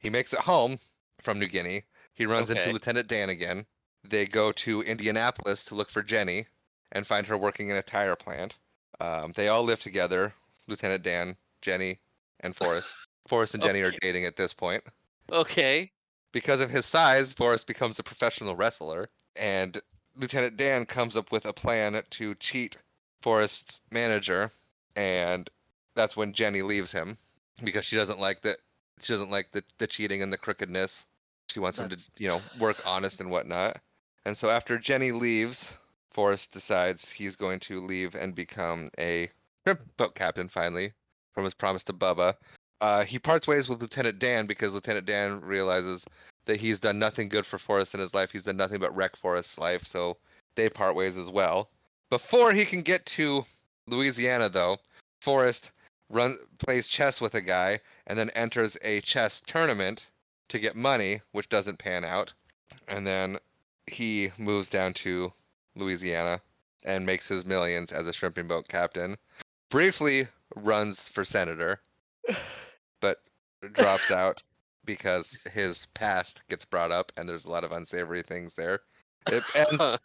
He makes it home from New Guinea. He runs into Okay. Lieutenant Dan again. They go to Indianapolis to look for Jenny and find her working in a tire plant. They all live together. Lieutenant Dan, Jenny, and Forrest. Forrest and Jenny are Okay. dating at this point. Okay. Because of his size, Forrest becomes a professional wrestler, and Lieutenant Dan comes up with a plan to cheat Forrest's manager, and that's when Jenny leaves him because she doesn't like that. She doesn't like the cheating and the crookedness. She wants him to, That's work honest and whatnot. And so after Jenny leaves, Forrest decides he's going to leave and become a shrimp boat captain finally from his promise to Bubba. He parts ways with Lieutenant Dan because Lieutenant Dan realizes that he's done nothing good for Forrest in his life. He's done nothing but wreck Forrest's life, so they part ways as well. Before he can get to Louisiana, though, Forrest plays chess with a guy and then enters a chess tournament to get money, which doesn't pan out. And then he moves down to Louisiana and makes his millions as a shrimping boat captain. Briefly runs for senator, but drops out because his past gets brought up and there's a lot of unsavory things there. It ends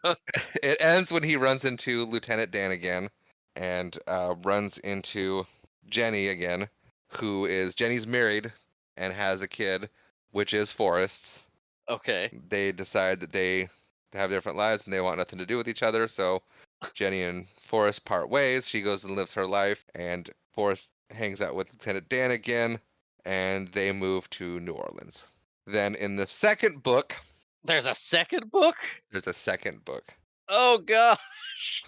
it ends when he runs into Lieutenant Dan again and runs into Jenny again, who is Jenny's married and has a kid, which is Forrest's. okay. They decide that they have different lives and they want nothing to do with each other. So Jenny and Forrest part ways. She goes and lives her life, and Forrest hangs out with Lieutenant Dan again, and they move to New Orleans. Then in the second book, There's a second book? there's a second book. Oh gosh.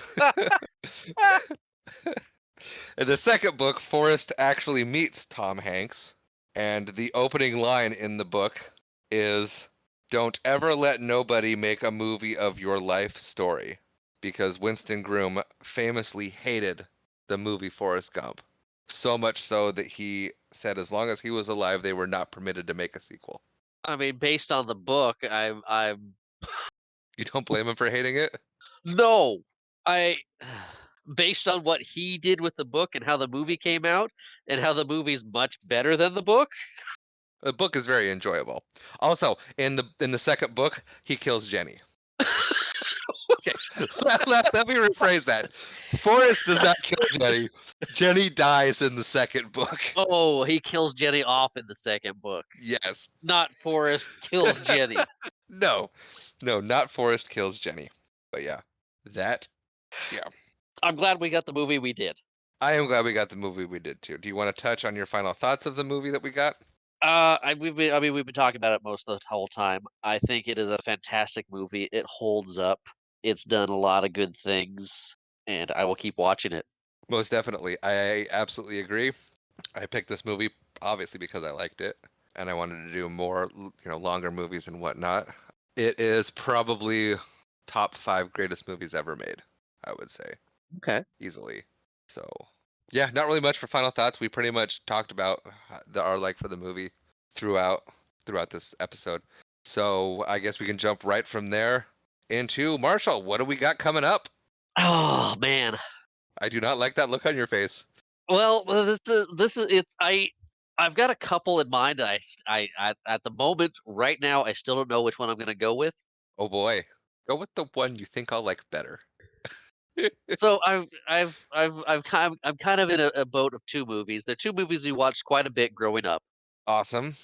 In the second book, Forrest actually meets Tom Hanks, and the opening line in the book is, "Don't ever let nobody make a movie of your life story," because Winston Groom famously hated the movie Forrest Gump. So much so that he said as long as he was alive, they were not permitted to make a sequel. I mean, based on the book, I'm You don't blame him for hating it? no. I based on what he did with the book and how the movie came out and how the movie's much better than the book. The book is very enjoyable. Also, in the second book, he kills Jenny. Okay, let me rephrase that. Forrest does not kill Jenny. Jenny dies in the second book. Oh, he kills Jenny off in the second book. Yes. Not Forrest kills Jenny. No, no, not Forrest kills Jenny. But yeah, that. Yeah, I'm glad we got the movie we did. I am glad we got the movie we did too. Do you want to touch on your final thoughts of the movie that we got? We've been talking about it most of the whole time. I think it is a fantastic movie. It holds up. It's done a lot of good things, and I will keep watching it. Most definitely. I absolutely agree. I picked this movie obviously because I liked it and I wanted to do more, longer movies and whatnot. It is probably top 5 greatest movies ever made, I would say, Okay. easily. So, yeah, not really much for final thoughts. We pretty much talked about our like for the movie throughout this episode. So, I guess we can jump right from there into Marshall. What do we got coming up? Oh man. I do not like that look on your face. Well, this is it's I've got a couple in mind. I at the moment right now I still don't know which one I'm going to go with. Oh boy. Go with the one you think I'll like better. So I'm kind of in a boat of two movies. They're two movies we watched quite a bit growing up. Awesome.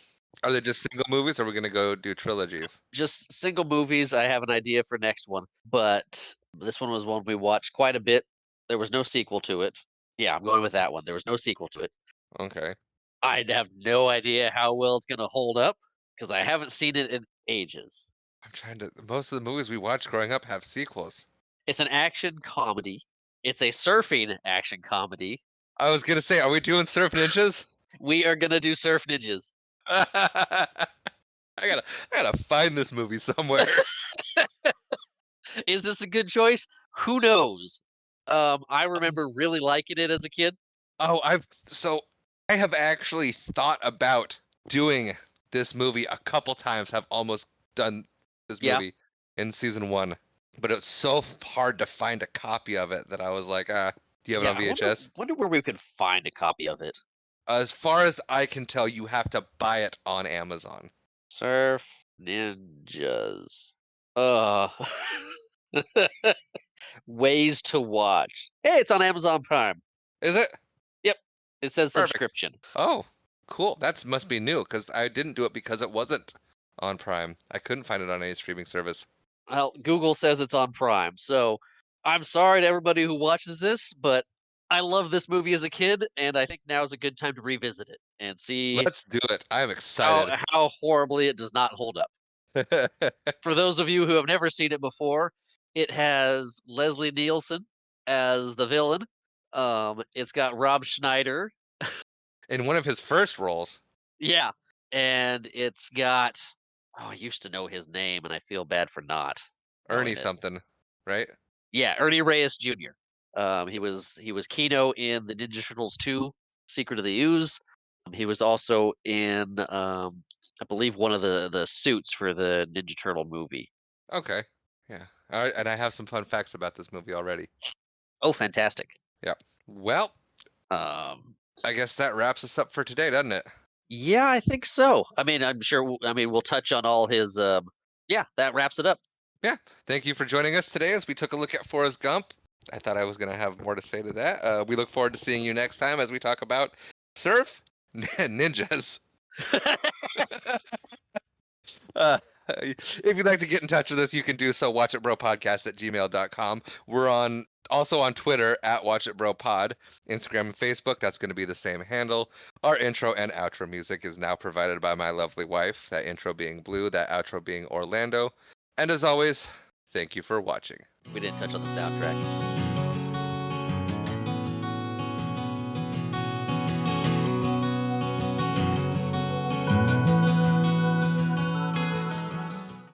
Are they just single movies or are we gonna go do trilogies? Just single movies. I have an idea for next one, but this one was one we watched quite a bit. There was no sequel to it. Yeah, I'm going with that one. There was no sequel to it. Okay. I have no idea how well it's going to hold up because I haven't seen it in ages. I'm trying to most of the movies we watched growing up have sequels. It's an action comedy. It's a surfing action comedy. I was gonna say, are we doing Surf Ninjas? We are going to do Surf Ninjas. I gotta find this movie somewhere. Is this a good choice? Who knows? I remember really liking it as a kid. Oh, I have actually thought about doing this movie a couple times. Have almost done this Yeah. movie in season 1, but it's so hard to find a copy of it that I was like, do you have it on I VHS? wonder where we could find a copy of it. As far as I can tell, you have to buy it on Amazon. Surf Ninjas. Uh Ways to watch. Hey, it's on Amazon Prime. Is it? Yep. It says Perfect. subscription. Oh, cool. That must be new because I didn't do it because it wasn't on Prime. I couldn't find it on any streaming service. Well, Google says it's on Prime. So I'm sorry to everybody who watches this, but I love this movie as a kid, and I think now is a good time to revisit it and see Let's do it. I'm excited. how horribly it does not hold up. For those of you who have never seen it before, it has Leslie Nielsen as the villain. It's got Rob Schneider. In one of his first roles. Yeah. And it's got I used to know his name and I feel bad for not knowing Ernie it. something, right? Yeah, Ernie Reyes Jr. He was Kino in the Ninja Turtles 2, Secret of the Ooze. He was also in I believe one of the suits for the Ninja Turtle movie. Okay. Yeah. All right. And I have some fun facts about this movie already. Oh, fantastic. Yeah. Well, Um I guess that wraps us up for today, doesn't it? yeah, I think so. I mean, I'm sure we'll touch on all his yeah, that wraps it up. Yeah. Thank you for joining us today as we took a look at Forrest Gump. I thought I was going to have more to say to that. We look forward to seeing you next time as we talk about Surf Ninjas. If you'd like to get in touch with us, you can do so. watchitbropodcast@gmail.com. We're also on Twitter @watchitbropod, Instagram and Facebook. That's going to be the same handle. Our intro and outro music is now provided by my lovely wife. That intro being Blue, that outro being Orlando. And as always, thank you for watching. We didn't touch on the soundtrack.